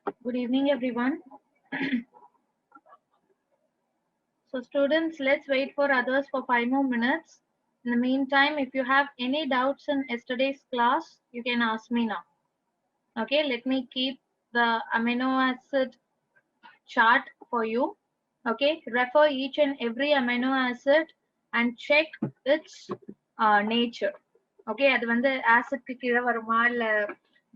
Good evening, everyone. So, students, let's wait for others for 5 more minutes. In the meantime, if you have any doubts in yesterday's class, you can ask me now. Okay, let me keep the amino acid chart for you. Okay, refer each and every amino acid and check its nature. Okay, அது வந்து ஆசிட்க்கு கீழே வருமா இல்ல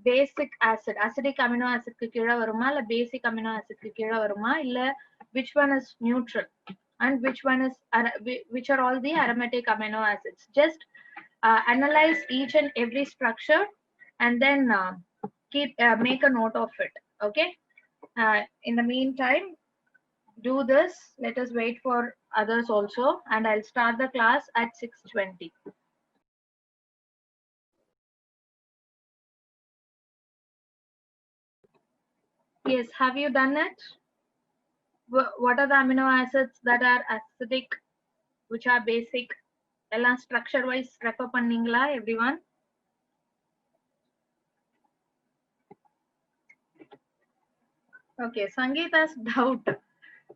பேசிக் acid acidic amino ஆசிட்க்கு கீழே வருமா இல்ல பேசிக் amino ஆசிட்க்கு கீழே வருமா இல்ல which one is neutral and which one is which are all the aromatic amino acids. Just analyze each and every structure and then make a note of it. Okay, in the meantime, do this. Let us wait for others also, and I'll start the class at 6:20. Yes, have you done it? What are the amino acids that are acidic, which are basic? Ella structure wise refer panningla everyone. Okay, Sangeeta's doubt.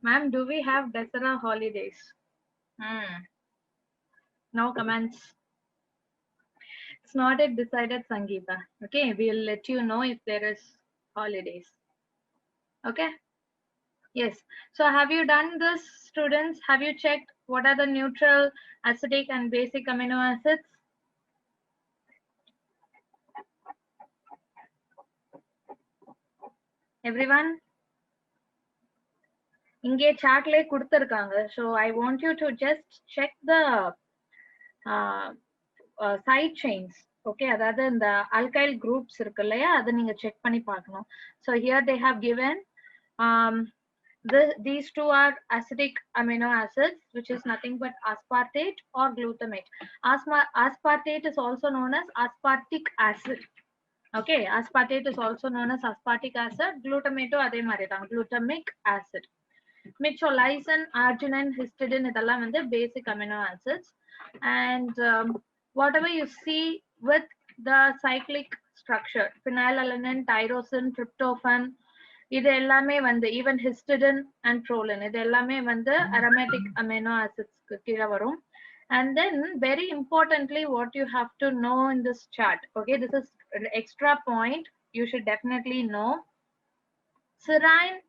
Ma'am, do we have Dasara holidays? No comments. It's not yet decided, Sangeeta. Okay, we'll let you know if there is holidays. Okay. Yes. So have you done this, students? Have you checked what are the neutral, acidic, and basic amino acids? Everyone? இங்கே சார்ட்ல கொடுத்திருக்காங்க. So I want you to just check the side chains. Okay, அதாவது இந்த alkyl groups இருக்கு இல்லையா அதை நீங்க check பண்ணி பார்க்கணும். So here they have given these two are acidic amino acids, which is nothing but aspartate or glutamate. Aspartate is also known as aspartic acid. Okay, aspartate is also known as aspartic acid. Glutamate adhe mari dhaan, glutamic acid. Micho lysine, arginine, histidine இதெல்லாம் வந்து basic amino acids. And whatever you see with the cyclic structure, phenylalanine, tyrosine, tryptophan, இது எல்லாமே வந்து even histidine and proline இது எல்லாமே வந்து aromatic amino acids க்கு கீழ வரும். And then very importantly, what you have to know in this chart, okay, this is an extra point you should definitely know. Serine,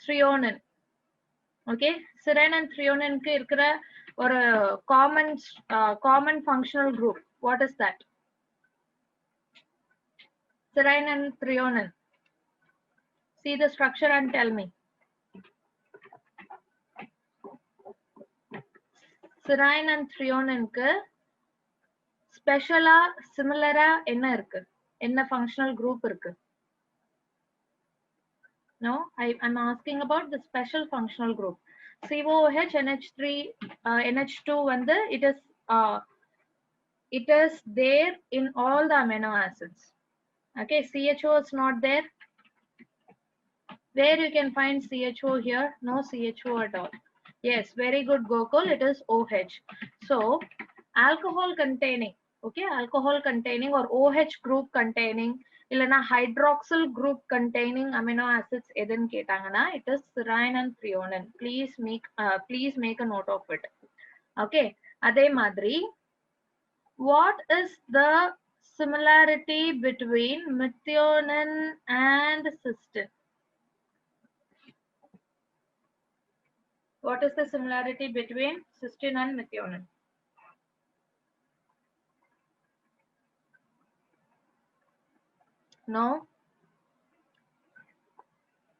threonine. Okay, serine and threonine க்கு இருக்கிற ஒரு common functional group. What is that? Serine and threonine. See the structure and tell me. Serine and threonine க்கு ஸ்பெஷலா சிமிலரா என்ன இருக்கு? என்ன functional group இருக்கு? No, I'm asking about the special functional group. COOH, NH3, NH2 வந்து it is there in all the amino acids. Okay, CHO is not there. Where you can find CHO here? No CHO at all. Yes, very good, Gokul. It is OH. So alcohol containing, okay, alcohol containing or OH group containing illana hydroxyl group containing amino acids edun ketangana, it is serine and threonine. Please make a note of it. Okay, adhe madri, what is the similarity between methionine and cysteine? What is the similarity between cysteine and methionine? No.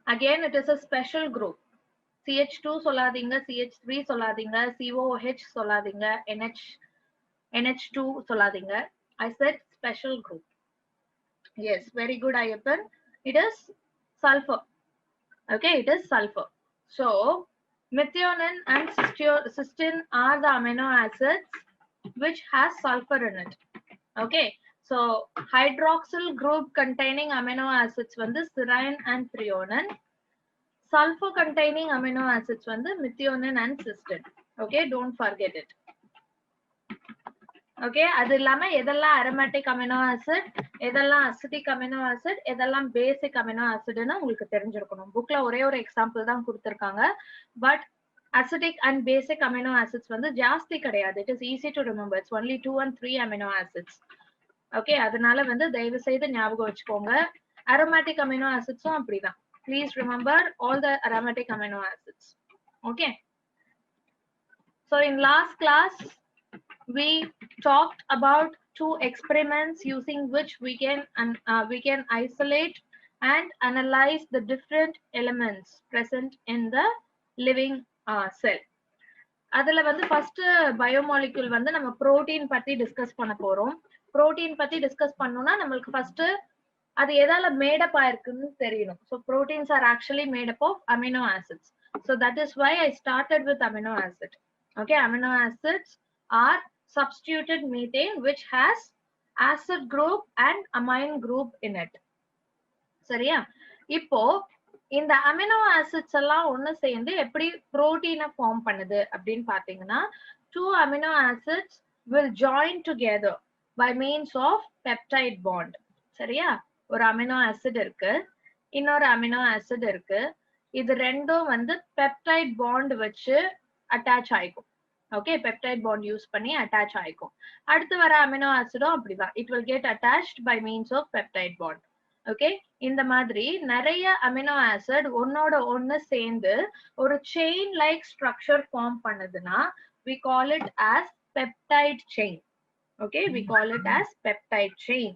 Again, it is a special group. CH2 சொல்லாதீங்க, CH3 சொல்லாதீங்க, COOH சொல்லாதீங்க, NH2 சொல்லாதீங்க. I said special group. Yes, very good, Ayyappan. It is sulfur. Okay, it is sulfur. So methionine and cysteine are the amino acids which has sulfur in it. Okay, so hydroxyl group containing amino acids வந்து serine and threonine. Sulfur containing amino acids வந்து methionine and cysteine. Okay, don't forget it. Okay, அது இல்லாம எதெல்லாம் aromatic amino acid, எதெல்லாம் acetic amino acid, எதெல்லாம் பேசிக் amino ஆசிட்னு உங்களுக்கு தெரிஞ்சிருக்கணும். புக்ல ஒரே ஒரு எக்ஸாம்பிள் தான் கொடுத்திருக்காங்க. But acidic and basic amino acids வந்து ஜாஸ்தி கிடையாது. It is easy to remember. It's only 2 and 3 amino acids. Okay, அதனால வந்து தயவு செய்து ஞாபகம் வச்சுக்கோங்க. aromatic amino acidsம் அப்படிதான். Please remember all the aromatic amino acids. Okay. So in last class we talked about 2 experiments using which we can isolate and analyze the different elements present in the living cell. அதுல வந்து first பயோமாலிக்யூல் வந்து நம்ம protein பத்தி discuss பண்ண போறோம். Protein பத்தி discuss பண்ணனும்னா நமக்கு ஃபர்ஸ்ட் அது எதால மேட் அப் ஆயிருக்குன்னு தெரியணும். So proteins are actually made up of amino acids. So that is why I started with amino acid. Okay, amino acids are substituted methane which has acid group and amine group in it. சரியா? இப்போ இந்த amino acids எல்லாம் ஒன்னு சேர்ந்து எப்படி புரோட்டீனை form பண்ணுது அப்படின்னு பாத்தீங்கன்னா, 2 amino acids will join together by means of peptide bond. சரியா? ஒரு அமினோ ஆசிட் இருக்கு, இன்னொரு அமினோ ஆசிட் இருக்கு. இது ரெண்டும் வந்து பெப்டைட் பாண்ட் வச்சு அட்டாச் ஆயிக்கும். ஓகே, பெப்டைட் பாண்ட் யூஸ் பண்ணி அட்டாச் ஆயிக்கும். அடுத்து வர அமினோ ஆசிடும் அப்படிதான். It will get attached by means of peptide bond. Okay, இந்த மாதிரி நிறைய அமினோ ஆசிட் ஒன்னோட ஒன்னு சேர்ந்து ஒரு செயின் லைக் ஸ்ட்ரக்சர் ஃபார்ம் பண்ணுதுன்னா we call it as peptide chain. Okay, we call it as peptide chain.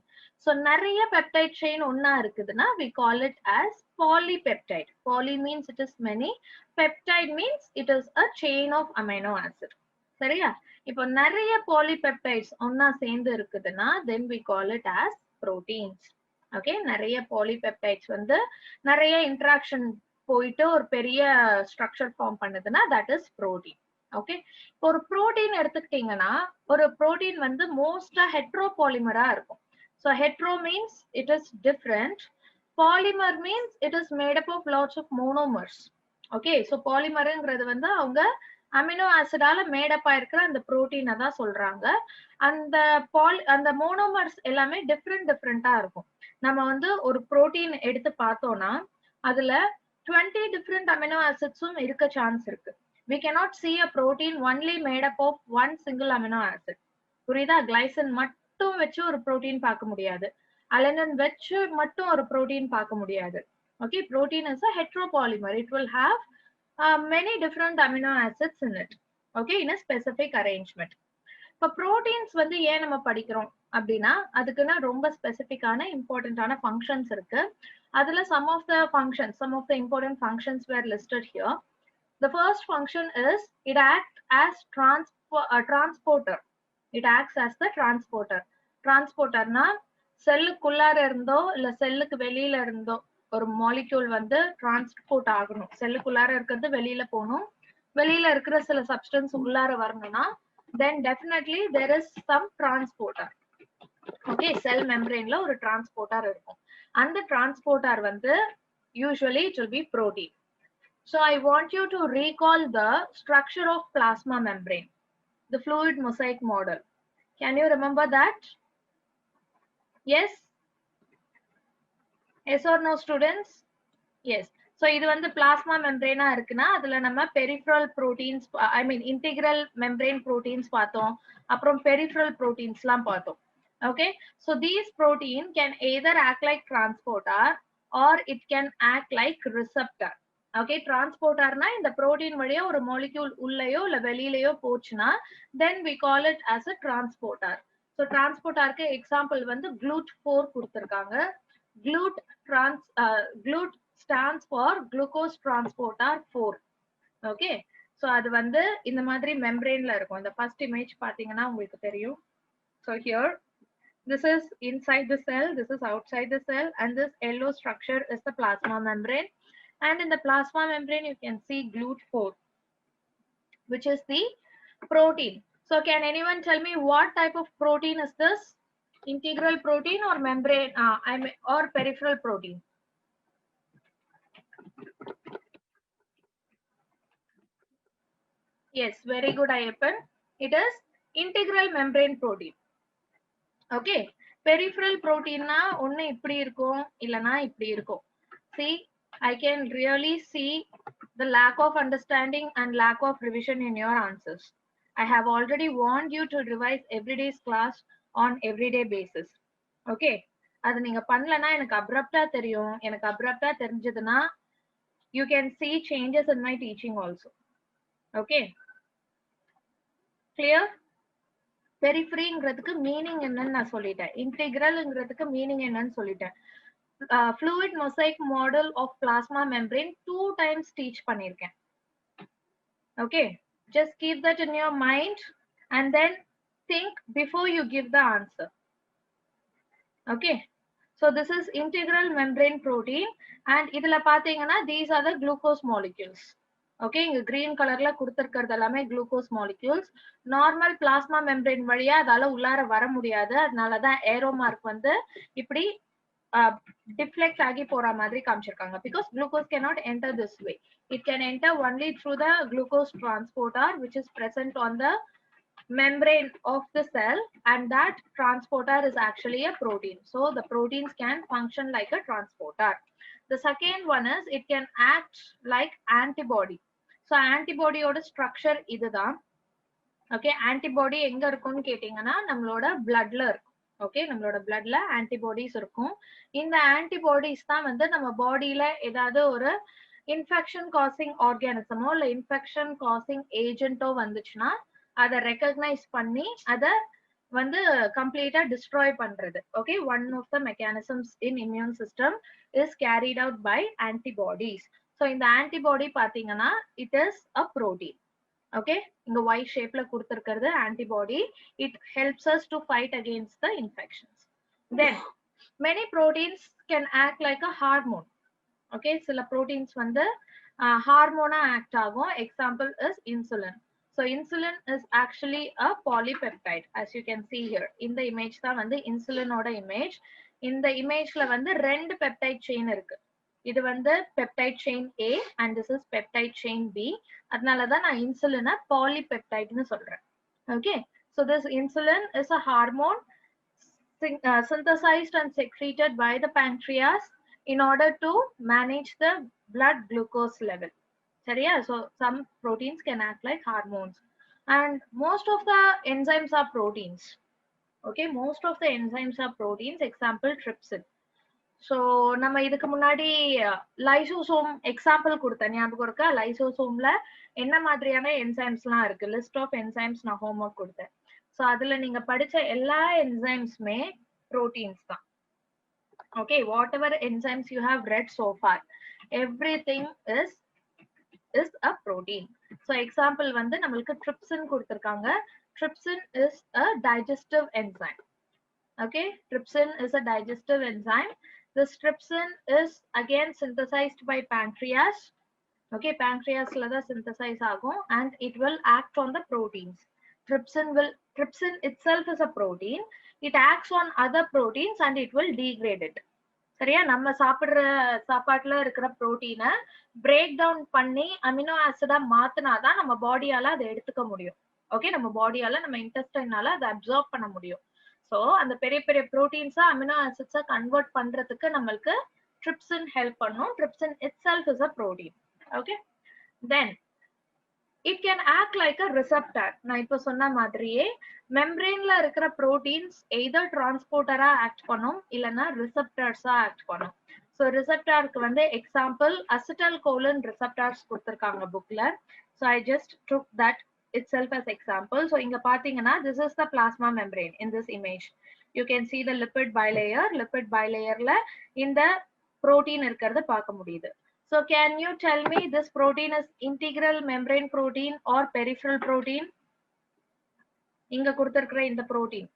So நிறைய peptide chain ஒன்னா இருக்குதுன்னா we call it as polypeptide. Poly means it is many, peptide means it is a chain of amino acid. சரியா? இப்போ நிறைய polypeptides ஒன்னா சேர்ந்து இருக்குதுன்னா then we call it as proteins. Okay, நிறைய பாலிபெப்டைட்ஸ் வந்து நிறைய இன்டராக்ஷன் போயிட்டு ஒரு பெரிய ஸ்ட்ரக்சர் ஃபார்ம் பண்ணுதுன்னா தட் இஸ் புரோட்டீன். ஓகே, இப்போ ஒரு புரோட்டீன் எடுத்துக்கிட்டீங்கன்னா ஒரு புரோட்டீன் வந்து மோஸ்டா ஹெட்ரோபாலிமரா இருக்கும். So hetero means it is different, polymer means it is made up of lots of monomers. Okay, so பாலிமருங்கிறது வந்து அவங்க அமினோ ஆசிடால மேடப் ஆயிருக்கிற அந்த புரோட்டீனை தான் சொல்றாங்க. அந்த மோனோமர்ஸ் எல்லாமே டிஃப்ரெண்டா இருக்கும். நம்ம வந்து ஒரு புரோட்டீன் எடுத்து பார்த்தோம்னா அதுல 20 டிஃப்ரெண்ட் அமினோ ஆசிட்ஸும் இருக்க சான்ஸ் இருக்கு. We cannot see a protein only made up of one single amino acid. புரியுதா? கிளைசின் மட்டும் வச்சு ஒரு புரோட்டீன் பார்க்க முடியாது, அலனின் வச்சு மட்டும் ஒரு புரோட்டீன் பார்க்க முடியாது. Okay, protein is a heteropolymer. It will have many different amino acids in it. Okay, in a specific arrangement. இப்போ ப்ரோட்டீன்ஸ் வந்து ஏன் நம்ம படிக்கிறோம் அப்படின்னா அதுக்குன்னா ரொம்ப ஸ்பெசிபிக்கான இம்பார்ட்டன்டான ஃபங்க்ஷன்ஸ் இருக்கு. அதுல some of the important functions were listed here. The first function is it acts as transporter. It acts as the transporter. Transporterனா செல்லுக்குள்ளார இருந்தோ இல்ல செல்லுக்கு வெளியில இருந்தோ ஒரு மாலிக்யூல் வந்து டிரான்ஸ்போர்ட் ஆகணும். செல்லுக்குள்ளார இருக்கிறது வெளியில போகணும், வெளியில இருக்கிற சில சப்ஸ்டன்ஸ் உள்ளார வரணும்னா then definitely there is some transporter. Okay, cell membrane la ஒரு transporter இருக்கும். அந்த transporter வந்து usually it will be protein. So I want you to recall the structure of plasma membrane, the fluid mosaic model. Can you remember that? Yes? Yes or no students? Yes. So இது வந்து plasma மெம்பரேனா இருக்குன்னா அதுல நம்ம peripheral proteins, ஐ மீன் integral membrane proteins பார்த்தோம், அப்புறம் peripheral புரோட்டீன்ஸ்லாம் பார்த்தோம். Okay, so these protein can either act like transporter or it can act like receptor. Okay, transporterனா இந்த protein வழியா ஒரு மாலிக்யூல் உள்ளேயோ இல்ல வெளியிலயோ போச்சுன்னா then we call it as a transporter. So transporterக்கு example வந்து GLUT4 கொடுத்திருக்காங்க. GLUT stands for glucose transporter 4. Okay, so அது வந்து இந்த மாதிரி மெம்பரேன்ல இருக்கும். இந்த ஃபர்ஸ்ட் இமேஜ் பாத்தீங்கன்னா உங்களுக்கு தெரியும். So here this is inside the cell, this is outside the cell, and this yellow structure is the plasma membrane, and in the plasma membrane you can see GLUT4 which is the protein. So can anyone tell me what type of protein is this? Integral protein or membrane or peripheral protein? Yes, very good Ayyappan. It is integral membrane protein. Okay, peripheral protein na ஒன்னு இப்படி இருக்கும் இல்லனா இப்படி இருக்கும். See, I can really see the lack of understanding and lack of revision in your answers. I have already warned you to revise everyday's class on everyday basis. Okay, அது நீங்க பண்ணலனா எனக்கு அப்ரப்டா தெரியும். எனக்கு அப்ரப்டா தெரிஞ்சதுனா you can see changes in my teaching also. Okay, clear? பெரிஃபரிங்கிறதுக்கு meaning என்னன்னு நான் சொல்லிட்டேன். இன்டெகிரல்ங்கிறதுக்கு மீனிங் என்னன்னு சொல்லிட்டேன். fluid mosaic model of plasma membrane 2 times teach பண்ணிருக்கேன். Okay, just keep that in your mind and then think before you give the answer. Okay, so this is integral membrane protein and இதுல பாத்தீங்கன்னா these are the glucose molecules. Okay, இங்க green கலர்ல கொடுத்திருக்கிறது எல்லாமே glucose molecules. Normal plasma membrane வழியா அதால உள்ளார வர முடியாது. அதனாலதான் ஏரோ மார்க் வந்து இப்படி deflect ஆகி போற மாதிரி காமிச்சிருக்காங்க. Because glucose cannot enter this way. It can enter only through the glucose transporter which is present on the membrane of the cell, and that transporter is actually a protein. So the proteins can function like a transporter. The second one is it can act like antibody. So antibody oda structure இதுதான். Okay, antibody எங்க இருக்கும்னு கேட்டிங்கன்னா நம்மளோட bloodல இருக்கும். Okay, நம்மளோட bloodல antibodies இருக்கும். இந்த antibodies தான் வந்து நம்ம bodyல ஏதாவது ஒரு infection causing organism இல்ல infection causing agent வந்துச்சுன்னா அதை recognize பண்ணி அதை வந்து கம்ப்ளீட்டா destroy பண்றது. Okay, one of the mechanisms in immune system is carried out by antibodies. So இந்த antibody பாத்தீங்கன்னா it is a protein. Okay, இங்க Y shapeல கொடுத்திருக்கிறது antibody. It helps us to fight against the infections. Then many proteins can act like a hormone. Okay, சில proteins வந்து ஹார்மோனா act ஆகும். Example is insulin. So insulin is actually a polypeptide, as you can see here. இந்த image தான் வந்து insulin ஓட image. இந்த imageல வந்து ரெண்டு peptide chain இருக்கு. இது வந்து peptide chain A and this is peptide chain B. அதனாலதான் நான் insulin polypeptide னு சொல்றேன். Okay, so this insulin is a hormone synthesized and secreted by the pancreas in order to manage the blood glucose level. சரியா? So some proteins can act like hormones and most of the enzymes are proteins. Okay, most of the enzymes are proteins. Example trypsin. So நம்ம இதுக்கு முன்னாடி lysosome example கொடுத்தேன், ஞாபகம் இருக்கா? லைசோசோம்ல என்ன மாதிரியான என்சைம்ஸ்லாம் இருக்கு, லிஸ்ட் ஆஃப் என்சைம்ஸ் நான் ஹோம்ஒர்க் கொடுத்தேன். ஸோ அதுல நீங்க படிச்ச எல்லா என்சைம்ஸுமே ப்ரோட்டீன்ஸ் தான். Okay, whatever enzymes you have read so far, everything is a protein. So example வந்து நம்மளுக்கு trypsin கொடுத்திருக்காங்க. Trypsin is a digestive enzyme. Okay, trypsin is a digestive enzyme. This trypsin is again synthesized by pancreas. Okay, pancreas la da synthesize ஆகும் and it will act on the proteins. Trypsin itself is a protein. It acts on other proteins and it will degrade it. சரியா? நம்ம சாப்பிடுற சாப்பாட்டுல இருக்கிற புரோட்டீனை break down பண்ணி amino ஆசிடா மாத்தினாதான் நம்ம பாடியால அதை எடுத்துக்க முடியும். ஓகே, நம்ம பாடியால நம்ம இன்டெஸ்டைனால அதை அப்சார்ப் பண்ண முடியும். சோ அந்த பெரிய பெரிய புரோட்டீன்ஸா அமினோ ஆசிட்ஸா கன்வெர்ட் பண்றதுக்கு நம்மளுக்கு trypsin ஹெல்ப் பண்ணும். Trypsin itself is a protein. Okay, then it can act like a receptor. நான் இப்ப சொன்ன மாதிரியே மெம்பரேன்ல இருக்கிற புரோட்டீன்ஸ் எய்தர் டிரான்ஸ்போர்ட்டரா ஆக்ட் பண்ணும் இல்லனா ரிசெப்டர்ஸா ஆக்ட் பண்ணும். சோ ரிசெப்டருக்கு வந்து எக்ஸாம்பிள் அசிட்டல் கோலின் ரிசெப்டர்ஸ் கொடுத்திருக்காங்க புக்ல. So I just took that itself as example. So inga pathina, this is the plasma membrane in this image. You can see the lipid bilayer. Lipid bilayer la in the protein irukradha paaka mudiyudhu. So can you tell me this protein is integral membrane protein or peripheral protein? Inga kuduthirukra in the protein.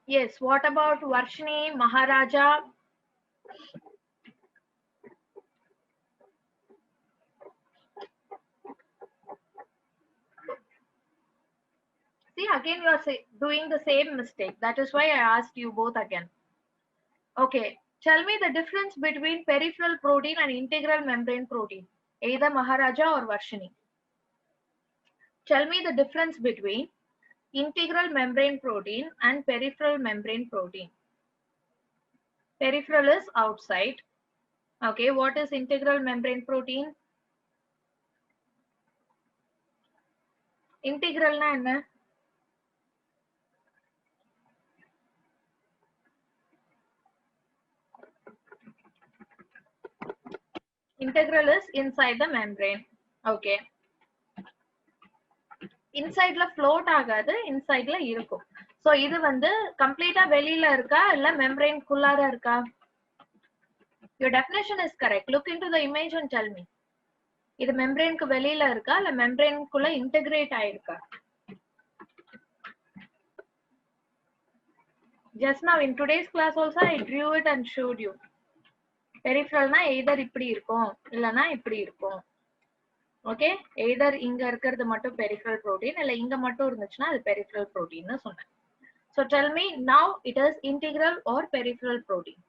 Yes, what about Varshini, Maharaja? See, again you are doing the same mistake. That is why I asked you both again. Okay, Tell me the difference between peripheral protein and integral membrane protein. Either Maharaja or Varshini. Tell me the difference between integral membrane protein and peripheral membrane protein. Peripheral is outside. Okay, what is integral membrane protein? Integral na enna? Integral is inside the membrane. Okay. Inside la float ஆகாது, inside la இருக்கும். So இது வந்து கம்ப்ளீட்டா வெளியில இருக்கா இல்ல membrane குள்ளார இருக்கா? Your definition is correct. Look into the image and tell me. இது membrane க்கு வெளியில இருக்கா இல்ல membrane குள்ள integrate ஆயிருக்கா? Just now in today's class also I drew it and showed you. Peripheral na either இப்படி இருக்கும் இல்லனா இப்படி இருக்கும். Okay, either இங்க இருக்கிறது மட்டும் peripheral protein இல்ல இங்க மட்டும் இருந்துச்சுனா அது peripheral protein னு சொன்னேன். So tell me now it is integral or peripheral protein.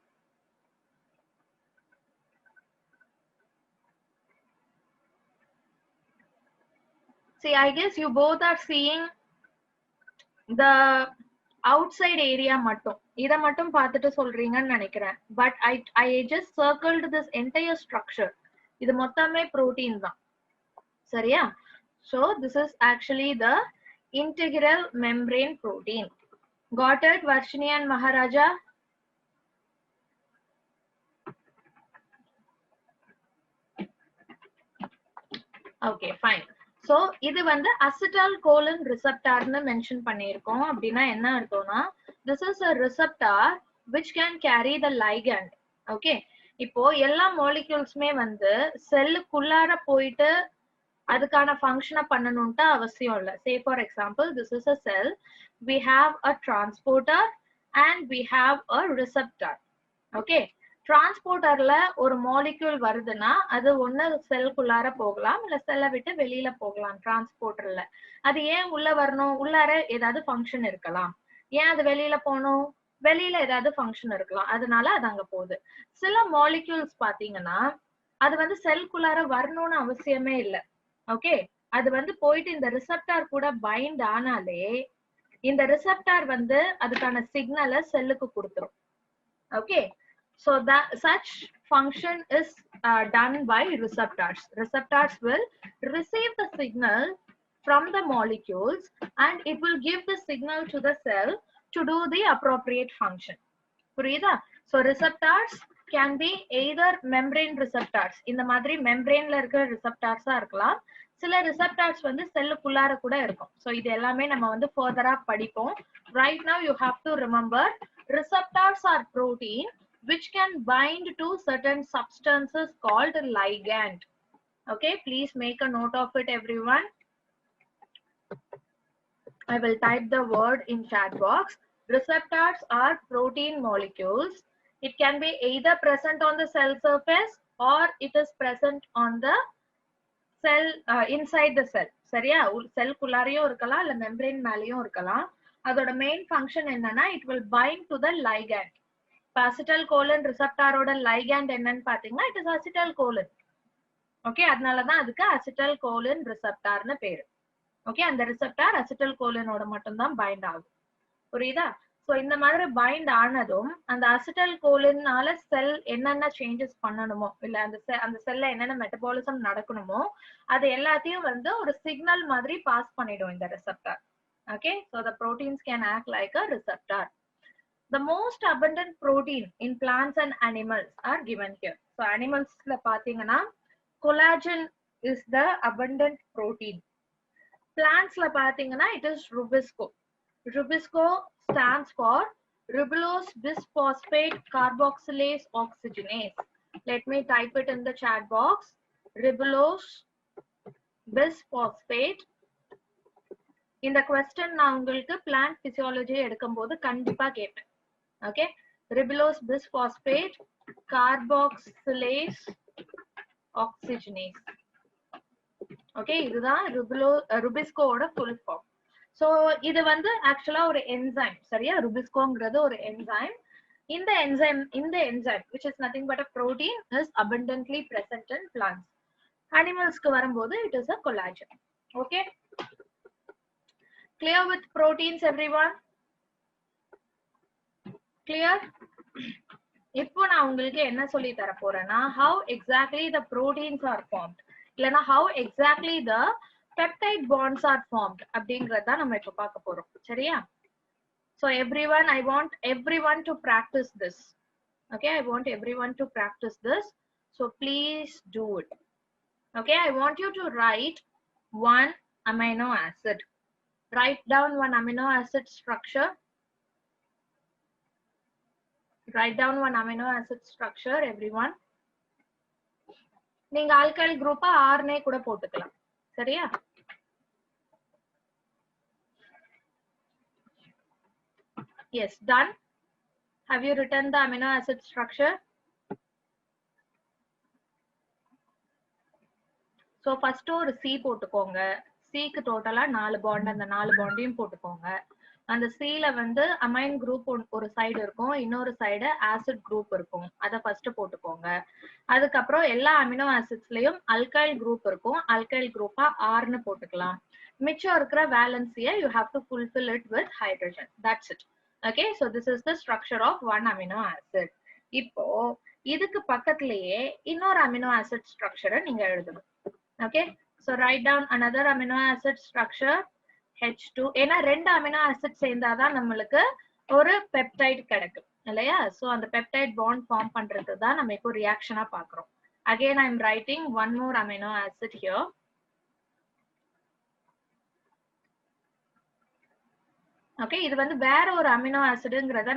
See, I guess you both are seeing the outside area மட்டும். இத மட்டும் பார்த்துட்டு சொல்றீங்கன்னு நினைக்கிறேன். But I just circled this entire structure. இது மொத்தமே protein தான். சரியா? So this is actually the integral membrane protein. Got it, Varshini and Maharaja? Okay, fine. So இது வந்து acetylcholine receptor னு mention பண்ணியிருக்கோம். அப்படின்னா என்ன அர்த்தம்னா this is a receptor which can carry the ligand. Okay, இப்போ எல்லா moleculesமே வந்து செல்லுக்குள்ளார போயிட்டு அதுக்கான ஃபங்க்ஷனை பண்ணணும்ட்டு அவசியம் இல்லை. Say for example, this is a cell. We have a transporter and we have a receptor. Okay, டிரான்ஸ்போர்ட்டர்ல ஒரு மாலிக்யூல் வருதுன்னா அது ஒண்ணு செல்குள்ளார போகலாம் இல்ல செல்லை விட்டு வெளியில போகலாம். டிரான்ஸ்போர்ட்டர்ல அது ஏன் உள்ள வரணும்? உள்ளார ஏதாவது ஃபங்க்ஷன் இருக்கலாம். ஏன் அது வெளியில போகணும்? வெளியில ஏதாவது ஃபங்க்ஷன் இருக்கலாம், அதனால அது அங்க போகுது. சில மாலிக்யூல்ஸ் பாத்தீங்கன்னா அது வந்து செல்குள்ளார வரணும்னு அவசியமே இல்லை. ஓகே, அது வந்து போயிட்டு இந்த ரிசப்டார் கூட பைண்ட் ஆனாலே இந்த ரிசப்டார் வந்து அதுக்கான சிக்னலை செல்லுக்கு கொடுத்துரும். Okay, so that such function is done by receptors. Receptors will receive the signal from the molecules and it will give the signal to the cell to do the appropriate function. புரியுதா? So receptors can be either membrane receptors. இந்த மாதிரி membraneல இருக்கிற receptors இருக்கலாம். சில receptors வந்து செல்லுக்குள்ளார கூட இருக்கும். So இது எல்லாமே நம்ம வந்து further படிப்போம். Right now you have to remember receptors are protein which can bind to certain substances called ligand. Okay, please make a note of it, everyone. I will type the word in chat box. Receptors are protein molecules. It can be either present on the cell surface or it is present on the cell inside the cell. சரியா? செல் குள்ளாரையும் இருக்கலாம் இல்ல membrane மேலயும் இருக்கலாம். அதோட main function என்னன்னா it will bind to the ligand. acetylcholine receptor-ஓட ligand என்னன்னு பாத்தீங்கன்னா it is acetylcholine. Okay, அதனாலதான் அதுக்கு acetylcholine receptor-னு பேரு. ஓகே, அந்த ரிசெப்டார் acetylcholine-ஓட மட்டும்தான் பைண்ட் ஆகும். புரியுதா? சோ இந்த மாதிரி பைண்ட் ஆனதும் அந்த acetylcholine-னால செல் என்னென்ன சேஞ்சஸ் பண்ணணுமோ இல்ல அந்த செல்ல என்னென்ன மெட்டபாலிசம் நடக்கணுமோ அது எல்லாத்தையும் வந்து ஒரு சிக்னல் மாதிரி பாஸ் பண்ணிடும் இந்த receptor. Okay, so the proteins can act like a receptor. The most abundant protein in plants and animals are given here. So animals la pathina collagen is the abundant protein. Plants la pathina it is rubisco. Rubisco stands for ribulose bisphosphate carboxylase oxygenase. Let me type it in the chat box. Ribulose bisphosphate. இந்த question நான் உங்களுக்கு plant physiology எடுக்கும்போது கண்டிப்பா கேட்பேன். Okay, ribulose bisphosphate carboxylase oxygenase. Okay, இதுதான் rubisco ஓட full form. So இது வந்து actually ஒரு enzyme. சரியா? rubiscoங்கிறது ஒரு enzyme. In the enzyme, which is nothing but a protein, is abundantly present in plants. Animals ku varumbodhu it is a collagen. Okay, clear with proteins everyone? Clear? இப்போ நான் உங்களுக்கு என்ன சொல்லி தர போறேன்னா how exactly the proteins are formed, இல்லனா how exactly the peptide bonds are formed அப்படிங்கறத நம்ம இப்ப பார்க்க போறோம். சரியா? So everyone, I want everyone to practice this. Okay, I want everyone to practice this. So please do it. Okay, I want you to write one amino acid. Write down one amino acid structure. Write down one amino acid structure, everyone. நீங்க alkyl குரூப்பா Arne கூட போட்டுக்கலாம். சரியா? Yes, done. Have you written the amino acid structure? So first ஒரு C போட்டுக்கோங்க. C க்கு டோட்டலா 4 bond, அந்த 4 பாண்டையும் போட்டுக்கோங்க. அந்த C ல வந்து அமைன் குரூப் ஒரு சைடு இருக்கும், இன்னொரு சைடு ஆசிட் குரூப் இருக்கும். அத ஃபர்ஸ்ட் போட்டுக்கோங்க. அதுக்கு அப்புறம் எல்லா அமினோ ஆசிட்ஸ்லயும் அல்கைல் குரூப் இருக்கும். அல்கைல் குரூப்பா R னு போட்டுக்கலாம். மிச்சம் இருக்கிற வேலன்சியை you have to fulfill it with hydrogen. That's it. Okay, so this is the structure of one amino acid. இப்போ இதுக்கு பக்கத்துலயே இன்னொரு அமினோ ஆசிட் ஸ்ட்ரக்சரை நீங்க எழுதணும். Okay, so write down another amino acid structure, H2. ஏன்னா ரெண்டு அமினோ ஆசிட் சேர்ந்தாதான் நம்மளுக்கு ஒரு பெப்டைட் கிடைக்கும் இல்லையா? சோ அந்த பெப்டைட் பாண்ட் ஃபார்ம் பண்றது தான் நம்ம இப்போ ரியாக்ஷனா பாக்குறோம். Again I am writing one more amino acid here. Okay, இது வந்து வேற ஒரு அமினோ ஆசிட்ங்கறத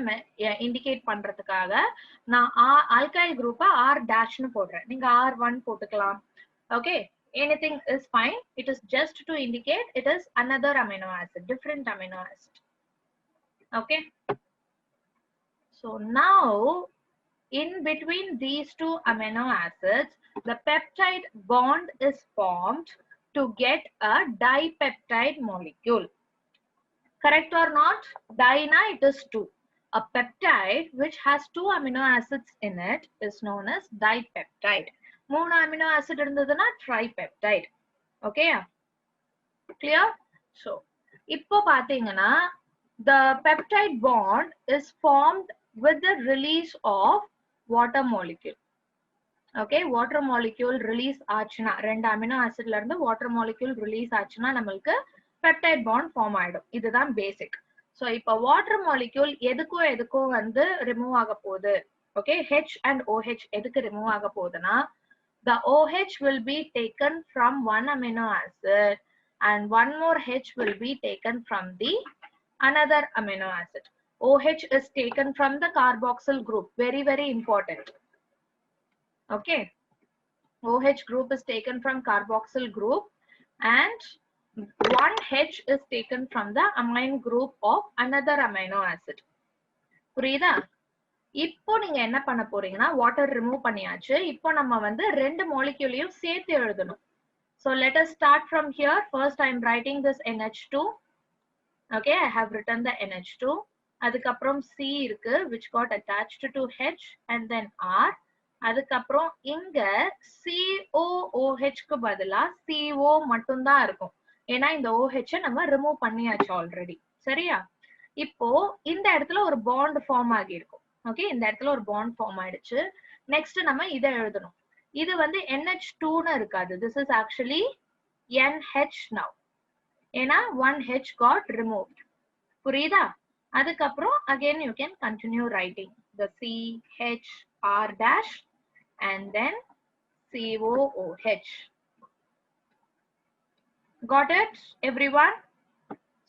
இண்டிகேட் பண்றதுக்காக நான் ஆல்கைல் குரூப்பா R' னு போடுறேன். நீங்க R1 போட்டுக்கலாம். Okay, anything is fine. It is just to indicate it is another amino acid, different amino acid. Okay, so now in between these two amino acids the peptide bond is formed to get a dipeptide molecule. Correct or not? Dina, it is 2. A peptide which has 2 amino acids in it is known as dipeptide. 3 amino acid irundaduna tripeptide. Okay, clear? So இப்போ பாத்தீங்கன்னா the peptide bond is formed with the release of water molecule. Okay, water molecule release ஆச்சுனா ரெண்டு amino ஆசிட்ல இருந்து water molecule release ஆச்சுனா நமக்கு peptide bond form ஆயிடும். இதுதான் basic. So இப்போ water molecule எதுக்கும் வந்து remove ஆக போகுது. Okay, H and OH எதுக்கு remove ஆக போகுதுன்னா the OH will be taken from one amino acid and one more H will be taken from the another amino acid. OH is taken from the carboxyl group. Very, very important. Okay, OH group is taken from carboxyl group and one H is taken from the amine group of another amino acid. புரியுதா? இப்போ நீங்க என்ன பண்ண போறீங்கன்னா water remove பண்ணியாச்சு. இப்போ நம்ம வந்து ரெண்டு மாலிக்யூலையும் சேர்த்து எழுதணும். So let us start from here. First I am writing this NH2. Okay, I have written the NH2. அதுக்கப்புறம் C இருக்கு which got attached to H and then R. அதுக்கப்புறம் இங்க COOH க்கு பதிலா CO மட்டும்தான் இருக்கும். ஏன்னா இந்த OH நம்ம ரிமூவ் பண்ணியாச்சு ஆல்ரெடி. சரியா? இப்போ இந்த இடத்துல ஒரு பாண்ட் ஃபார்ம் ஆகி இருக்கும். ஓகே, இந்த இடத்துல ஒரு பாண்ட் ஃபார்ம் ஆயிடுச்சு. நெக்ஸ்ட் நம்ம இதை எழுதணும். இது வந்து NH2 னு இருக்காது. This is actually NH now. ஏன்னா one H got removed. புரியுதா? அதுக்கப்புறம் again you can continue writing the CH R dash and then COOH. Got it, everyone?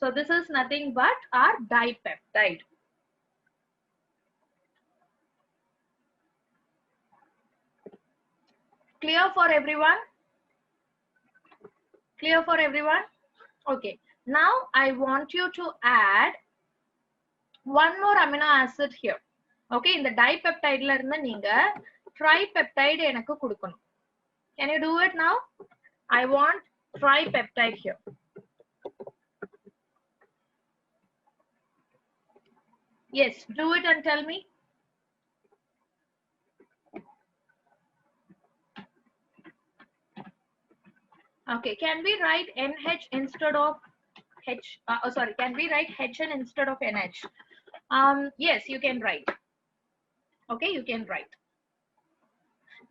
So this is nothing but our dipeptide. Clear for everyone? Clear for everyone? Okay, now I want you to add one more amino acid here. Okay, இந்த dipeptide ல இருந்து நீங்க tripeptide எனக்கு கொடுக்கணும். Can you do it now? I want tripeptide here. Yes, do it and tell me. Okay, can we write NH instead of H? Sorry, can we write HN instead of NH? Yes, you can write. Okay, you can write.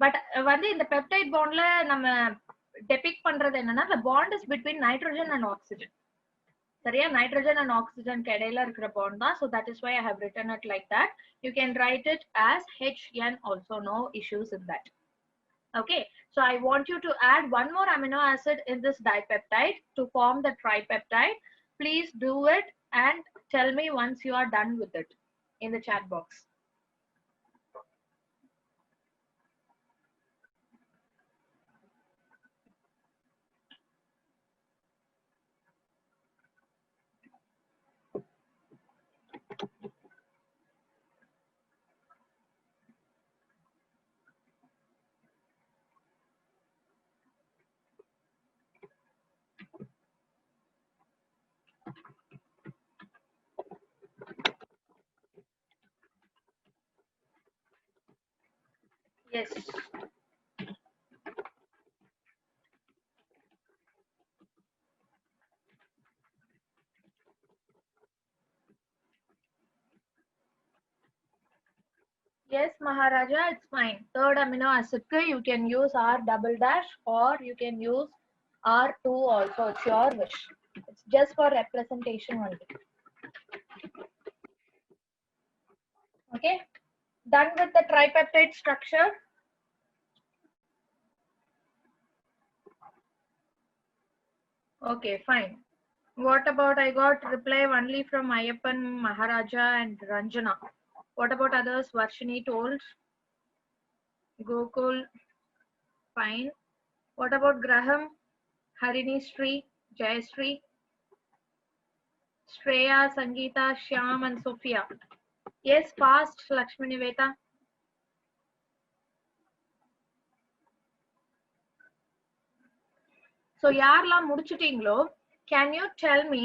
But வந்து இந்த peptide bondல நம்ம depict பண்றது என்னன்னா the bond is between nitrogen and oxygen. சரியா, nitrogen and oxygen இடையில இருக்கிற bond தான். So that is why I have written it like that. You can write it as HN also, no issues in that. Okay, so I want you to add one more amino acid in this dipeptide to form the tripeptide. Please do it and tell me once you are done with it in the chat box. Yes. Yes, Maharaja, it's fine. Third amino acid, you can use R double dash or you can use R2 also. It's your wish. It's just for representation only. Okay, done with the tripeptide structure. Okay, fine. What about, I got reply only from Ayappan, Maharaja and Ranjana. What about others? Varshini told. Gokul, fine. What about Graham, Harini Sri, Jayasri, Shreya, Sangeeta, Shyam and Sophia? Yes, fast, Lakshmi Niveta. So யாரெல்லாம் முடிச்சிட்டீங்களோ, can you tell me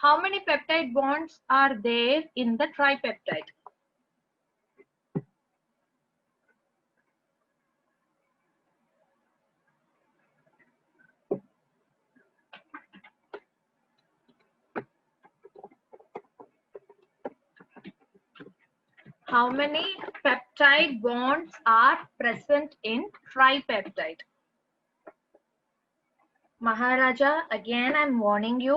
how many peptide bonds are there in the tripeptide? How many peptide bonds are present in tripeptide? Maharaja, again I'm warning you.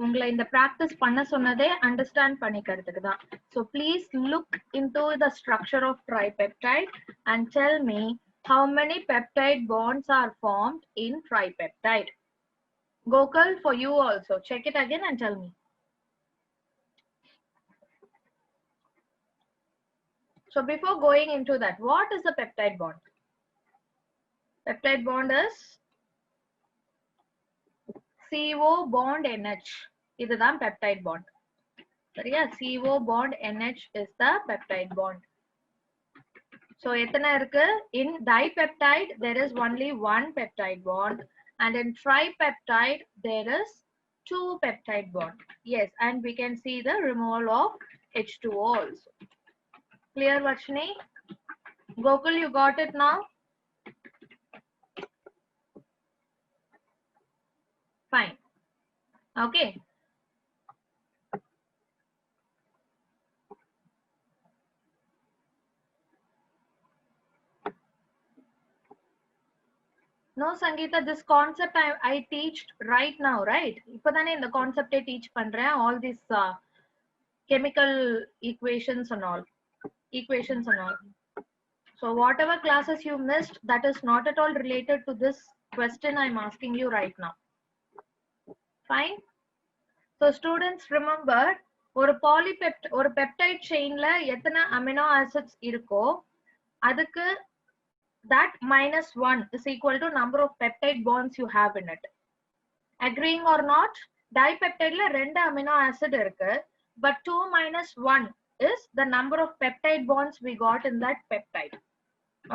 உங்களை இந்த practice பண்ண சொன்னதே understand பண்ணிக்கிறதுக்கு தான். So please look into the structure of tripeptide and tell me how many peptide bonds are formed in tripeptide. Gokul, for you also, check it again and tell me. So before going into that, what is a peptide bond? Peptide bond is CO bond NH. இதுதான் peptide bond. சரியா? CO bond NH is the peptide bond. So எத்தனை இருக்கு? In dipeptide there is only one peptide bond, and in tripeptide there is two peptide bond. Yes, and we can see the removal of H2O also. Clear, Varshini? Gokul, you got it now? Fine. Okay. No, Sangeeta, this concept I teach right now, right? இப்பதானே இந்த concept teach பண்றேன், all these chemical equations and all. So whatever classes you missed, that is not at all related to this question I'm asking you right now. Fine. So students, remember, ஒரு peptide chainல எத்தனை amino acids இருக்கோ, அதுக்கு that minus 1 is equal to number of peptide bonds you have in it. Agreeing or not? Dipeptide la 2 amino acid irukku, but 2 minus 1 is the number of peptide bonds we got in that peptide.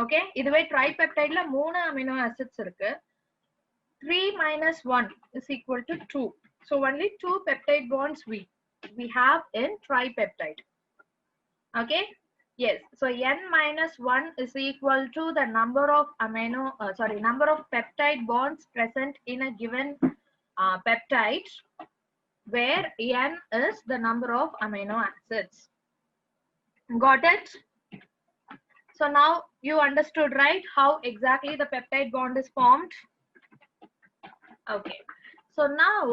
Okay, இதுவே tripeptide la 3 amino acids irukku, 3 minus 1 is equal to 2. So only 2 peptide bonds we have in tripeptide. Okay, Yes, so n minus 1 is equal to the number of number of peptide bonds present in a given peptide, where n is the number of amino acids. Got it? So now you understood, right, how exactly the peptide bond is formed? Okay, so now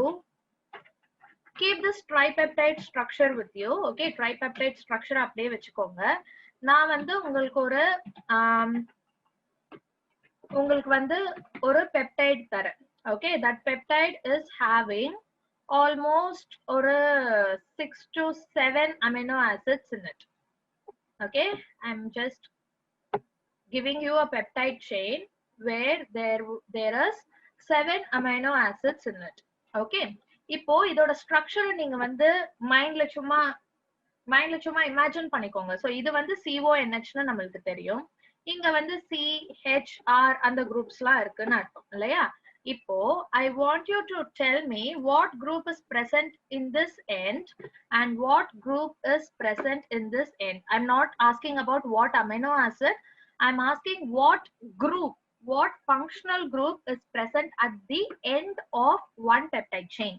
keep this tripeptide structure with you. Okay, tripeptide structure அப்படியே வெச்சுக்கோங்க. நான் வந்து உங்களுக்கு வந்து ஒரு peptide தரேன். Okay, that peptide is having almost ஒரு 6 to 7 amino acids in it. Okay, I'm just giving you a peptide chain where there is 7 amino acids in it. Okay, இப்போ இதோட ஸ்ட்ரக்சர் நீங்க வந்து மைண்ட்ல சும்மா இமேஜின் பண்ணிக்கோங்க. சோ இது வந்து CONH னு நமக்கு தெரியும். இங்க வந்து CHR அந்த குரூப்ஸ்லாம் இருக்குன்னு அர்த்தம் இல்லையா? இப்போ I want you to tell me what group is present in this end and what group is present in this end. I'm not asking about what amino acid, I'm asking what group, what functional group is present at the end of one peptide chain.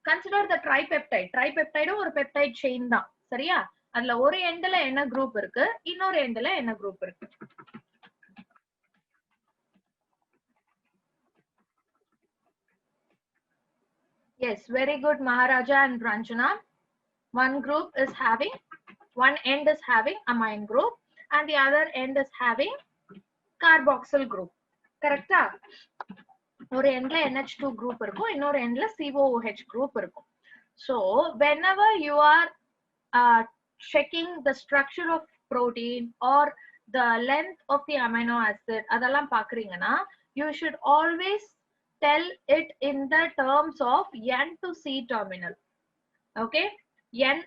Consider the tripeptide. Tripeptide ஒரு peptide chain தான், சரியா? அதுல ஒரு எண்ட்ல என்ன group இருக்கு, இன்னொரு எண்ட்ல என்ன குரூப் இருக்கு? Yes, very good Maharaja and Ranjana. One group is having, one end is having amine group and the other end is having carboxyl group. Correct? ஒரு எண்ட்ல NH2 group இருக்கும், இன்னொரு எண்ட்ல COOH group இருக்கும். So whenever you are checking the structure of protein or the length of the amino acid அதெல்லாம் பாக்குறீங்கன்னா, you should always tell it in the terms of N to C terminal. Okay, N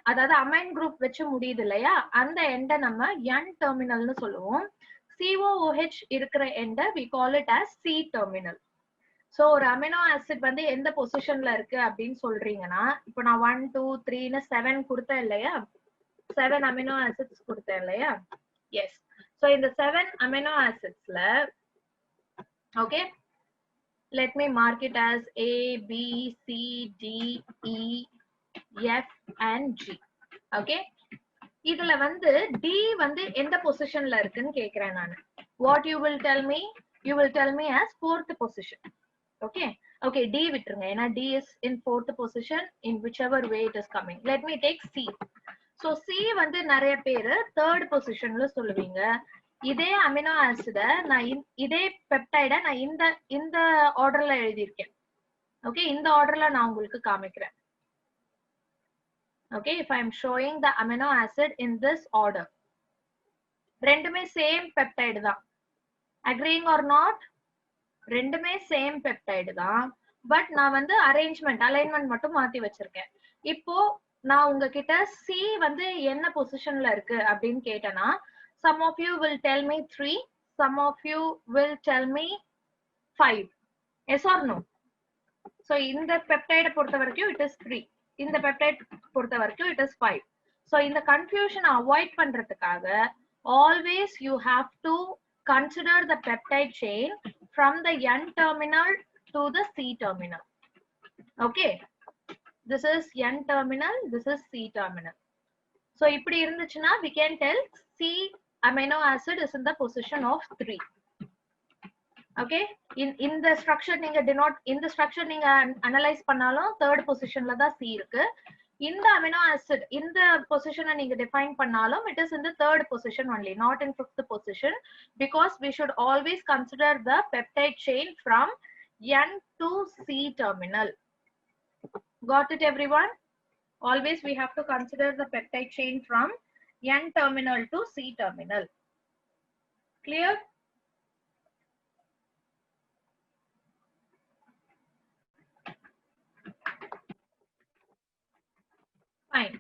அதாவது amine group வச்சு முடியுது இல்லையா, அந்த எண்ட நம்ம N terminal னு சொல்லுவோம். COOH இருக்கிற எண்ட we call it as C terminal. So ஒரு அமினோ ஆசிட் வந்து எந்த பொசிஷன்ல இருக்கு அப்படின்னு சொல்றீங்கன்னா, இப்போ நான் 1 2 3 னு 7 கொடுத்தேன் இல்லையா, 7 அமினோ ஆசிட்ஸ் கொடுத்தேன் இல்லையா? எஸ். So இந்த 7 அமினோ ஆசிட்ஸ்ல, okay, let me mark it as A, B, C, D, E, F and G. Okay, இதுல வந்து D வந்து எந்த பொசிஷன்ல இருக்குன்னு கேக்குறேன் நான். What you will tell me? You will tell me as 4th position. Okay, D விட்டுருங்க, ஏன்னா D is in 4th position in whichever way it is coming. Let me take C. So C வந்து நிறைய பேரு 3rd positionல சொல்லுவீங்க. இதே amino ஆசிட நான் இதே பெப்டைட நான் இந்த ஆர்டர்ல எழுதியிருக்கேன். ஓகே, இந்த ஆர்டர்ல நான் உங்களுக்கு காமிக்கிறேன். Okay, if I am showing the amino acid in this order, ரெண்டுமே சேம் பெப்டைடு தான். Agreeing or not? ரெண்டுமே சேம் பெப்டைடு தான், பட் நான் வந்து அலைன்மெண்ட் மட்டும் மாத்தி வச்சிருக்கேன். இப்போ நான் உங்ககிட்ட C வந்து என்ன பொசிஷன்ல இருக்கு அப்படின்னு கேட்டேன்னா, some of you will tell me 3, some of you will tell me 5. Yes or no? So இந்த பெப்டைட பொறுத்த வரைக்கும் it is 3, இந்த பெப்டைட் பொறுத்த வரைக்கும் it is 5. So இந்த கன்ஃபியூஷனை அவாய்ட் பண்றதுக்காக always you have to consider the peptide chain from the N terminal to the C terminal. Okay, this is N terminal, this is C terminal. So இப்படி இருந்துச்சுன்னா we can tell C amino acid is in the position of 3. Okay, in the structure நீங்க இந்த structure நீங்க analyze பண்ணாலும் 3rd positionல தான் C இருக்கு. இந்த amino acid இந்த position நீங்க define பண்ணாலும் it is in the 3rd position only, not in 5th position, because we should always consider the peptide chain from N to C terminal. Got it everyone? Always we have to consider the peptide chain from N terminal to C terminal. Clear? Fine.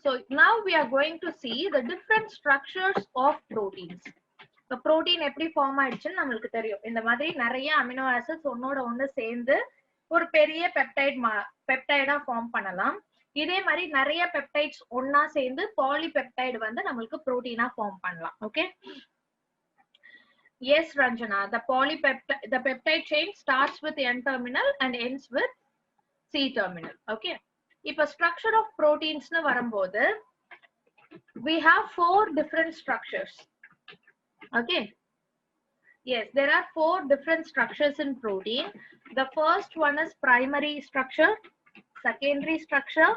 So now we are going to see the different structures of proteins. The protein எப்படி form ஆயிடுச்சுன்னு நமக்கு தெரியும். இந்த மாதிரி நிறைய amino acids ஒன்னோட ஒன்னு சேர்ந்து ஒரு பெரிய பெப்டைடா ஃபார்ம் பண்ணலாம். இதே மாதிரி நிறைய பெப்டைட்ஸ் ஒன்னா சேர்ந்து பாலிபெப்டைடு வந்து நம்மளுக்கு புரோட்டீனா ஃபார்ம் பண்ணலாம். Okay. Yes, Ranjana, the peptide chain starts with N terminal and ends with C terminal. Okay. இப்ப structure of proteins னு வரும்போது we have 4 different structures. Okay. Yes, there are 4 different structures in protein. The first one is primary structure, secondary structure,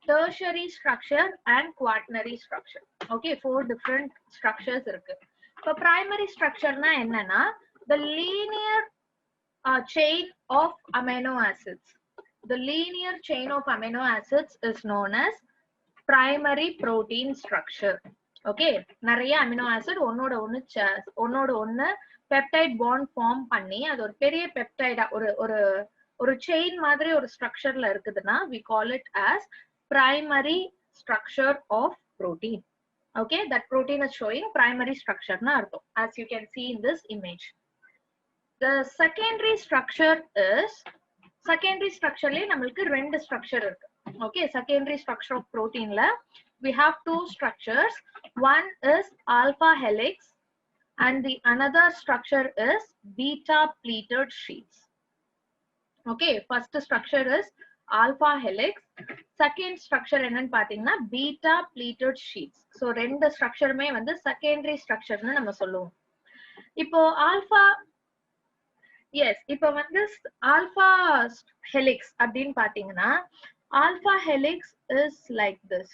tertiary structure and quaternary structure. Okay, 4 different structures இருக்கு. இப்போ primary structure na என்னன்னா the linear chain of amino acids. The linear chain of amino acids is known as primary protein structure. Okay, நிறைய amino acid ஒன்னோட ஒன்னு peptide bond form பண்ணி அது ஒரு பெரிய peptide ஒரு chain மாதிரி ஒரு structureல இருக்குதுன்னா we call it as primary structure of protein. Okay, that protein is showing primary structure na artham, as you can see in this image. The secondary structure is secondary structure le namalku rendu structure irukku. Okay, secondary structure of protein la we have 2 structures. One is alpha helix and the another structure is beta pleated sheets. Okay, first structure is alpha helix, second structure என்னன்னு பாத்தீங்கன்னா beta pleated sheets. So ரெண்டு ஸ்ட்ரக்சருமே வந்து secondary structureனு நம்ம சொல்லுவோம். இப்போ alpha இப்போ வந்து alpha helix அப்படினு பாத்தீங்கன்னா alpha helix is like this.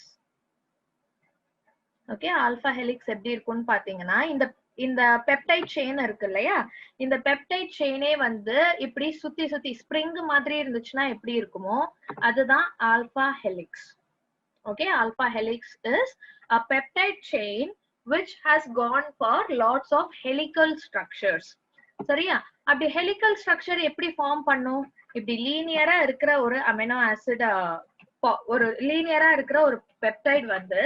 Okay, alpha helix எப்படி இருக்கும்னு பாத்தீங்கன்னா இந்த பெப்டைட் செயின் இருக்கு இல்லையா, இந்த பெப்டைட் செயினே வந்து இப்படி சுத்தி சுத்தி ஸ்ப்ரிங் மாதிரி இருந்துச்சுன்னா எப்படி இருக்குமோ அதுதான் alpha helix. Okay, alpha helix is a peptide chain which has gone for lots of helical structures. சரியா? அப்படி ஹெலிக்கல் ஸ்ட்ரக்சர் எப்படி ஃபார்ம் பண்ணும்? இப்படி லீனியரா இருக்கிற ஒரு அமினோ ஆசிட் ஒரு லீனியரா இருக்கிற ஒரு பெப்டைட் வந்து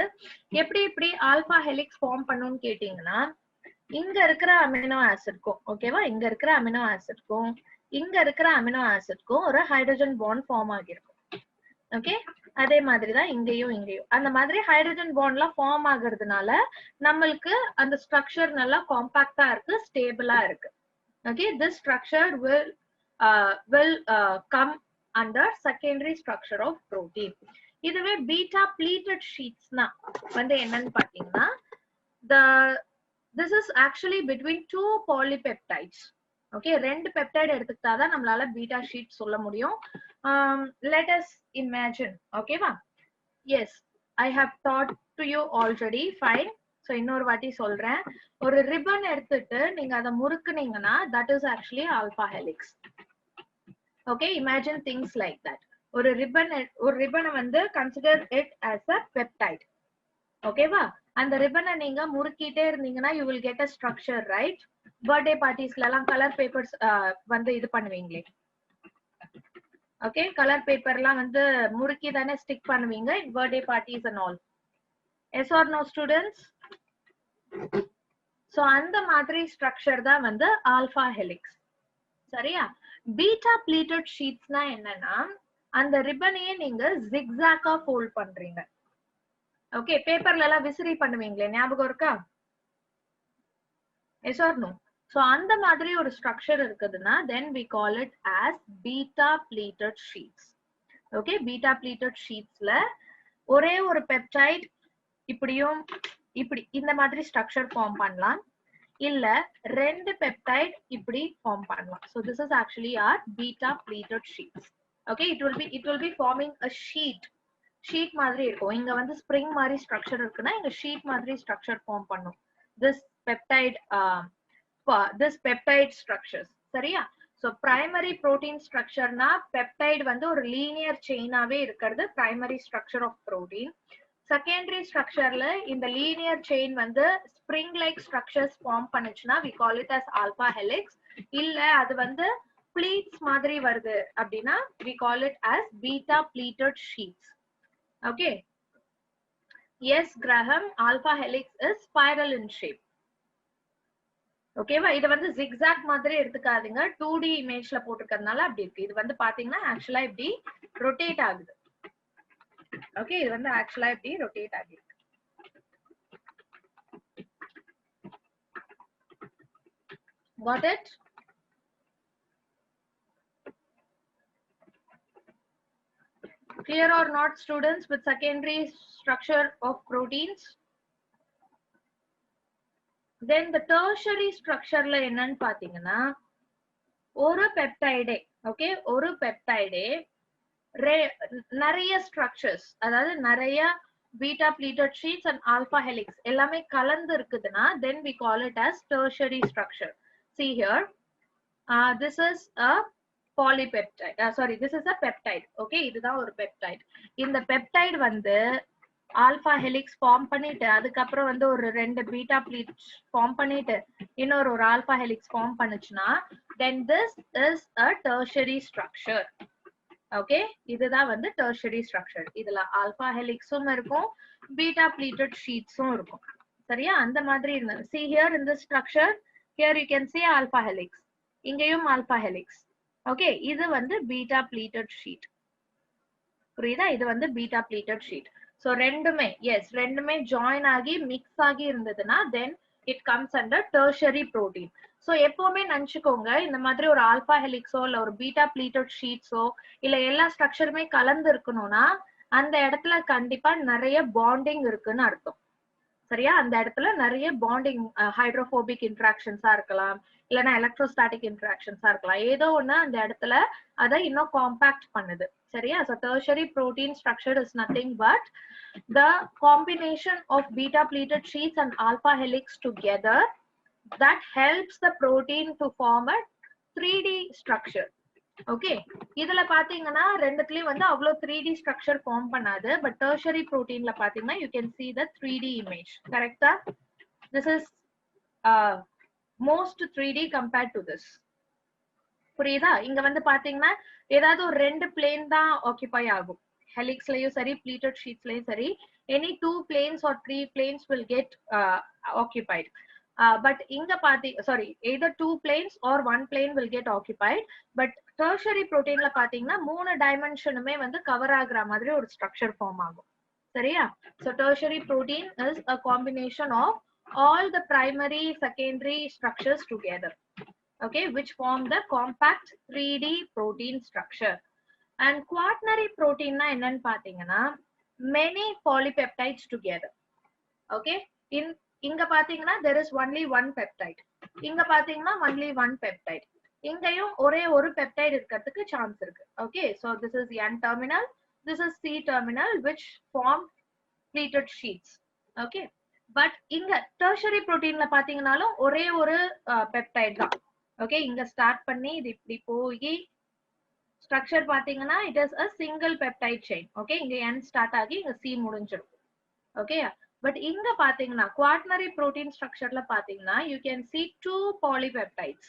எப்படி இப்படி ஆல்பா ஹெலிக்ஸ் ஃபார்ம் பண்ணும்னு கேட்டீங்கன்னா இங்க இருக்கிற அமினோ ஆசிட்க்கும், ஓகேவா, இங்க இருக்கிற அமினோ ஆசிட்க்கும் இங்க இருக்கிற அமினோ ஆசிட்க்கும் ஒரு ஹைட்ரஜன் பாண்ட் ஃபார்ம் ஆகிருக்கும். ஓகே, அதே மாதிரிதான் இங்கேயும் அந்த மாதிரி ஹைட்ரஜன் பாண்ட்லாம் ஃபார்ம் ஆகுறதுனால நம்மளுக்கு அந்த ஸ்ட்ரக்சர் நல்லா காம்பாக்டா இருக்கு, ஸ்டேபிளா இருக்கு. Okay, this structure will come under secondary structure of protein. இதுவே beta pleated sheets னா வந்து என்னன்னு பாத்தீங்கன்னா this is actually between 2 polypeptides. Okay, ரெண்டு பெப்டைட் எடுத்துக்கிட்டாதான் நம்மளால பீட்டா ஷீட் சொல்ல முடியும். Let us imagine. ஓகேவா? Yes, I have taught to you already. Fine. So இன்னொரு வாட்டி சொல்றேன். ஒரு ரிப்பன் எடுத்துட்டு நீங்க அதை முறுக்குனீங்கன்னா that is actually alpha helix. Okay, imagine things like that. ஒரு ரிப்பனை வந்து consider it as a peptide. ஓகேவா? அந்த ரிப்பனை நீங்க முறுக்கிட்டே இருந்தீங்கன்னா you will get a structure, right? Birthday பார்ட்டிஸ்ல எல்லாம் கலர் பேப்பர்ஸ் வந்து இது பண்ணுவீங்களே. ஓகே, கலர் பேப்பர்லாம் வந்து முறுக்கி தானே ஸ்டிக் பண்ணுவீங்க in birthday parties and all. Yes or no, students? So அந்த மாதிரி ஸ்ட்ரக்சர் தான் வந்து ஆல்பா ஹெலிக்ஸ். சரியா? பீட்டா பிளீட்டட் ஷீட்ஸ்னா என்னன்னா அந்த ரிப்பனையே நீங்க ஜிக்ஸாக்கா ஃபோல்ட் பண்றீங்க. ஓகே, பேப்பர்ல எல்லாம் விசிறி பண்ணுவீங்களே, ஞாபகம் இருக்கா? Yes or no? So அந்த மாதிரி ஒரு ஸ்ட்ரக்சர் இருக்குதுன்னா then we call it as beta pleated sheets. Okay, beta pleated sheetsல ஒரே ஒரு பெப்டைட் இப்படியும் இப்படி இந்த மாதிரி ஸ்ட்ரக்சர் ஃபார்ம் பண்ணலாம், இல்ல ரெண்டு பெப்டைட் இப்படி ஃபார்ம் பண்ணலாம். So this is actually our beta pleated sheets. Okay, it will be forming a sheet மாதிரி இருக்கும். இங்க வந்து ஸ்ப்ரிங் மாதிரி ஸ்ட்ரக்சர் இருக்குன்னா இங்க ஷீட் மாதிரி ஸ்ட்ரக்சர் ஃபார்ம் பண்ணும். This peptide structures. சரியா? So primary protein structure na peptide வந்து ஒரு linear chain ஆவே இருக்கிறது primary structure of protein. Secondary structureல இந்த linear chain வந்து spring like structures form பண்ணுச்சுன்னா we call it as alpha helix. இல்ல அது வந்து pleats மாதிரி வருது அப்படின்னா we call it as beta pleated sheets. Okay. Yes, Graham, alpha helix is spiral in shape. ஓகேவா? இது வந்து zigzag மாதிரி எடுத்துக்காதீங்க, 2D இமேஜ்ல போட்டுக்கிறதுனால அப்படி இருக்கு. இது வந்து பாத்தீங்கன்னா ஆக்சுவலா இப்படி ரொட்டேட் ஆகுது. ஓகே, இது வந்து ஆக்சுவலா இப்படி ரொட்டேட் ஆகிருக்கு. Got it? Clear or not, students, with secondary structure of proteins? Then the tertiary structure la என்னன்னு பாத்தீங்கன்னா, ஒரு பெப்டைடே, ஓகே, ஒரு பெப்டைடே நிறைய ஸ்ட்ரக்சர்ஸ், அதாவது நிறைய beta pleated sheets and alpha helix எல்லாமே கலந்து இருக்குதுன்னா then we call it as tertiary structure. See here, this is a polypeptide, sorry, this is a peptide. Okay, இதுதான் ஒரு பெப்டைட். இந்த பெப்டைட் வந்து ஆல்பா ஹெலிக்ஸ் ஃபார்ம் பண்ணிட்டு அதுக்கப்புறம் வந்து ஒரு ரெண்டு பீட்டா ப்ளீட் ஃபார்ம் பண்ணிட்டு இன்னொரு ஒரு ஆல்பா ஹெலிக்ஸ் ஃபார்ம் பண்ணுச்சுன்னா then this is a tertiary structure. Okay, இதுதான் வந்து tertiary structure. இதுல ஆல்பா ஹெலிக்ஸும் இருக்கும், பீட்டா pleated sheetsம் இருக்கும். சரியா? அந்த மாதிரி இருக்கு. See here in this structure, here you can see alpha helix, இங்கேயும் alpha helix. ஓகே, இது வந்து பீட்டா pleated sheet. புரியுதா? இது வந்து பீட்டா pleated sheet. So ரெண்டுமே, எஸ், ரெண்டுமே ஜாயின் ஆகி மிக்ஸ் ஆகி இருந்ததுன்னா then it comes under tertiary protein. So எப்பவுமே நினைச்சுக்கோங்க, இந்த மாதிரி ஒரு ஆல்பா ஹெலிக்ஸோ இல்ல ஒரு பீட்டா pleated sheetsோ இல்ல எல்லா ஸ்ட்ரக்சருமே கலந்து இருக்கணும்னா அந்த இடத்துல கண்டிப்பா நிறைய பாண்டிங் இருக்குன்னு அர்த்தம். சரியா? அந்த இடத்துல நிறைய பாண்டிங், ஹைட்ரோபோபிக் இன்ட்ராக்ஷன்ஸா இருக்கலாம், இல்லைன்னா எலக்ட்ரோஸ்டாட்டிக் இன்ட்ராக்ஷன்ஸா இருக்கலாம், ஏதோ ஒண்ணு அந்த இடத்துல அதை இன்னும் காம்பாக்ட் பண்ணுது. சரியா? So tertiary protein structure is nothing but the combination of beta pleated sheets and alpha helix together that helps the protein to form a 3D structure. Okay, இதுல பாத்தீங்கன்னா ரெண்டுத்துலயும் வந்து அவ்வளவு 3D ஸ்ட்ரக்சர் ஃபார்ம் பண்ணாது. But tertiary புரோட்டீன்ல பாத்தீங்கன்னா you can see the 3D image. கரெக்டா? This is most 3D compared to this. புரியுதா? இங்க வந்து பாத்தீங்கன்னா ஏதாவது ஒரு ரெண்டு பிளேன் தான் ஆக்குபை ஆகும். ஹெலிக்ஸ்லயும் சரி pleated sheetsலயும் சரி any 2 planes or 3 planes will get occupied. But inga sorry, either 2 planes or 1 plane will get occupied. But tertiary protein la pathina 3 dimensionume vandu cover agra madri or structure form agum. Sariya? So tertiary protein is a combination of all the primary secondary structures together, okay, which form the compact 3D protein structure. And quaternary protein na enna pathina many polypeptides together. Okay, இங்க பாத்தீங்கன்னா there is only one peptide, இங்க பாத்தீங்கன்னா only one peptide, இங்கேயும் ஒரே ஒரு peptide இருக்கிறதுக்கு chance இருக்கு. Okay, so this is N terminal, this is C terminal which form pleated sheets. Okay, but இங்க tertiary proteinல பாத்தீங்கன்னாலும் ஒரே ஒரு பெப்டைட் தான். ஓகே, இங்க ஸ்டார்ட் பண்ணி இது இப்படி போய் ஸ்ட்ரக்சர் பாத்தீங்கன்னா it is a single peptide chain. Okay, இங்க N ஸ்டார்ட் ஆகி இங்க C முடிஞ்சிடும். Okay, but inga pathina quaternary protein structure la pathina you can see 2 polypeptides.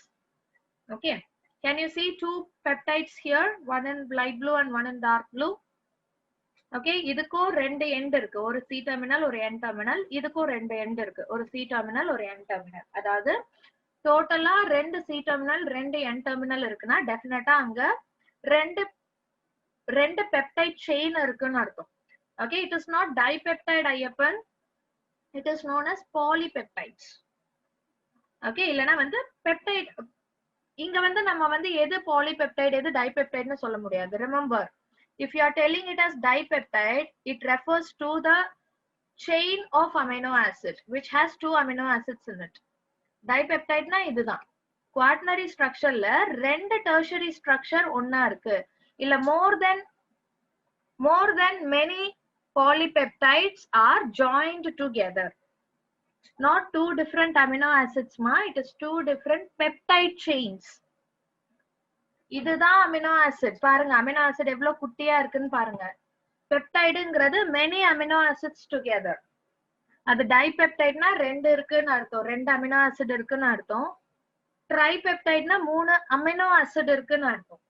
Okay, can you see 2 peptides here, one in light blue and one in dark blue? Okay, idukku rendu end irukku, oru C terminal oru N terminal, idukku rendu end irukku, oru C terminal oru N terminal. Adhaadu totally rendu C terminal rendu N terminal irukna definitely anga rendu peptide chain irukku nu artham. Okay, it is not dipeptide ayappan, it is known as polypeptides. Okay, இல்லனா வந்து peptide, இங்க வந்து நம்ம வந்து எது polypeptide எது dipeptide னு சொல்ல முடியாது. Remember, if you are telling it as dipeptide, it refers to the chain of amino acid which has 2 amino acids in it. Dipeptide na இதுதான். Quaternary structureல ரெண்டு tertiary structure ஒண்ணா இருக்கு, இல்ல more than many polypeptides are joined together. Not 2 different amino acids ma, it is 2 different peptide chains. இதுதான் amino acid. பாருங்க amino acid எவ்வளவு குட்டியா இருக்குன்னு பாருங்க. பெப்டைடுங்கிறது many amino acids together. அது டைபெப்டைட்னா ரெண்டு இருக்குன்னு அர்த்தம், ரெண்டு அமினோ ஆசிட் இருக்குன்னு அர்த்தம். ட்ரைபெப்டைட்னா 3 அமினோ ஆசிட் இருக்குன்னு அர்த்தம்.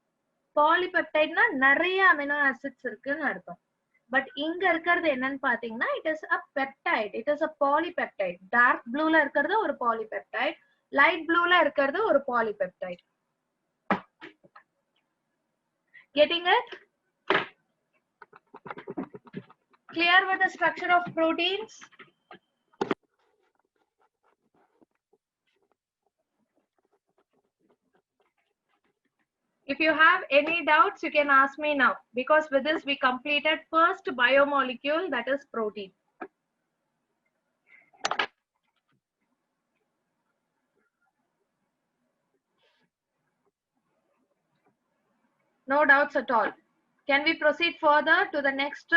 பாலிபெப்டைட்னா நிறைய அமினோ ஆசிட்ஸ் இருக்குன்னு அர்த்தம். பட் இங்க இருக்கிறது என்னன்னு பாத்தீங்கன்னா it is a peptide, it is a polypeptide. Dark ப்ளூல இருக்கிறது ஒரு polypeptide, லைட் ப்ளூல இருக்கிறது ஒரு polypeptide. Getting it? Clear with the structure of proteins? If you have any doubts, you can ask me now, because with this we completed first biomolecule, that is protein. No doubts at all. Can we proceed further to the next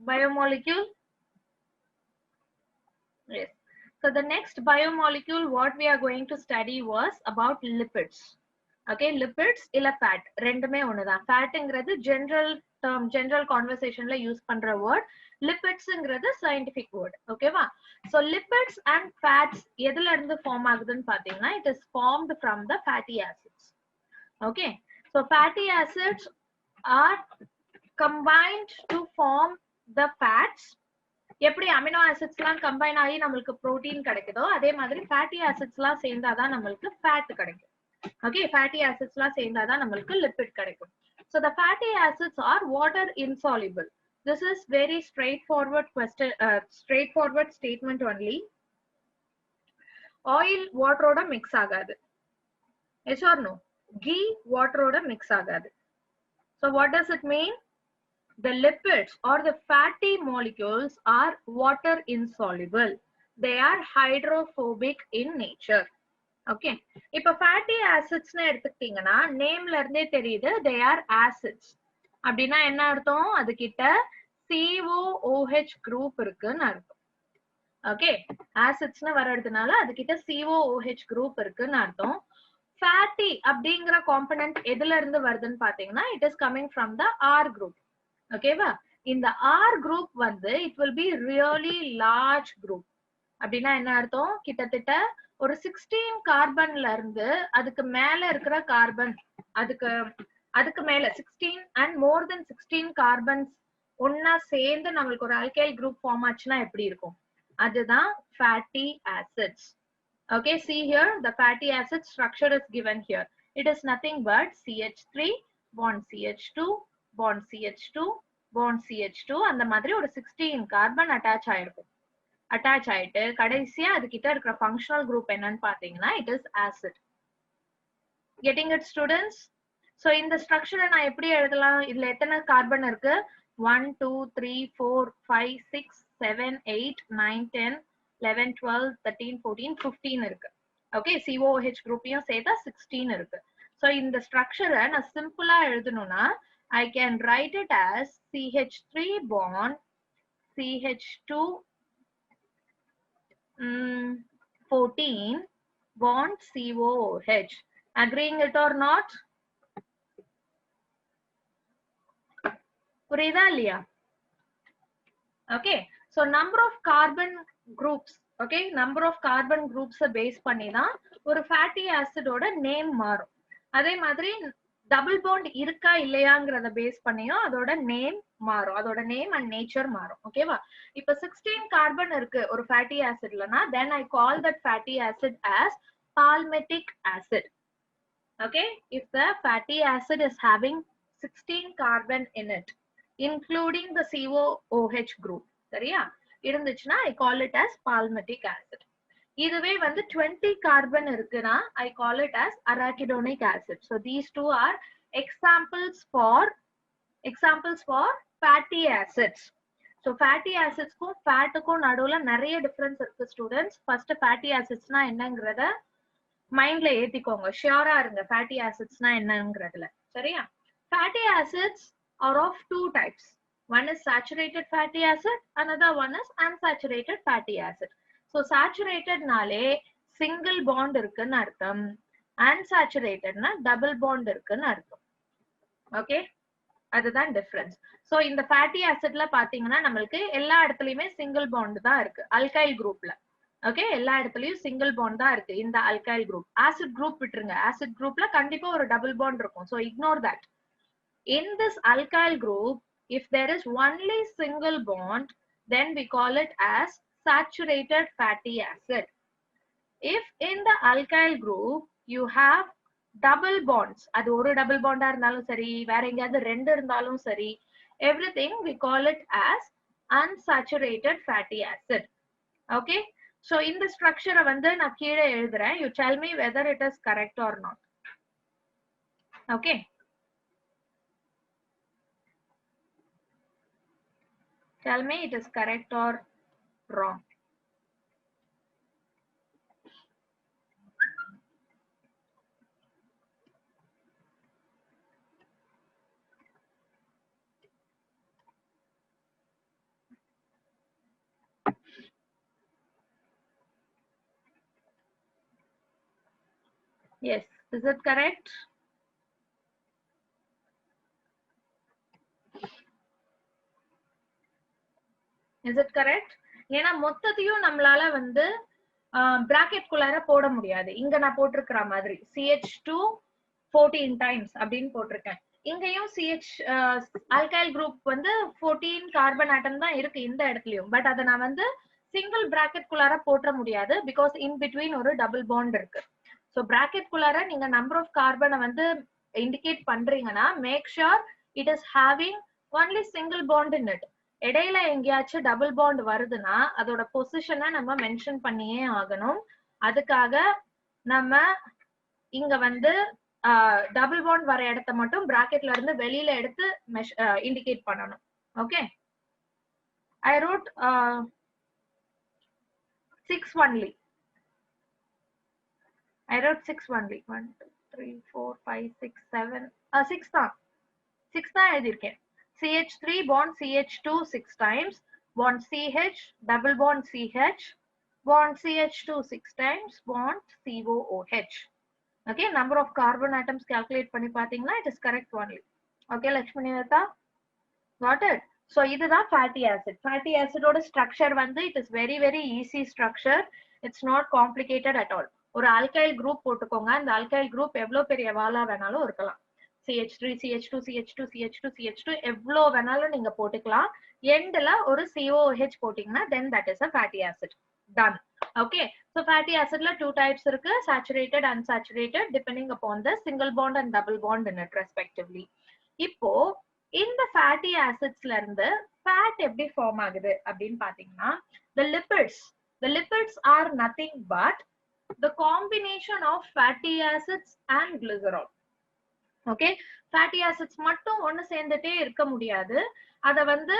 biomolecule? Yes. So the next biomolecule what we are going to study was about lipids. Okay, lipids illa fat rendume onudha. Fat ingradhu general term, general conversation la use பண்ற word. Lipids ingradhu scientific word. Okay va? So lipids and fats எதுல இருந்து form ஆகுதுன்னு பாத்தீங்கன்னா it is formed from the fatty acids. Okay, so fatty acids are combined to form the fats. எப்படி amino ஆசிட்ஸ்லாம் combine ஆகி நம்மளுக்கு protein கிடைக்குதோ அதே மாதிரி ஃபேட்டி ஆசிட்ஸ்லாம் சேர்ந்தாதான் நம்மளுக்கு ஃபேட் கிடைக்கும். ஓகே, ஃபேட்டி ஆசிட்ஸ்லாம் சேர்ந்தாதான் நம்மளுக்கு லிபிட் கிடைக்கும். So the fatty acids are water insoluble. This is very straightforward question, straightforward statement only. Oil water-ஓட mix ஆகாது. Yes or no? Ghee water-ஓட mix ஆகாது. So what does it mean? The lipids or the fatty molecules are water insoluble. They are hydrophobic in nature. Okay, இப்ப fatty acids னு எடுத்துக்கிட்டீங்கன்னா நேம்ல இருந்தே தெரியுது they are acids. அப்படின்னா என்ன அர்த்தம்? அது கிட்ட COOH group இருக்குன்னு அர்த்தம். ஓகே, acids னு வரதுனால அது கிட்ட COOH group இருக்குன்னு அர்த்தம். fatty அப்படிங்கிற காம்பனன்ட் எதுல இருந்து வருதுன்னு பாத்தீங்கன்னா it is coming from the R group. ஓகேவா? இந்த R group வந்து it will be really large group. அப்படின்னா என்ன அர்த்தம்? கிட்டத்தட்ட ஒரு 16 கார்பன்ல இருந்து அதுக்கு மேல இருக்கிற கார்பன், அதுக்கு மேல 16 and more than 16 கார்பன்ஸ் ஒன்னா சேர்ந்து நம்மளுக்கு ஒரு alkyl group ஃபார்ம் ஆச்சுன்னா எப்படி இருக்கும்? அதுதான் fatty acids. Okay, see here the fatty acid structure is given here. It is nothing but CH3 bond CH2 bond CH2 bond CH2 அந்த மாதிரி ஒரு 16 கார்பன் அட்டாச் ஆயிருக்கும். அட்டாச் ஆயிட்டு கடைசியா அது கிட்ட இருக்கிற ஃபங்க்ஷனல் குரூப் என்னன்னு பாத்தீங்கன்னா it is acid. Getting it students? So இந்த ஸ்ட்ரக்சரை நான் எப்படி எழுதலாம்? இதுல எத்தனை கார்பன் இருக்கு? 1 2 3 4 5 6 7 8 9 10 11 12 13 14 15 இருக்கு. ஓகே, COOH குரூப்பையும் சேர்த்தா 16 இருக்கு. So இந்த ஸ்ட்ரக்சரை நான் சிம்பிளா எழுதணும்னா I can write it as CH3 bond CH2 14 bond COOH. Agreeing it or not? புரியுதா இல்லையா? Okay, so number of carbon groups, okay, number of carbon groups base பண்ணி தான் ஒரு fatty acid ஓட நேம் மாறும். அதே மாதிரி டபுள் பாண்ட் இருக்கா இல்லையாங்கிறத பேஸ் பண்ணியும் அதோட நேம் மாறும், அதோட நேம் அண்ட் நேச்சர் மாறும். ஓகேவா? இப்ப 16 கார்பன் இருக்கு ஒரு fatty ஆசிட்லனா then I call that fatty acid as palmitic acid. Okay, if the fatty acid is having 16 carbon in it including the COOH group, சரியா? இருந்துச்சுன்னா I call it as palmitic acid. இதுவே வந்து 20 carbon இருக்குன்னா I call it as arachidonic acid. So these two are examples for fatty acids. So fatty acids க்கும் fat க்கும் நடுவுல நிறைய difference இருக்கு ஸ்டூடெண்ட்ஸ். ஃபர்ஸ்ட் fatty acidsனா என்னங்கறத மைண்ட்ல ஏத்திக்கோங்க, ஷியோரா இருங்க fatty acidsனா என்னங்கறதுல. சரியா? Fatty acids are of two types. One is saturated fatty acid, another one is unsaturated fatty acid. So saturated நாலே single bond இருக்குன்னு அர்த்தம், unsaturated னா double bond இருக்குன்னு அர்த்தம். ஓகே, அதுதான் டிஃபரன்ஸ். சோ இந்த fatty acidல பாத்தீங்கன்னா நம்மளுக்கு எல்லா இடத்துலயுமே single bond தான் இருக்கு alkyl groupல. ஓகே, எல்லா இடத்துலயும் single bond தான் இருக்கு இந்த alkyl group. acid group விட்டுருங்க, acid groupல கண்டிப்பா ஒரு double bond இருக்கும். So ignore that. In this alkyl group, if there is only single bond, then we call it as saturated fatty acid. If in the alkyl group you have double bonds, அது ஒரு double bond இருந்தாலும் சரி, வேற எங்கயாவது ரெண்டு இருந்தாலும் சரி, everything we call it as unsaturated fatty acid. Okay, so in the structure வந்து நான் கீழே எழுதுறேன். You tell me whether it is correct or not. Okay, tell me it is correct or wrong. Yes, is it correct? Is it correct? ஏன்னா மொத்தத்தையும் நம்மளால வந்து bracket குள்ளார போட முடியாது. இங்க நான் போட்டிருக்கிற மாதிரி CH2 14 times அப்படின்னு போட்டிருக்கேன். இங்கேயும் CH alkyl group வந்து 14 கார்பன் ஆட்டம் தான் இருக்கு இந்த இடத்துலயும். பட் அதை நான் வந்து சிங்கிள் பிராக்கெட் குள்ளார போட்ட முடியாது பிகாஸ் இன் பிட்வீன் ஒரு டபுள் பாண்ட் இருக்கு. ஸோ பிராக்கெட் குள்ளார நீங்க நம்பர் ஆஃப் கார்பனை வந்து இண்டிகேட் பண்றீங்கன்னா make sure it is having only single bond in it. இடையில எங்கேயாச்சும் டபுள் பாண்ட் வருதுன்னா அதோட பொசிஷனை நம்ம மென்ஷன் பண்ணியே ஆகணும். அதுக்காக நம்ம இங்க வந்து டபுள் பாண்ட் வர இடத்த மட்டும் பிராக்கெட்ல இருந்து வெளியில எடுத்து இண்டிகேட் பண்ணணும். Okay, I wrote 6 only. I wrote 6 only. 1 2 3 4 5 6 7 6 தான் 6 தான் எழுதியிருக்கேன். CH3 bond CH2 6 times, bond CH, double bond CH, bond CH2 6 times, bond COOH. Okay, number of carbon atoms calculate பண்ணி பாத்தீங்கன்னா it is correct only. Okay, Lakshmi Nata, got it? So இதுதான் fatty acid. Fatty acid ஓட structure வந்து it is very very easy structure. It's not complicated at all. ஒரு alkyl group போட்டுக்கோங்க. அந்த alkyl group எவ்வளவு பெரிய வாலா வேணாலும் இருக்கலாம். CH3 CH2 CH2 CH2 CH2 எவ்வளோ வேணாலும் நீங்க போட்டுக்கலாம். எண்ட்ல ஒரு COOH போட்டீங்கன்னா then that is a fatty acid. Done. Okay, so fatty acidல two types இருக்கு, saturated, unsaturated, depending upon the single bond and double bond in it respectively. இப்போ இந்த fatty acidsல இருந்து fat எப்படி ஃபார்ம் ஆகுது அப்படின்னு பாத்தீங்கன்னா the lipids are nothing but the combination of fatty acids and glycerol. Okay, fatty acids மட்டும் ஒன்னு சேர்ந்துட்டே இருக்க முடியாது. அத வந்து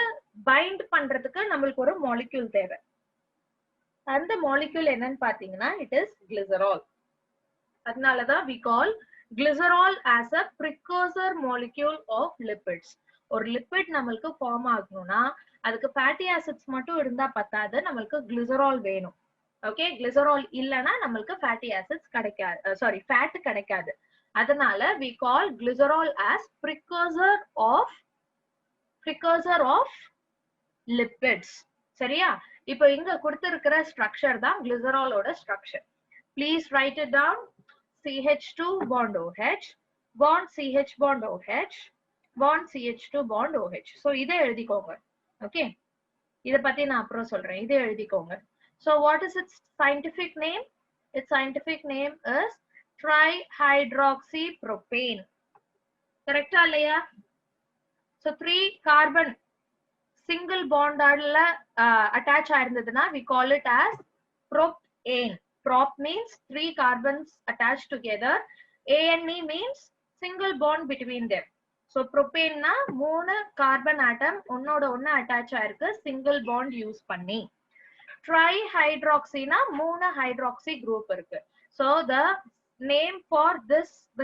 பைண்ட் பண்றதுக்கு நம்மளுக்கு ஒரு மாலிக்யூல் தேவை. அந்த மாலிக்யூல் என்னன்னு பாத்தீங்கன்னா இட் இஸ் glycerol. அதனாலதான் we call glycerol as a precursor molecule of lipids. ஒரு லிப்பிட் நம்மளுக்கு ஃபார்ம் ஆகணும்னா அதுக்கு ஃபேட்டி ஆசிட்ஸ் மட்டும் இருந்தா பத்தாது, நம்மளுக்கு glycerol வேணும். ஓகே, glycerol இல்லனா நம்மளுக்கு ஃபேட்டி ஆசிட்ஸ் கிடைக்காது, சாரி ஃபேட் கிடைக்காது. அதனால we call glycerol as precursor of lipids. சரியா? இப்போ இங்க கொடுத்திருக்கிற ஸ்ட்ரக்சர் தான் glycerolோட structure. Please write it down. CH2 bond OH, bond CH bond OH, bond CH2 bond OH. So இதை எழுதிக்கோங்க. ஓகே, இத பத்தி நான் அப்புறம் சொல்றேன். இதை எழுதிக்கோங்க. So what is its scientific name? Its scientific name is trihydroxypropane. Correct இல்லையா? So 3 carbon single bond attach ஆயிருந்ததுன்னா we call it as propane. Prop means 3 carbons attached together. ANE means single bond between them. So propane na 3 carbon atom ஒன்னோட ஒன்னு attach ஆயிருக்கு single bond use பண்ணி. Trihydroxy na 3 hydroxy group இருக்கு. So the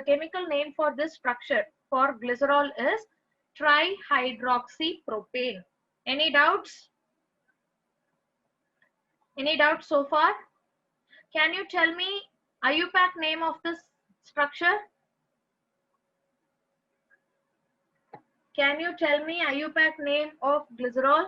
chemical name for this structure for glycerol is trihydroxypropane. Any doubts? Any doubts so far? Can you tell me IUPAC name of this structure? Can you tell me IUPAC name of glycerol?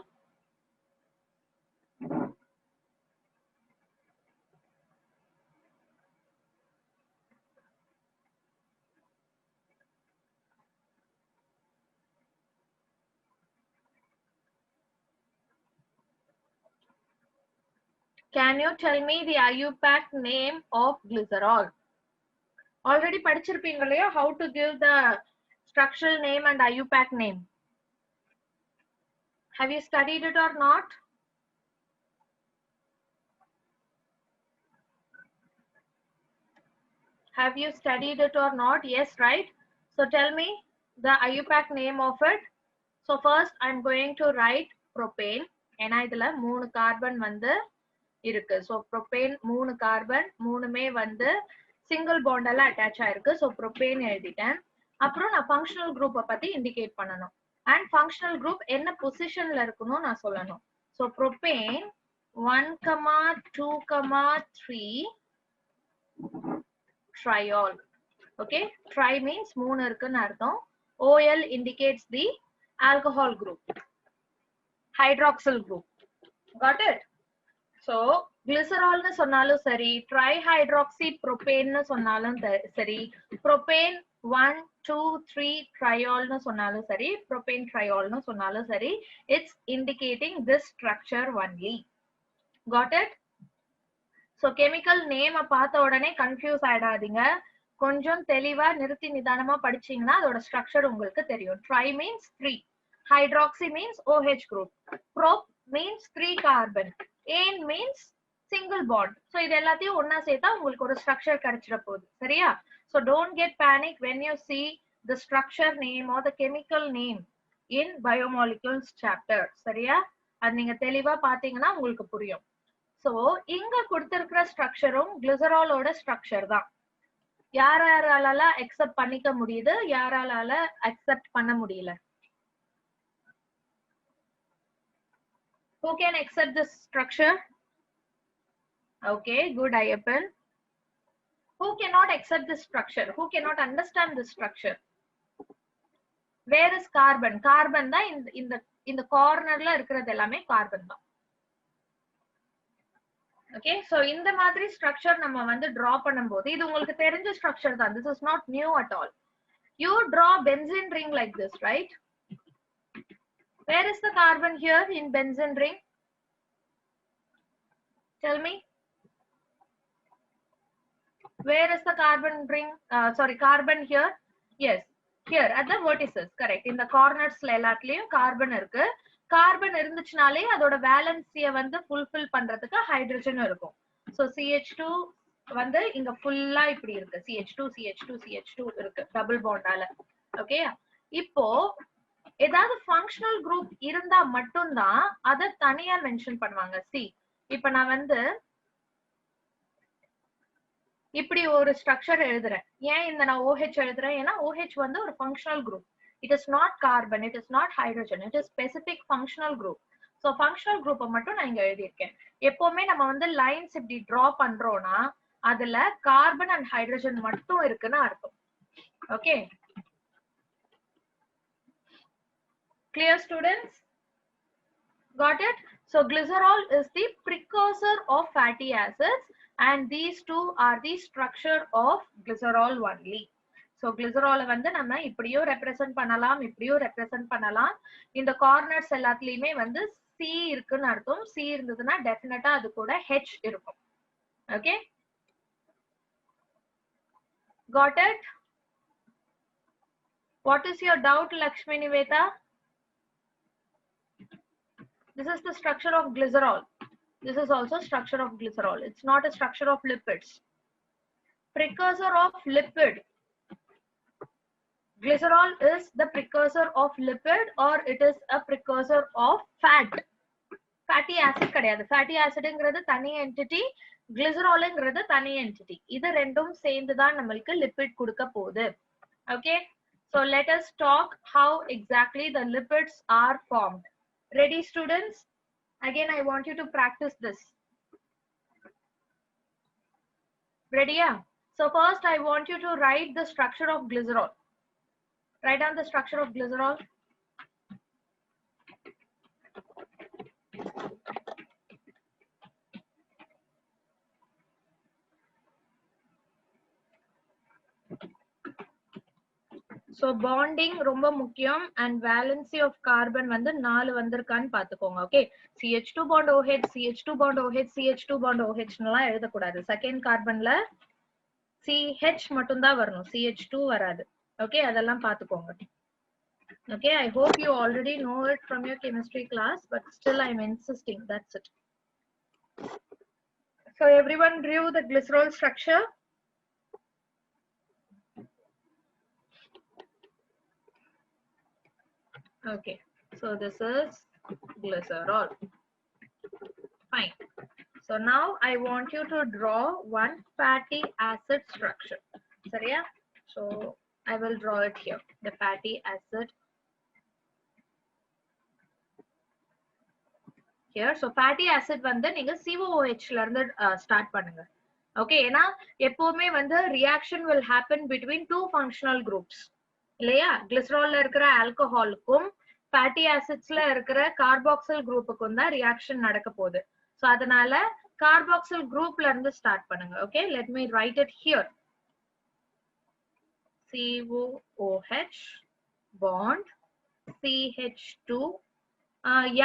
Can you tell me the IUPAC name of glycerol? Already படிச்சிருப்பீங்க இல்லையா how to give the structural name and IUPAC name. Have you studied it or not? Have you studied it or not? Yes, right? So tell me the IUPAC name of it. So first I'm going to write propane. ஏன்னா இதுல 3 carbon வந்து இருக்கு. So propane 3 carbon, மூணுமே வந்து single பாண்டால attach ஆயிருக்கு. So propane எழுதிட்டேன். அப்புறம் நான் ஃபங்க்ஷனல் குரூப்பை பத்தி இண்டிகேட் பண்ணணும். அண்ட் ஃபங்க்ஷனல் குரூப் என்ன பொசிஷன்ல இருக்கணும் நான் சொல்லணும். So propane 1, 2, 3 triol. Okay, tri means 3 இருக்குன்னு அர்த்தம். OL indicates the alcohol group, hydroxyl group. Got it? So glycerol னு சொன்னாலும் சரி, trihydroxy propane னு சொன்னாலும் சரி, propane 1, 2, 3 triol னு சொன்னாலும் சரி, propane triol னு சொன்னாலும் சரி, it's indicating this structure only. Got it? So chemical name பார்த்த உடனே கன்ஃபியூஸ் ஆயிடாதீங்க. கொஞ்சம் தெளிவா நிறுத்தி நிதானமா படிச்சீங்கன்னா அதோட ஸ்ட்ரக்சர் உங்களுக்கு தெரியும். Tri means 3, hydroxy means OH group, prop means 3 carbon, ane means single bond. So இது எல்லாத்தையும் ஒண்ணா சேர்த்தா உங்களுக்கு ஒரு ஸ்ட்ரக்சர் கிடைச்சிட போகுது. சரியா? So don't get panic when you see the structure name or the chemical name in biomolecules chapter. சரியா? அது நீங்க தெளிவா பாத்தீங்கன்னா உங்களுக்கு புரியும். So இங்க கொடுத்திருக்கிற ஸ்ட்ரக்சரும் கிளிசராலோட ஸ்ட்ரக்சர் தான். யாரால அக்செப்ட் பண்ணிக்க முடியுது, யாரால அக்செப்ட் பண்ண முடியல? Who can accept this structure? Okay, good, Ayyappan. Who cannot accept this structure? Who cannot understand this structure? Where is carbon? Carbon தான் இந்த கார்னர்ல இருக்கிறது எல்லாமே கார்பன் தான். Okay, so இந்த மாதிரி ஸ்ட்ரக்சர் நம்ம வந்து டிரா பண்ணும்போது இது உங்களுக்கு தெரிஞ்ச ஸ்ட்ரக்சர் தான். This is not new at all. You draw benzene ring like this, right? Where is the carbon here in benzene ring? Tell me. Where is the carbon ring? Carbon here. Yes, here at the vertices. Correct. In the corners எல்லாத்துலயும் carbon இருக்கு. Carbon இருந்துச்சுனாலே அதோட வேலன்சியை வந்து fulfil பண்றதுக்கு hydrogen இருக்கும். So CH2 வந்து இங்க ஃபுல்லா இப்படி இருக்கு. CH2 இருக்கு டபுள் பாண்டால. ஓகே, இப்போ ஏதாவது ஃபங்க்ஷனல் குரூப் இருந்தா மட்டும்தான் அதை தனியா மென்ஷன் பண்ணுவாங்க. இப்ப நான் வந்து இப்படி ஒரு ஸ்ட்ரக்சர் எழுதுறேன். ஏன் இந்த நான் OH எழுதுறேன்? ஏன்னா OH வந்து ஒரு functional group. It is not carbon, it is not hydrogen, it is specific functional group. So functional group மட்டும் நான் இங்க எழுதியிருக்கேன். எப்பவுமே நம்ம வந்து லைன்ஸ் இப்படி டிரா பண்றோம்னா அதுல கார்பன் அண்ட் ஹைட்ரஜன் மட்டும் இருக்குன்னு அர்த்தம். Okay, clear students? Got it? So glycerol is the precursor of fatty acids and these two are the structure of glycerol only. So glycerol வந்து நம்ம இப்படியோ ரெப்ரசன்ட் பண்ணலாம், இப்படியோ ரெப்ரசன்ட் பண்ணலாம். இந்த கார்னர்ஸ் எல்லாத்துலயுமே வந்து C இருக்குன்னு அர்த்தம். C இருந்ததுன்னா டெஃபினட்டா அது கூட H இருக்கும். Okay, got it? What is your doubt, Lakshmi Niveta? This is the structure of glycerol. This is also structure of glycerol. It's not a structure of lipids. Precursor of lipid. Glycerol is the precursor of lipid or it is a precursor of fat. Fatty acid கிடையாது. Fatty acidங்கிறது தனி entity, glycerolங்கிறது தனி entity. இது ரெண்டும் சேர்ந்து தான் நமக்கு lipid கொடுக்க போகுது. Okay, so let us talk how exactly the lipids are formed. Ready students? Again I want you to practice this. Ready? Yeah. So first I want you to write the structure of glycerol. Write down the structure of glycerol. So bonding ரொம்ப முக்கியம் and valency of carbon வந்து 4 வந்திருக்கான்னு பாத்துக்கோங்க. Okay, CH2 bond OH, CH2 bond OH, CH2 bond OH னுலாம் எழுதக்கூடாது. Second கார்பன்ல CH மட்டும் தான் வரணும், CH2 வராது. ஓகே, அதெல்லாம் பாத்துக்கோங்க. Okay, I hope you already know it from your chemistry class, but still I'm insisting. That's it. So everyone drew the glycerol structure. Okay, so this is glycerol. Fine. So now I want you to draw one fatty acid structure. Sorry, so I will draw it here. The fatty acid here. So fatty acid வந்து நீங்க COOH ல இருந்து start பண்ணுங்க. Okay, ஏன்னா எப்பவுமே வந்து reaction will happen between two functional groups. இல்லையா? glycerolல இருக்கிற ஆல்கஹாலுக்கும் fatty acidsல இருக்கிற carboxyl groupக்கும் தான் reaction நடக்க போகுது. So அதனால carboxyl groupல இருந்து start பண்ணுங்க. Okay, let me write it here. COOH bond CH2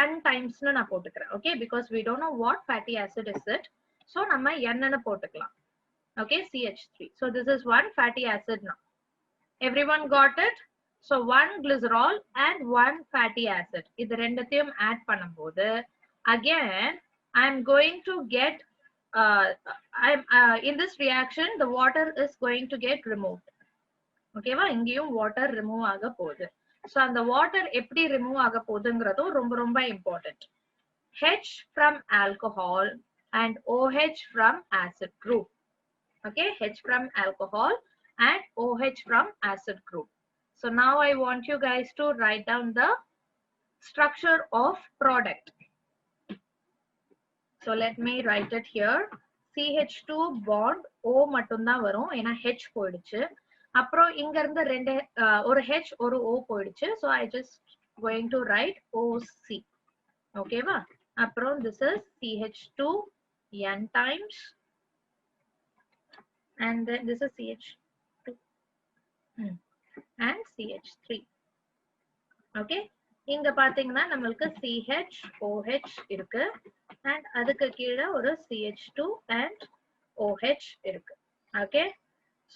n times நான் போட்டுக்கிறேன். Okay, because we don't know what fatty acid is it. So நம்ம n ன்னு போட்டுக்கலாம். Okay, CH3. So this is one fatty acid now. Everyone got it? So one glycerol and one fatty acid. இது ரெண்டத்தையும் add பண்ணும்போது again I'm going to get in this reaction the water is going to get removed. Okay வா, இங்கேயும் water remove ஆக போகுது. So அந்த water எப்படி remove ஆக போகுதுங்கிறதும் ரொம்ப ரொம்ப important. H from alcohol and OH from acid group. Okay, H from alcohol and OH from acid group. So now I want you guys to write down the structure of product. So let me write it here. CH2 bond O மட்டும்தான் வரும் ஏன்னா H போயிடுச்சு. அப்புறம் இங்க இருந்து ரெண்டு ஒரு H ஒரு O போயிடுச்சு. So I just going to write OC. Okay வா? அப்புறம் this is CH2 n times and then this is CH2 and CH3. Okay, இங்க பாத்தீங்கன்னா நம்மளுக்கு CHOH இருக்கு and அதுக்கு கீழே ஒரு CH2 and OH இருக்கு. Okay,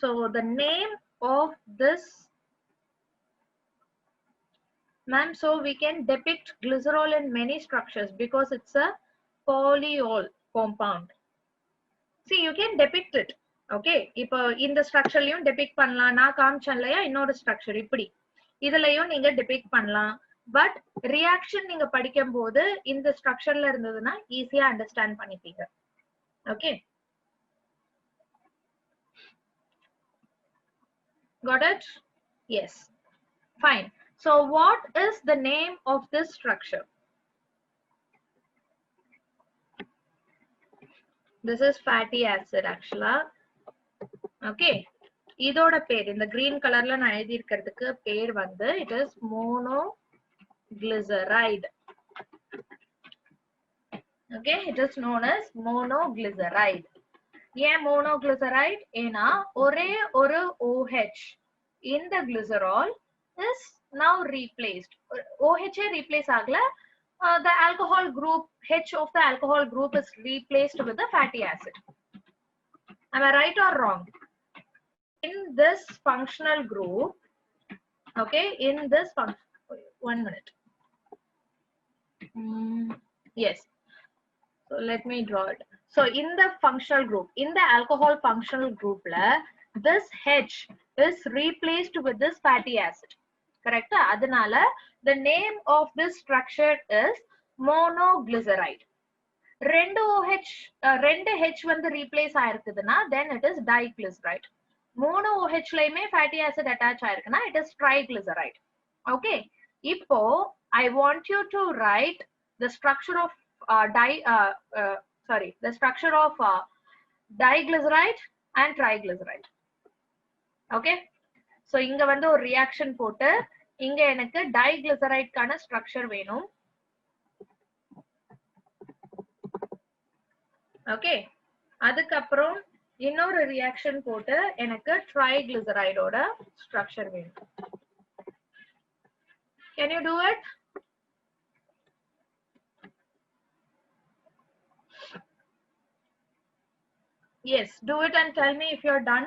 so the name of this, ma'am, so we can depict glycerol in many structures because it's a polyol compound. See, you can depict it. Okay, இப்போ இந்த ஸ்ட்ரக்சர்லயும் depict பண்ணலாம். நான் காமிச்சேன் இல்லையா இன்னொரு ஸ்ட்ரக்சர் இப்படி இதுலயும் நீங்க depict பண்ணலாம். பட் ரியாக்ஷன் நீங்க படிக்கும் போது இந்த ஸ்ட்ரக்சர்ல இருந்ததுன்னா ஈஸியா அண்டர்ஸ்டாண்ட் பண்ணிப்பீங்க. Okay, got it? Yes, fine. So what is the name of this structure? This is fatty acid actually. Okay, இதோட பேர் இந்த green கலர்ல நான் எழுதி இருக்கிறதுக்கு பேர் வந்து it is monoglyceride. Okay, it is known as monoglyceride. ஏன் monoglyceride? ஏன்னா ஒரே ஒரு OH in the glycerol is now replaced. OH replace ஆகல, the alcohol group H of the alcohol group is replaced with the fatty acid. Am I right or wrong? In this functional group, okay, in this function, 1 minute. Yes, so let me draw it. So in the functional group, in the alcohol functional group this H is replaced with this fatty acid. Correct? Adanala the name of this structure is monoglyceride. ரெண்டு OH ரெண்டு H வந்து replace ஆயிருக்குதுன்னா then it is diglyceride. மூணு OH லையுமே fatty acid attach ஆயிருக்குன்னா it is triglyceride. Okay, இப்போ I want you to write the structure of the structure of diglyceride and triglyceride. Okay, so இங்க வந்து ஒரு reaction போட்டு இங்க எனக்கு diglyceride கான structure வேணும். Okay, அதுக்கு அப்புறம் இன்னொரு reaction போட்டு எனக்கு triglyceride ஓட structure வேணும். Can you do it? Yes, do it and tell me if you're done.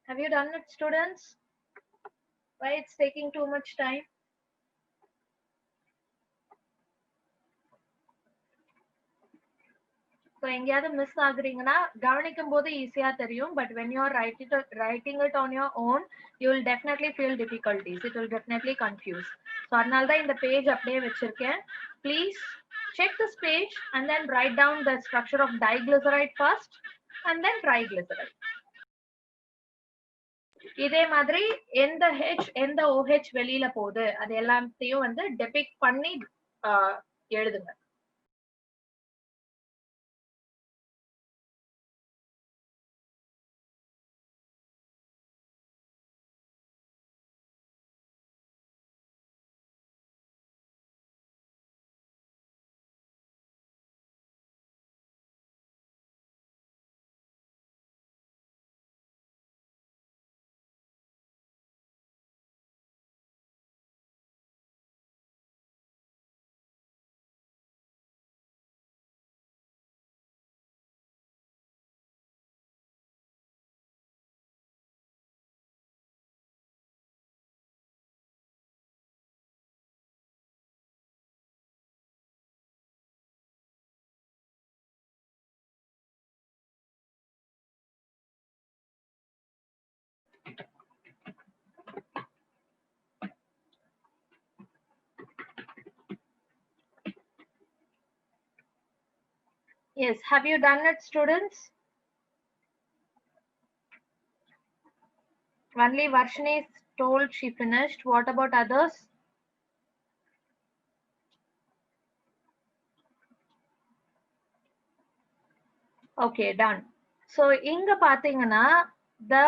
Have you done it, students? Why it's taking too much time? So எங்கயாவது மிஸ் ஆகுறீங்கன்னா கவனிக்கும் போது ஈஸியா தெரியும், but when you are writing it on your own, you will definitely feel difficulties. It will definitely confuse. So அதனால தான் இந்த page அப்படியே வச்சிருக்கேன். Please check this page and then write down the structure of diglyceride first and then triglyceride. இதே மாதிரி எந்த H எந்த OH வெளியில போகுது அது எல்லாத்தையும் வந்து டெபிக்ட் பண்ணி எழுதுங்க. Yes, have you done it, students? Only Varshini told she finished. What about others? Okay, done. So inga pathingana the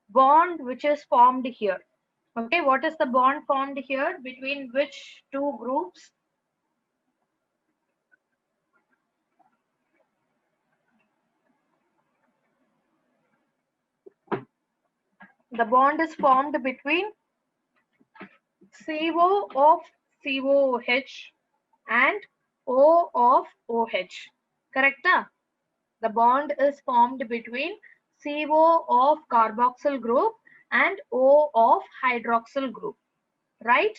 bond which is formed here. Okay, what is the bond formed here between which two groups? The bond is formed between CO of COH and O of OH. Correct? The bond is formed between CO of carboxyl group and O of hydroxyl group. Right?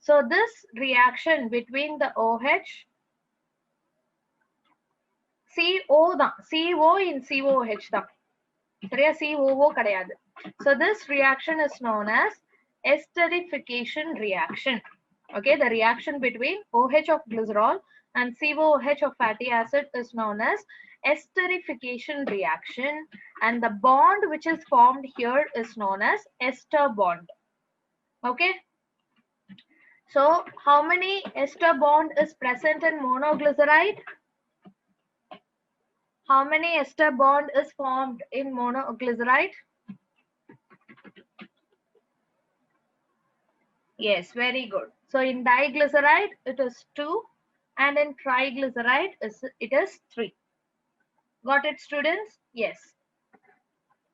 So this reaction between the OH, CO தான், CO in COH தான். சரியா? COO கிடையாது. So this reaction is known as esterification reaction. Okay, the reaction between OH of glycerol and COOH of fatty acid is known as esterification reaction, and the bond which is formed here is known as ester bond. Okay, so how many ester bond is present in monoglyceride? How many ester bond is formed in monoglyceride? Yes, very good. So in diglyceride it is 2 and in triglyceride it is 3. Got it, students? Yes.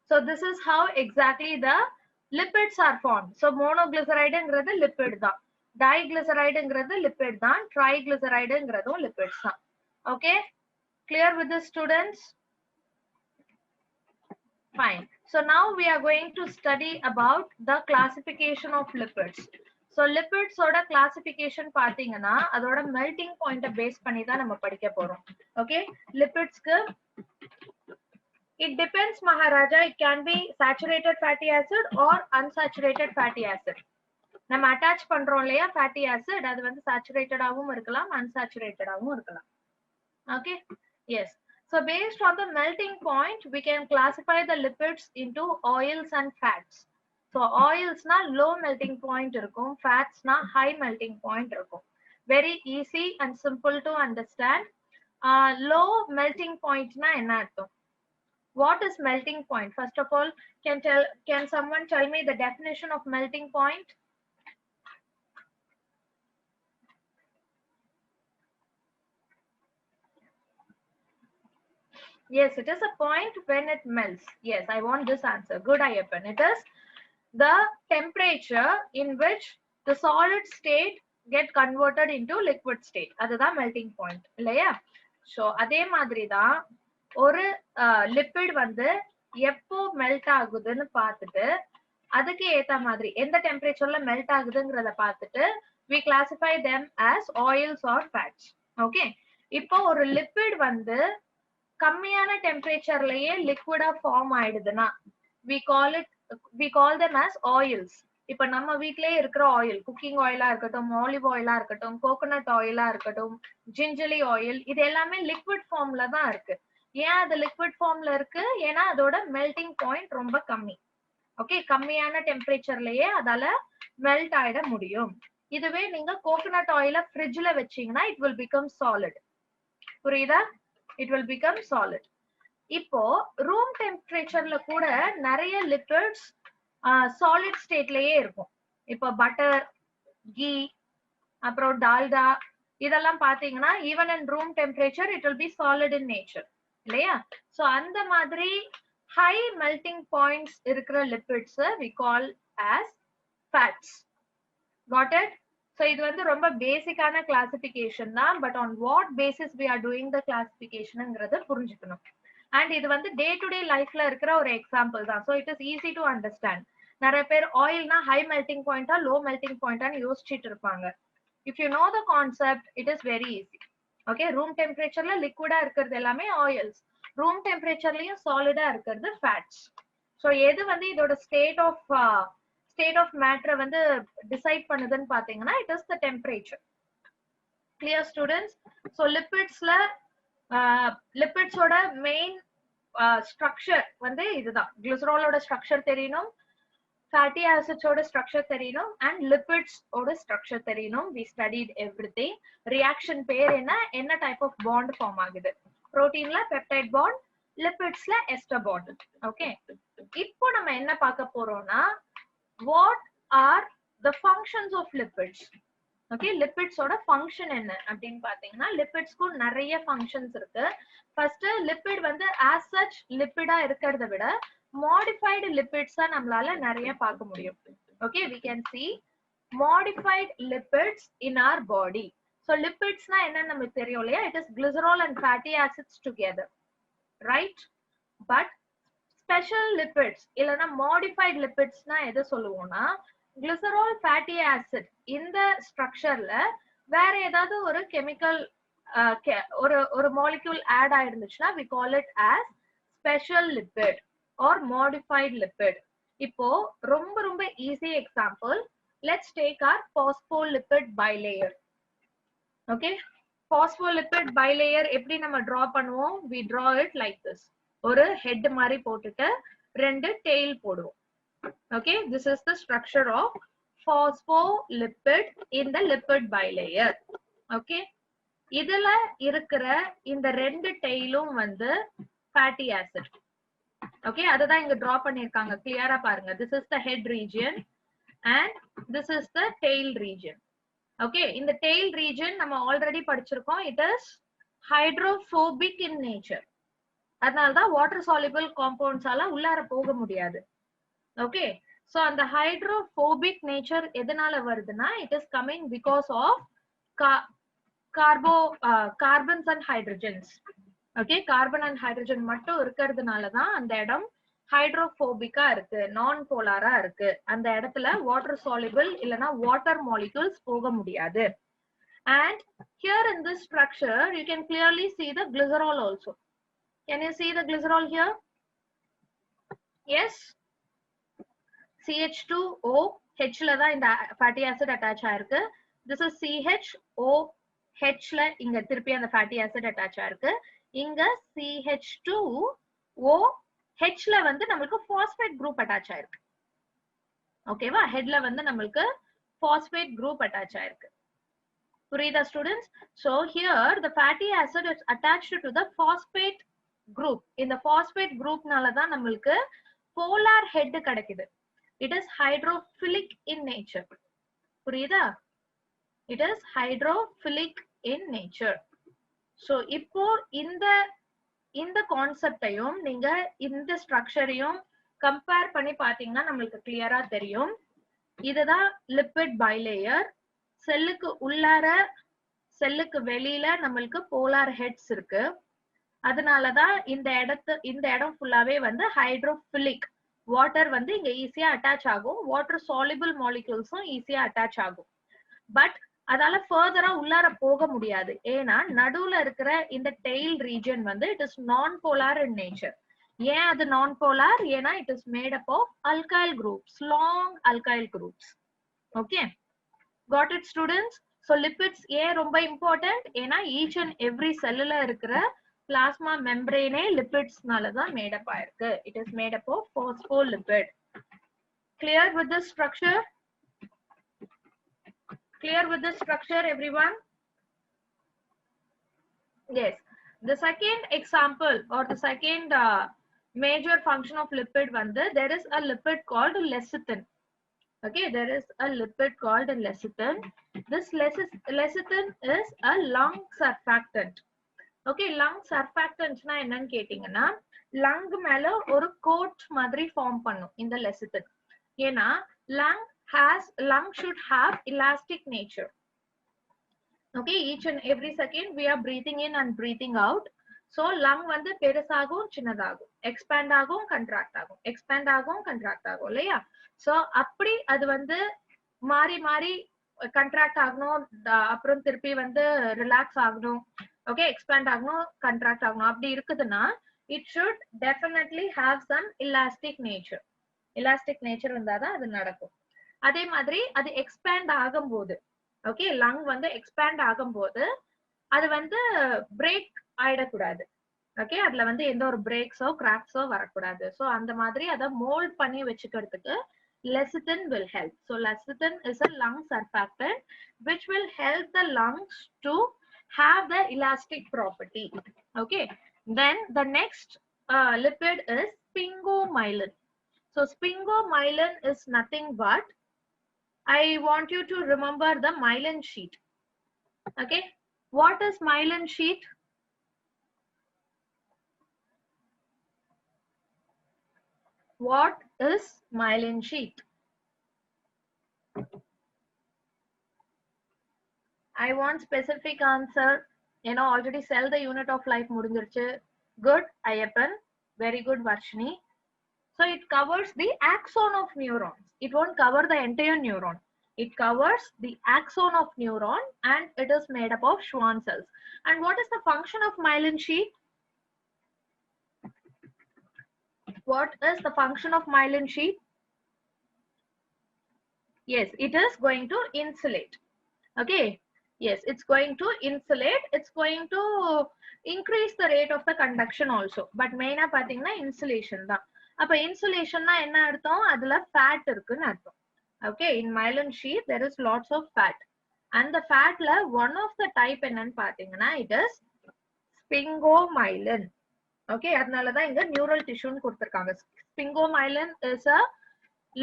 So this is how exactly the lipids are formed. So monoglyceride ங்கிறது lipid தான், diglyceride ங்கிறது lipid தான், triglyceride ங்கிறதும் lipids தான். Okay, clear with this, students? Fine. So now we are going to study about the classification of lipids. So lipids oda classification பாத்தீங்கன்னா அதோட melting point base பண்ணி தான் நம்ம படிக்க போறோம். Okay, lipids க்கு it depends Maharaja, it can be saturated fatty acid or unsaturated fatty acid. நம்ம attach பண்றோம் இல்லையா fatty acid, அது வந்து saturated ஆவும் இருக்கலாம் unsaturated ஆவும் இருக்கலாம். Okay, yes. So based on the melting point, we can classify the lipids into oils and fats. So oils na low melting point irukum, fats na high melting point irukum. Very easy and simple to understand. Low melting point na enna artham? What is melting point? First of all, can someone tell me the definition of melting point? Yes, it is a point when it melts. Yes, I want this answer. Good, Ayyappan. It is the temperature in which the solid state get converted into liquid state. அதுதான் melting point இல்லையா? So அதே மாதிரி தான் ஒரு lipid வந்து எப்போ melt ஆகுதுன்னு பார்த்துட்டு அதுக்கு ஏத்த மாதிரி எந்த டெம்பரேச்சர்ல மெல்ட் ஆகுதுங்கறத பார்த்துட்டு we classify them as oils or fats. Okay, இப்போ ஒரு லிப்பிட் வந்து கம்மியான டெம்பரேச்சர்லயே லிக்விடா ஃபார்ம் ஆயிடுதுன்னா we call them as oils. இப்ப நம்ம வீட்லயே இருக்கிற ஆயில், குக்கிங் ஆயிலா இருக்கட்டும், ஆலிவ் ஆயிலா இருக்கட்டும், கோகோனட் ஆயிலா இருக்கட்டும், ஜிஞ்சலி ஆயில், இது எல்லாமே லிக்விட் ஃபார்ம்ல தான் இருக்கு. ஏன் அது லிக்விட் ஃபார்ம்ல இருக்கு? ஏன்னா அதோட மெல்டிங் பாயிண்ட் ரொம்ப கம்மி. ஓகே, கம்மியான டெம்பரேச்சர்லயே அதால மெல்ட் ஆயிட முடியும். இதுவே நீங்க கோகோனட் ஆயில ஃப்ரிட்ஜ்ல வச்சீங்கன்னா இட் வில் பிகம் சாலிட். புரியுதா? It will become solid. இப்போ ரூம் டெம்பரேச்சர்ல கூட நிறைய லிப்பிட்ஸ் சாலிட் ஸ்டேட்லயே இருக்கும். இப்போ பட்டர், கீ, அப்புறம் டால்டா, இதெல்லாம் பாத்தீங்கன்னா even in room temperature it will be solid in nature, இல்லையா? சோ அந்த மாதிரி high melting points இருக்கிற lipids we call as fats. Got it? So இது வந்து ரொம்ப பேசிக்கான கிளாசிபிகேஷன் தான். But on what basis we are doing the classificationங்கிறத புரிஞ்சுக்கணும். அண்ட் இது வந்து டே டு டே லைஃப்ல இருக்கிற ஒரு எக்ஸாம்பிள் தான். So it is easy to understand. நிறைய பேர் ஆயில்னா ஹை மெல்டிங் பாயிண்டா லோ மெல்டிங் பாயிண்டான்னு யோசிச்சுட்டு இருப்பாங்க. If you know the concept it is very easy. Okay, room டெம்பரேச்சர்ல லிக்விடா இருக்கிறது எல்லாமே ஆயில்ஸ், ரூம் டெம்பரேச்சர்லயும் சாலிடா இருக்கிறது ஃபேட்ஸ். ஸோ எது வந்து இதோட ஸ்டேட் ஆஃப் மேட்டரை வந்து டிசைட் பண்ணுதுன்னு பாத்தீங்கன்னா it is the temperature. Clear students? So லிப்பிட்ஸோட மெயின் ஸ்ட்ரக்சர் வந்து இதுதான். கிளிசராலோட ஸ்ட்ரக்சர் தெரியணும், fatty acids ஓட ஸ்ட்ரக்சர் தெரியணும், அண்ட் லிப்பிட்ஸ் ஓட ஸ்ட்ரக்சர் தெரியணும். we studied everything. ரியாக்ஷன் பேர் என்ன டைப் ஆஃப் பாண்ட் ஃபார்ம் ஆகுது? புரோட்டீன்ல பெப்டைட் பாண்ட், லிப்பிட்ஸ்ல எஸ்டர் பாண்ட். ஓகே, இப்போ நம்ம என்ன பார்க்க போறோம்னா what are the functions of lipids. Okay, லிப்பிட்ஸோட ஃபங்க்ஷன் என்ன அப்படின்னு பாத்தீங்கன்னா லிப்பிட்ஸ்க்கு நிறைய ஃபங்க்ஷன்ஸ் இருக்கு. ஃபர்ஸ்ட், லிப்பிட் வந்து as such லிப்பிடா இருக்கிறத விட மாடிஃபைடு லிப்பிட்ஸ் தான் நம்மளால நிறைய பார்க்க முடியும். Okay, we can see modified lipids in our body. So lipidsனா என்னன்னு நமக்கு தெரியும் இல்லையா? It is glycerol and fatty acids together, right? But special lipids இல்லனா modified lipidsனா எதை சொல்லுவோம்னா glycerol fatty acid இந்த ஸ்ட்ரக்சர்ல வேற ஏதாவது ஒரு கெமிக்கல் ஒரு மாலிக்யூல் ஆட் ஆயிருந்துச்சுன்னா we call it as special lipid or modified lipid. இப்போ ரொம்ப ரொம்ப easy example, let's take our phospholipid bilayer. Okay, phospholipid bilayer எப்படி நம்ம டிரா பண்ணுவோம்? we draw it like this. ஒரு ஹெட் மாதிரி போட்டுட்டு ரெண்டு டெயில் போடுவோம். Okay, this is the structure of phospholipid in the lipid bilayer. Okay, இதுல இருக்கிற இந்த ரெண்டு டெயிலும் வந்து fatty acid. Okay, அதுதான் இங்க டிரா பண்ணிருக்காங்க, கிளியரா பாருங்க. this is the head region and this is the tail region. Okay, இந்த tail region நம்ம ஆல்ரெடி படிச்சிருக்கோம். it is hydrophobic in nature. அதனாலதான் வாட்டர் soluble compounds ஆல உள்ளார போக முடியாது. ஓகே, சோ அந்த ஹைட்ரோபோபிக் நேச்சர் எதனால வருதுன்னா it is coming because of carbons and hydrogens. Okay, carbon and hydrogen மட்டும் இருக்கிறதுனால தான் அந்த இடம் ஹைட்ரோபோபிக்கா இருக்கு, நான் போலாரா இருக்கு. அந்த இடத்துல வாட்டர் soluble இல்லனா வாட்டர் மாலிக்யூல்ஸ் போக முடியாது. And here in this structure you can clearly see the glycerol also. Can you see the glycerol here? Yes, CH2OH ல தான் இந்த fatty acid attach ஆயிருக்கு. This is CHOH ல இங்க திருப்பி அந்த fatty acid attach ஆயிருக்கு. இங்க CH2OH ல வந்து நமக்கு phosphate group attach ஆயிருக்கு. ஓகேவா? ஹெட்ல வந்து நமக்கு phosphate group attach ஆயிருக்கு. புரியுதா students? So here the fatty acid is attached to the phosphate group. இந்த phosphate groupனால தான் நமக்கு polar head கிடைக்குது. It is hydrophilic in nature. புரியுதா? It is hydrophilic in nature. So இப்போ இந்த கான்செப்டையும் நீங்க இந்த ஸ்ட்ரக்சரையும் கம்பேர் பண்ணி பாத்தீங்கன்னா நம்மளுக்கு கிளியரா தெரியும். இதுதான் லிபிட் பைலேயர். செல்லுக்கு உள்ளார செல்லுக்கு வெளியில நம்மளுக்கு போலார் ஹெட்ஸ் இருக்கு. அதனாலதான் இந்த இடம் ஃபுல்லாவே வந்து ஹைட்ரோஃபிலிக். வாட்டர் வந்து இங்க ஈஸியா அட்டாச் ஆகும், வாட்டர் சாலிபிள் மாலிக்யூல்ஸும் ஈஸியா அட்டாச் ஆகும். பட் அதால ஃபர்தரா உள்ளார போக முடியாது, ஏன்னா நடுவுல இருக்கிற இந்த டெயில் ரீஜன் வந்து it is non polar in nature. ஏன் அது நான் போலார்? ஏன்னா it is made up of alkyl groups, long alkyl groups. Okay, got it students? So lipids ஏன் ரொம்ப இம்பார்ட்டன்ட்? ஏன்னா ஈச் அண்ட் எவ்ரி செல்லுல இருக்கிற பிளாஸ்மா மெம்பரேனே லிபிட்ஸ்னால தான் மேட் அப் ஆயிருக்கு. It is made up of phospholipid. Clear with this structure? Clear with this structure, everyone? Yes. The second example or the second major function of lipid வந்து there is a lipid called lecithin. Okay, there is a lipid called lecithin. This lecithin is a lung surfactant. Okay, lung surfactant na என்னன்னு கேட்டிங்கன்னா lung மேல ஒரு coat மாதிரி form பண்ணும் இந்த lecithin. ஏன்னா lung should have elastic nature. Okay, each and every second we are breathing in and breathing out. So lung வந்து பெருசாகும் சின்னதாகும், expand ஆகும் contract ஆகும், expand ஆகும் contract ஆகும் இல்லையா? So அப்படி அது வந்து மாறி மாறி contract ஆகணும், அப்புறம் திருப்பி வந்து relax ஆகணும், okay, expand ஆகணும், contract ஆகணும். அப்படி இருக்குதுன்னா it should definitely have some elastic nature. Elastic nature இருந்தாதான் அது நடக்கும். அதே மாதிரி அது expand ஆகும்போது, ஓகே, லங் வந்து எக்ஸ்பேண்ட் ஆகும்போது அது வந்து பிரேக் ஆயிடக்கூடாது. ஓகே, அதுல வந்து எந்த ஒரு பிரேக்ஸோ கிராக்ஸோ வரக்கூடாது. ஸோ அந்த மாதிரி அதை மோல்ட் பண்ணி வச்சுக்கிறதுக்கு lecithin will help. So lecithin is a lung surfactant which will help the lungs to have the elastic property. Okay, then the next lipid is sphingomyelin. So sphingomyelin is nothing but, I want you to remember the myelin sheet. Okay, what is myelin sheet? What is myelin sheet? I want specific answer. You know, already sell the unit of life முடிஞ்சிருச்சு. Good, Ayyappan. Very good, Varshini. So it covers the axon of neurons. It won't cover the entire neuron. It covers the axon of neuron and it is made up of Schwann cells. And what is the function of myelin sheet? What is the function of myelin sheet? Yes, it is going to insulate. Okay, yes, it's going to insulate. It's going to increase the rate of the conduction also. But main ah pathina insulation da. அப்ப insulation na enna artham? Adula fat irukku artham. Okay, in myelin sheet there is lots of fat, and the fat la one of the type enna pathina it is sphingomyelin. Okay, adnala da inga neural tissue nu kuduthirukanga. Sphingomyelin is a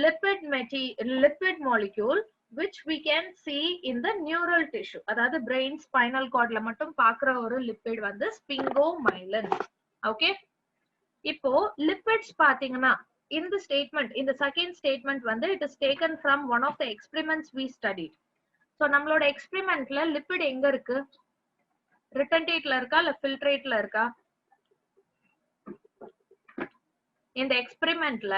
lipid molecule which we can see in the neural tissue. அதாவது brain spinal cord ல மட்டும் பார்க்குற ஒரு lipid வந்து sphingomyelin. Okay, இப்போ lipids பாத்தீங்கன்னா இந்த statement, இந்த second statement வந்து it is taken from one of the experiments we studied. So நம்மளோட experimentல lipid எங்க இருக்கு? retentate-ல இருக்கா இல்ல filtrate-ல இருக்கா? இந்த experimentல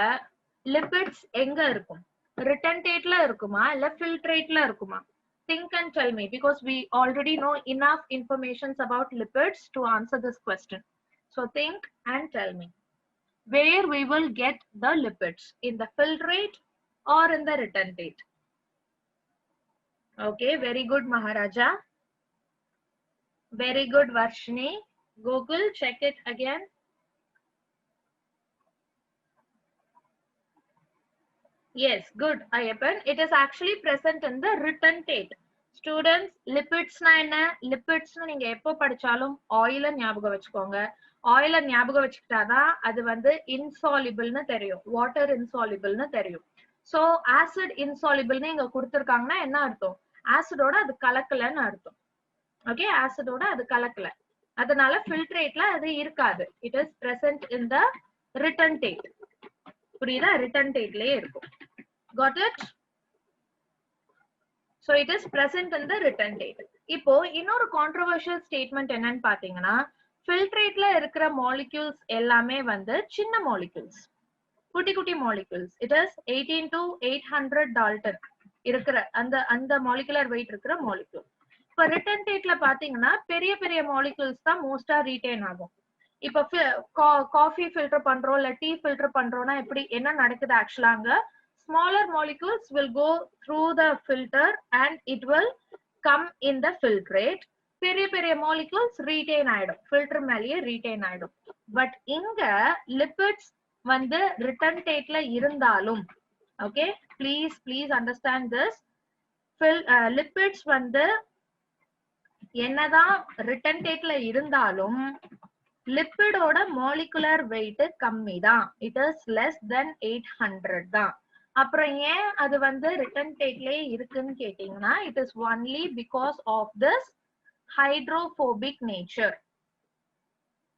lipids எங்க இருக்கும்? retentate-ல இருக்குமா இல்ல filtrate-ல இருக்குமா? Think and tell me, because we already know enough information about lipids to answer this question. So think and tell me, where we will get the lipids, in the filtrate or in the retentate? Okay, very good, Maharaja. Very good, Varshini. Google, check it again. Yes, good, Ayyappan. It is actually present in the retentate. Students, lipids na enna? Lipids na neenga eppo padichaalum oil ஞாபகம் வெச்சுக்கோங்க. oil ஞாபகம் வெச்சுக்கிட்டாதா அது வந்து insoluble னு தெரியும், water insoluble னு தெரியும். So acid insoluble னு இங்க கொடுத்திருக்காங்கன்னா என்ன அர்த்தம்? acid ஓட அது கலக்கலன்னு அர்த்தம். Okay, acid ஓட அது கலக்கல, அதனால filtrate-ல அது இருக்காது. It is present in the retentate. புரியுதா? retentate-லயே இருக்கும். Got it? So it is present in the retentate. இப்போ இன்னொரு controversial statement என்னன்னு பாத்தீங்கன்னா, ஃபில்ட்ரேட்ல இருக்கிற மாலிக்யூல்ஸ் எல்லாமே வந்து சின்ன மாலிக்யூல்ஸ், குட்டி குட்டி molecules. It is 18 to 800 Dalton இருக்கிற அந்த அந்த மாலிகுலர் வெயிட் இருக்கிற மாலிக்யூல். இப்ப ரிட்டன்டேட்ல பாத்தீங்கன்னா பெரிய பெரிய மாலிக்யூல்ஸ் தான் மோஸ்டா ரீடைன் ஆகும். இப்ப காஃபி ஃபில்டர் பண்றோம் இல்ல டீ ஃபில்டர் பண்றோம்னா எப்படி என்ன நடக்குது ஆக்சுவலாங்க, smaller molecules will go through the filter and it will come in the filtrate. பெரிய பெரிய molecules retain ஆயிடும், filter மேலேயே retain ஆயிடும். பட் இங்க lipids வந்து retentate-ல இருந்தாலும், okay, please understand this, lipids வந்து என்னதான் retentate-ல இருந்தாலும் லிப்பிடோட molecular weight கம்மி தான், it is less than 800 தான். அப்புறம் ஏன் அது வந்து ரிட்டன்டேட்லயே இருக்குன்னு கேட்டீங்கன்னா, it is only because of this hydrophobic nature.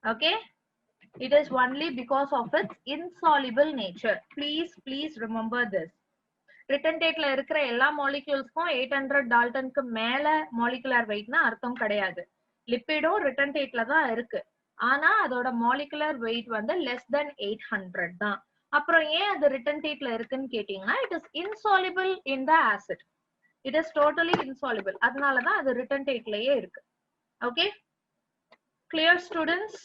Okay, it is only because of its insoluble nature. Please remember this. ரிட்டன்டேட்ல இருக்கிற எல்லா மாலிக்யூல்ஸ்க்கும் 800 டால்டனுக்கு மேல மாலிகுலர் வெயிட்னா அர்த்தம் கிடையாது. லிப்பிடும் ரிட்டன்டேட்ல தான் இருக்கு, ஆனா அதோட மாலிகுலர் வெயிட் வந்து லெஸ் தென் 800 தான். அப்புறம் ஏன் அது ரிட்டன்டேட்ல இருக்குன்னு கேட்டீங்கன்னா, it is insoluble in the acid. It is totally insoluble. அதனால தான் அது ரிட்டன்டேட்லயே இருக்கு. Okay, clear students?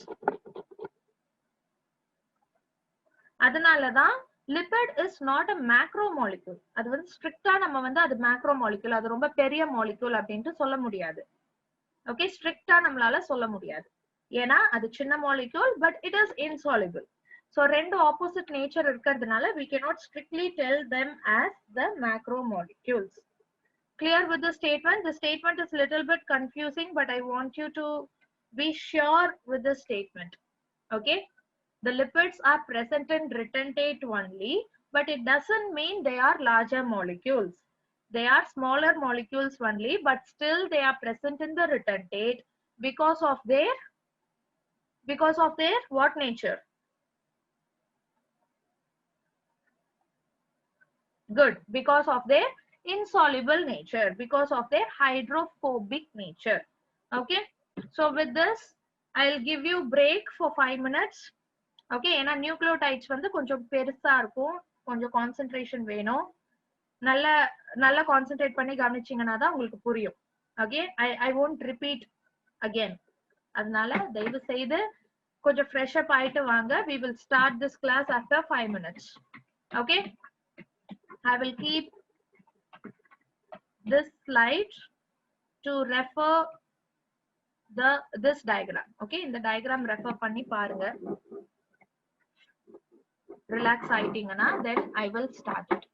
அதனால தான் lipid is not a macro molecule. அது வந்து ஸ்ட்ரிக்ட்டா நம்ம வந்து அது macro molecule, அது ரொம்ப பெரிய molecule அப்படினு சொல்ல முடியாது. Okay, ஸ்ட்ரிக்ட்டா நம்மளால சொல்ல முடியாது. ஏனா அது சின்ன molecule but it is insoluble. So ரெண்டு opposite nature இருக்கிறதுனால we cannot strictly tell them as the macromolecules. Clear with the statement? The statement is little bit confusing, but I want you to be sure with the statement. Okay, the lipids are present in retentate only, but it doesn't mean they are larger molecules. They are smaller molecules only, but still they are present in the retentate because of their what nature? Good, because of their insoluble nature, because of their hydrophobic nature. Okay, so with this I'll give you break for 5 minutes. Okay, ஏனா nucleotides வந்து கொஞ்சம் பெருசா இருக்கும், கொஞ்சம் concentration வேணும், நல்ல concentrate பண்ணி கவனிச்சீங்கன்னா தான் உங்களுக்கு புரியும். Okay, I won't repeat again. அதனால தயவு செய்து கொஞ்சம் ஃப்ரெஷ் அப் ஆயிட்டு வாங்க. We will start this class after 5 minutes. Okay, I will keep this slide to refer this diagram. Okay, in the diagram refer பண்ணி பாருங்க. Relax ஆயிட்டீங்கன்னா then I will start it.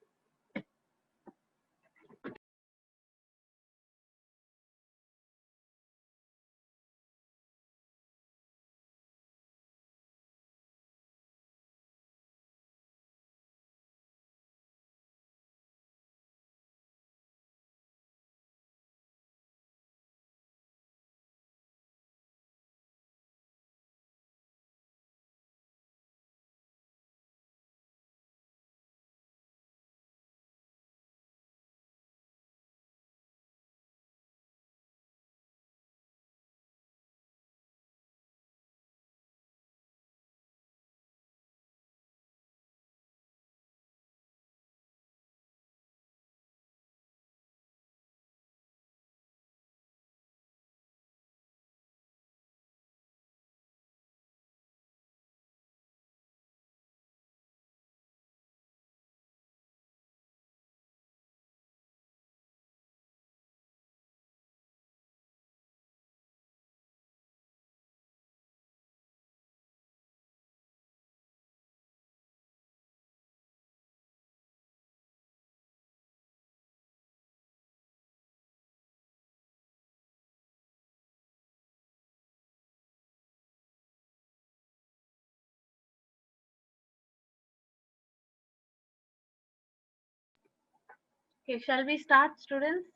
Okay, shall we start, students?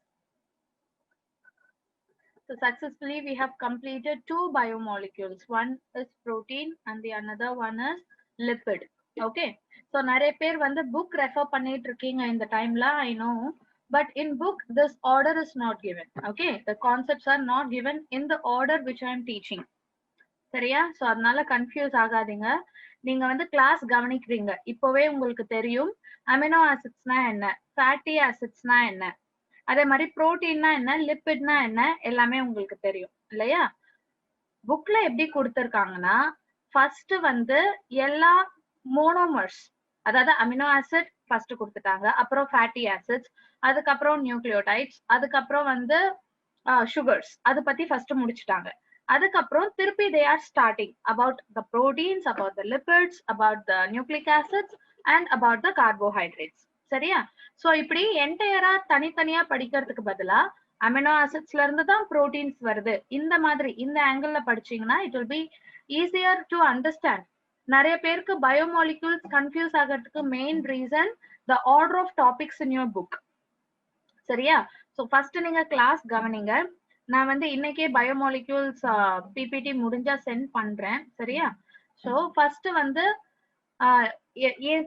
So successfully we have completed 2 biomolecules. One is protein and the another one is lipid. Okay, so நிறைய பேர் வந்து book refer பண்ணிட்டு இருக்கீங்க இந்த timeல, I know, but in book this order is not given. Okay, the concepts are not given in the order which I am teaching. சரியா? So அதனால confuse ஆகாதீங்க. நீங்க வந்து கிளாஸ் கவனிக்கிறீங்க, இப்பவே உங்களுக்கு தெரியும் அமினோ ஆசிட்ஸ்னா என்ன, ஃபேட்டி ஆசிட்ஸ்னா என்ன, அதே மாதிரி புரோட்டீன்னா என்ன, லிப்பிட்னா என்ன, எல்லாமே உங்களுக்கு தெரியும் இல்லையா? புக்ல எப்படி கொடுத்திருக்காங்கன்னா, ஃபர்ஸ்ட் வந்து எல்லா மோனோமர்ஸ், அதாவது அமினோ ஆசிட் ஃபர்ஸ்ட் கொடுத்துட்டாங்க, அப்புறம் ஃபேட்டி ஆசிட்ஸ், அதுக்கப்புறம் நியூக்ளியோடைட்ஸ், அதுக்கப்புறம் வந்து சுகர்ஸ், அது பத்தி ஃபர்ஸ்ட் முடிச்சிட்டாங்க. அதுக்கப்புறம் திருப்பி they are starting about the proteins, about the lipids, about the nucleic acids and about the carbohydrates. சரியா? சோ இப்படி என்டையரா தனித்தனியா படிக்கிறதுக்கு பதிலா அமினோ ஆசிட்ஸ்ல இருந்து தான் புரோட்டீன்ஸ் வருது, இந்த மாதிரி இந்த ஆங்கிள் படிச்சீங்கன்னா it will be easier to understand. நிறைய பேருக்கு பயோமாலிக்யூல்ஸ் கன்ஃபியூஸ் ஆகிறதுக்கு main reason the order of topics in your book. சரியா? சோ ஃபர்ஸ்ட் நீங்க கிளாஸ் கவனிங்க. நான் வந்து இன்னைக்கே பயோமாலிக்யூல்ஸ் பிபிடி முடிஞ்சா சென்ட் பண்றேன். சரியா? சோ ஃபர்ஸ்ட் வந்து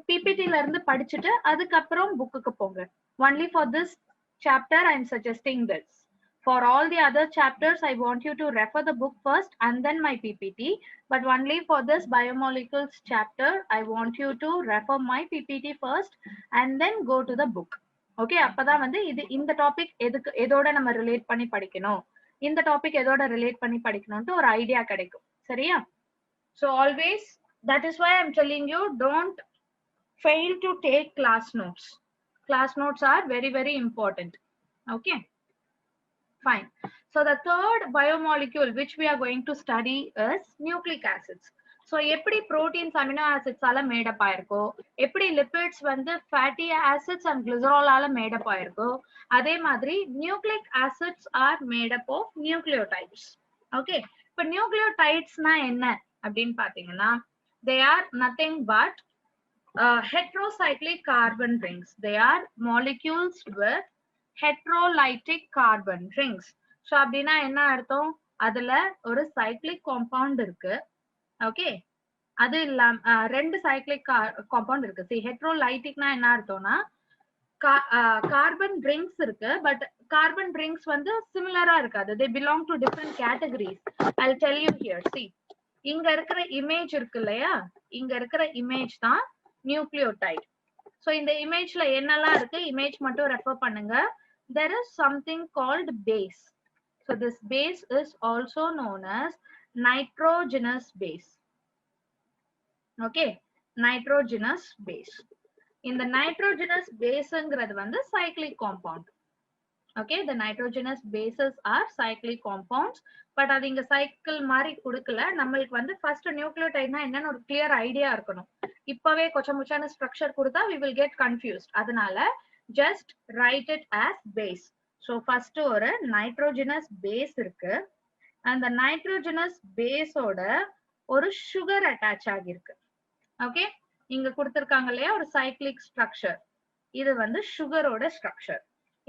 பிபிடில இருந்து படிச்சுட்டு அதுக்கப்புறம் புக்குக்கு போங்க. Only for this chapter I am suggesting this. For all the other chapters, I want you to refer the book first and then my PPT. But only for this biomolecules chapter, I want you to refer my PPT first and then go to the book. Okay, அப்பதான் வந்து இது இந்த topic எதுக்கு எதோட நம்ம relate பண்ணி படிக்கணும், இந்த டாபிக் எதோட ரிலேட் பண்ணி படிக்கணும்ட்டு ஒரு ஐடியா கிடைக்கும். சரியா? So always, that is why I'm telling you, don't fail to take class notes. Class notes are very, very important. Okay, fine. So the third biomolecule which we are going to study is nucleic acids. So எப்படி proteins amino acids ஆல made up ஆயிருக்கோ, எப்படி lipids வந்து fatty acids and glycerol ஆல made up ஆயிருக்கோ, அதே மாதிரி nucleic acids are made up of nucleotides. Okay, இப்ப nucleotides-னா என்ன அப்படின்னு பாத்தீங்கன்னா, they are nothing but heterocyclic carbon rings. They are molecules with heterolytic carbon rings. So அப்படின்னா என்ன அர்த்தம்? அதுல ஒரு cyclic compound இருக்கு. ஓகே, அது இல்லாம ரெண்டு சைக்ளிக் காம்பவுண்ட் இருக்கு. see heterolyticனா என்ன அர்த்தம்னா, கார்பன் ரிங்ஸ் இருக்கு, பட் கார்பன் ரிங்ஸ் வந்து சிமிலரா இருக்காது. they belong to different categories. I'll tell you here. see, இங்க இருக்கிற இமேஜ் இருக்கு இல்லையா, இங்க இருக்கிற இமேஜ் தான் நியூக்ளியோடைட். சோ இந்த இமேஜ்ல என்னெல்லாம் இருக்கு, இமேஜ் மட்டும் ரெஃபர் பண்ணுங்க. there is something called base. so this base is also known as nitrogenous base. okay, nitrogenous base. இந்த nitrogenous baseங்கிறது வந்து cyclic compound. okay, the nitrogenous bases are cyclic compounds. But அது இங்க சைக்கிள் மாதிரி கொடுக்கல. நம்மளுக்கு வந்து ஃபர்ஸ்ட் நியூக்ளியோடைட்னா என்னன்னு ஒரு கிளியர் ஐடியா இருக்கணும். இப்பவே கொச்சமுச்சான ஸ்ட்ரக்சர் கொடுத்தா we will get confused. அதனால just write it as base. so first ஒரு nitrogenous base இருக்கு. அந்த nitrogenous base ஓட ஒரு சுகர் அட்டாச் ஆகிருக்கு. ஓகே, இங்க கொடுத்திருக்காங்க இல்லையா ஒரு சைக்ளிக் ஸ்ட்ரக்சர், இது வந்து சுகரோட ஸ்ட்ரக்சர்.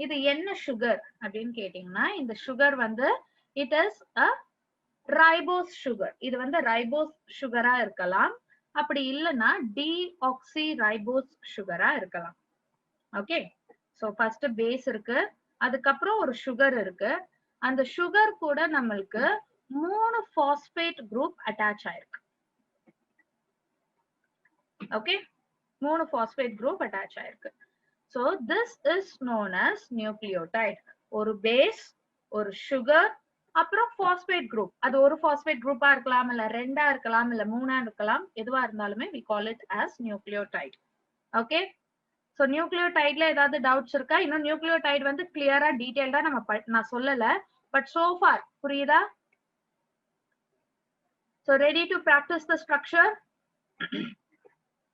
இது என்ன சுகர் அப்படின்னு கேட்டீங்கன்னா, இந்த சுகர் வந்து it is a ribose sugar. இது வந்து ரைபோஸ் சுகரா இருக்கலாம், அப்படி இல்லைன்னா டிஆக்சி ரைபோஸ் சுகரா இருக்கலாம். ஓகே, சோ ஃபர்ஸ்ட் பேஸ் இருக்கு, அதுக்கப்புறம் ஒரு சுகர் இருக்கு. அந்த சுகர் கூட நம்மளுக்கு 3 பாஸ்பேட் குரூப் அட்டாச் ஆயிருக்கு. ஓகே, 3 பாஸ்பேட் குரூப் அட்டாச் ஆயிருக்கு. so this is known as nucleotide. ஒரு பேஸ், ஒரு சுகர், அப்புறம் பாஸ்பேட் குரூப். அது ஒரு பாஸ்பேட் குரூப்பா இருக்கலாம், இல்ல ரெண்டா இருக்கலாம், இல்ல மூணா இருக்கலாம், எதுவா இருந்தாலுமே we call it as nucleotide. Okay, so நியூக்ளியோடைட்ல ஏதாவது டவுட்ஸ் இருக்கா? இன்னும் நியூக்ளியோடைட் வந்து கிளியரா டீடைல்டா நான் சொல்லல, பட் so far புரியுதா? so ready to practice the structure.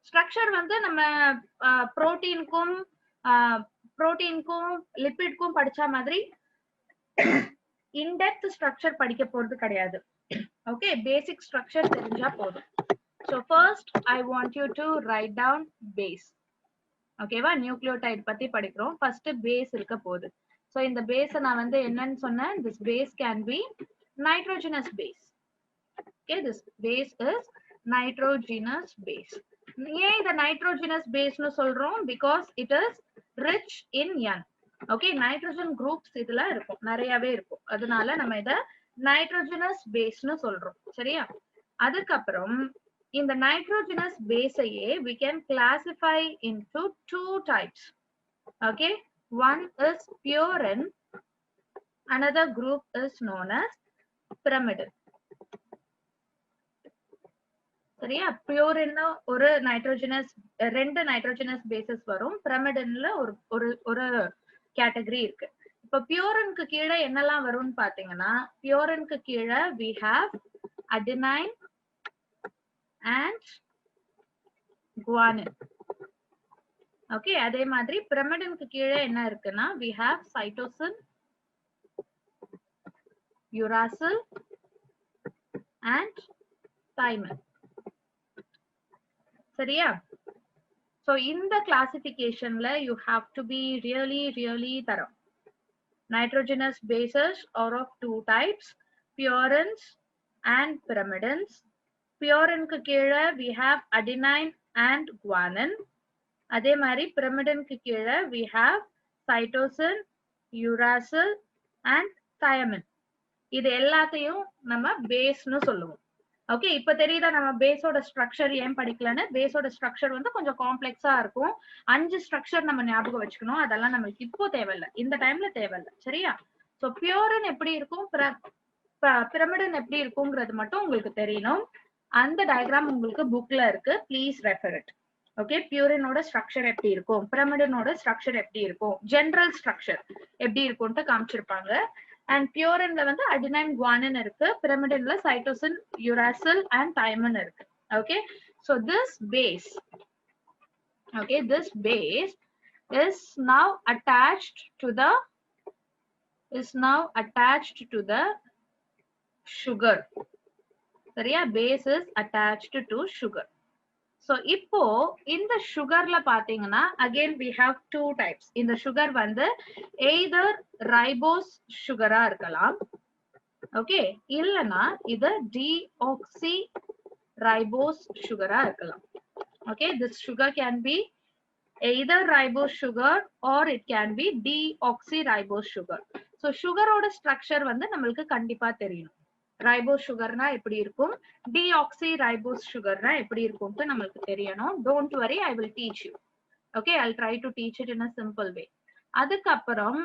Structure வந்து நம்ம புரோட்டீனுக்கும் லிபிட்க்கும் படிச்ச மாதிரி இன்டெப்த் ஸ்ட்ரக்சர் படிக்க போறது கிடையாது. ஓகே, பேசிக் ஸ்ட்ரக்சர் தெரிஞ்சா போதும். so first I want you to write down base. ஓகேவா, நியூக்ளியோடைட் பத்தி படிக்கிறோம். ஃபர்ஸ்ட் பேஸ் இருக்க போகுது. so இந்த பேஸ் நான் வந்து என்னன்னு சொன்னேன், this base can be nitrogenous base. okay, this base is nitrogenous base. ஏன் இத நைட்ரோஜனஸ் பேஸ்னு சொல்றோம்? because it is rich in N. Okay, nitrogen groups இதுல இருக்கும், நிறையவே இருக்கும், அதனால நம்ம இத நைட்ரோஜனஸ் பேஸ்னு சொல்றோம். சரியா? அதுக்கப்புறம் இந்த nitrogenous base-ஐயே we can classify into two types. Okay, one is purine, another group is known as pyrimidine. சரியா? பியூரின்ல ஒரு நைட்ரோஜனஸ் ரெண்டு நைட்ரோஜனஸ் பேசஸ் வரும். பிரமிடின்ல ஒரு கேட்டகரி இருக்கு. இப்ப பியூரினுக்கு கீழே என்னெல்லாம் வரும்னு பாத்தீங்கன்னா, பியூரினுக்கு கீழே we have adenine and guanine. Okay, அதே மாதிரி பிரமிடினுக்கு கீழே என்ன இருக்குன்னா we have cytosine, uracil and thymine. சரியா? So இந்த classificationல you have to be really thorough. Nitrogenous bases are of two types, purines and pyrimidines. Purine-க்கு கீழே we have adenine and guanine. அதே மாதிரி pyrimidine-க்கு கீழே we have cytosine, uracil and thymine. இது எல்லாத்தையும் நம்ம பேஸ்னு சொல்லுவோம். ஓகே, இப்ப தெரியுதா நம்ம பேஸோட ஸ்ட்ரக்சர் ஏன் படிக்கலன்னு? பேஸோட ஸ்ட்ரக்சர் வந்து கொஞ்சம் காம்ப்ளெக்ஸா இருக்கும். 5 ஸ்ட்ரக்சர் நம்ம ஞாபகம் வச்சுக்கணும். அதெல்லாம் நம்மளுக்கு இப்போ தேவையில்லை, இந்த டைம்ல தேவையில்லை. சரியா? சோ பியூரின் எப்படி இருக்கும், பிரமிடின் எப்படி இருக்குங்கிறது மட்டும் உங்களுக்கு தெரியணும். அந்த டயக்ராம் உங்களுக்கு புக்ல இருக்கு, ப்ளீஸ் ரெஃபர் இட். ஓகே, பியூரினோட ஸ்ட்ரக்சர் எப்படி இருக்கும், பிரமிடினோட ஸ்ட்ரக்சர் எப்படி இருக்கும், ஜெனரல் ஸ்ட்ரக்சர் எப்படி இருக்கும்ட்டு காமிச்சிருப்பாங்க. And purine-ல வந்து adenine, guanine இருக்கு. pyrimidine-ல cytosine, uracil and thymine இருக்கு. Okay, so this base is now attached to the sugar. சரியா? Base is attached to sugar. So இப்போ இந்த sugarல பாத்தீங்கன்னா again we have two types. இந்த sugar வந்து either ribose sugar-ஆ இருக்கலாம், ஓகே, இல்லனா இது deoxyribose sugar-ஆ இருக்கலாம். Okay, this sugar can be either ribose sugar or it can be deoxyribose sugar. So sugar-ஓட structure வந்து நம்மளுக்கு கண்டிப்பா தெரியணும். ரைபோஸ் சுகர்னா எப்படி இருக்கும், deoxyribose சுகர்னா எப்படி இருக்கும்னு நமக்கு தெரியணும். Don't worry, I will teach you. Okay, I'll try to teach it in a simple way. அதுக்கப்புறம்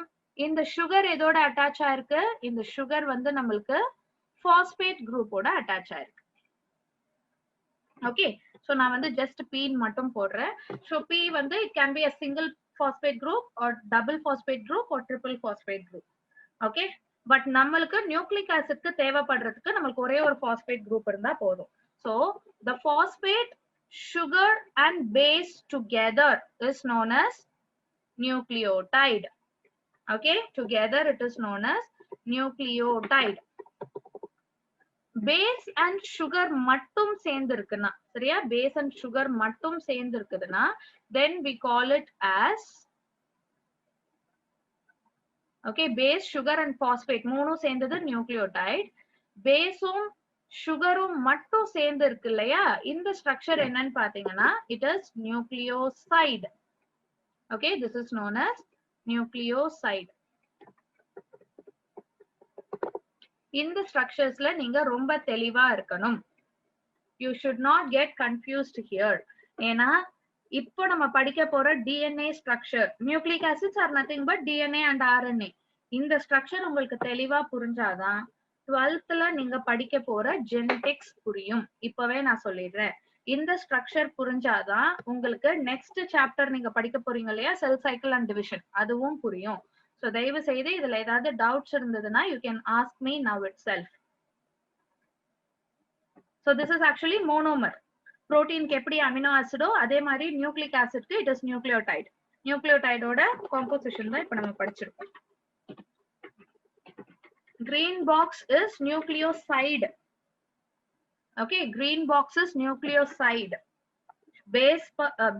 இந்த சுகர் எதோட அட்டாச் ஆயிருக்கு, இந்த சுகர் வந்து நம்மளுக்கு பாஸ்பேட் குரூப்போட அட்டாச் ஆயிருக்கு. ஓகே, சோ நான் வந்து ஜஸ்ட் P மட்டும் போடுறேன். சோ P வந்து it can be a single phosphate group or double phosphate group or triple phosphate group. Okay, but நம்மளுக்கு நியூக்ளிக் ஆசிட்க்கு தேவைப்படுறதுக்கு நமக்கு ஒரே ஒரு பாஸ்பேட் குரூப் இருந்தா போதும். So the phosphate, sugar and base together is known as nucleotide. Okay, together it is known as nucleotide. Base and sugar மட்டும் சேர்ந்து இருக்குன்னா, சரியா? Base and sugar மட்டும் சேர்ந்து இருக்குதுன்னா then we call it as okay, base, sugar and phosphate மூணும் சேர்ந்தது nucleotide. பேஸும் சுகரும் மட்டும் சேர்ந்து இருக்கு இல்லையா, இந்த ஸ்ட்ரக்சர் என்னன்னு பாத்தீங்கன்னா it is nucleoside. Okay, this is known as nucleoside. இந்த ஸ்ட்ரக்சர்ஸ்ல நீங்க ரொம்ப தெளிவா இருக்கணும். You should not get confused here. ஏன்னா இப்போ நம்ம படிக்க போற DNA structure, nucleic acids R nothing but DNA and RNA. இந்த ஸ்ட்ரக்சர் உங்களுக்கு தெளிவா புரிஞ்சாதான் 12th-ல நீங்க படிக்க போற ஜெனடிக்ஸ் புரியும். இப்பவே நான் சொல்லிடுறேன், இந்த ஸ்ட்ரக்சர் புரிஞ்சாதான் உங்களுக்கு நெக்ஸ்ட் சாப்டர் நீங்க படிக்க போறீங்க இல்லையா, செல் சைக்கிள் அண்ட் டிவிஷன், அதுவும் புரியும். சோ தயவு செய்து இதுல ஏதாவது டவுட்ஸ் இருந்ததுன்னா you can ask me now itself. So this is actually monomer. புரோட்டீனுக்கு எப்படி அமினோ ஆசிடோ அதே மாதிரி நியூக்ளிக் ஆசிட்க்கு இட் இஸ் நியூக்ளியோடைட். நியூக்ளியோடைடோட காம்போசிஷன் தான் இப்ப நம்ம படிச்சிருக்கோம். Green box is nucleoside. Okay, green box is nucleoside.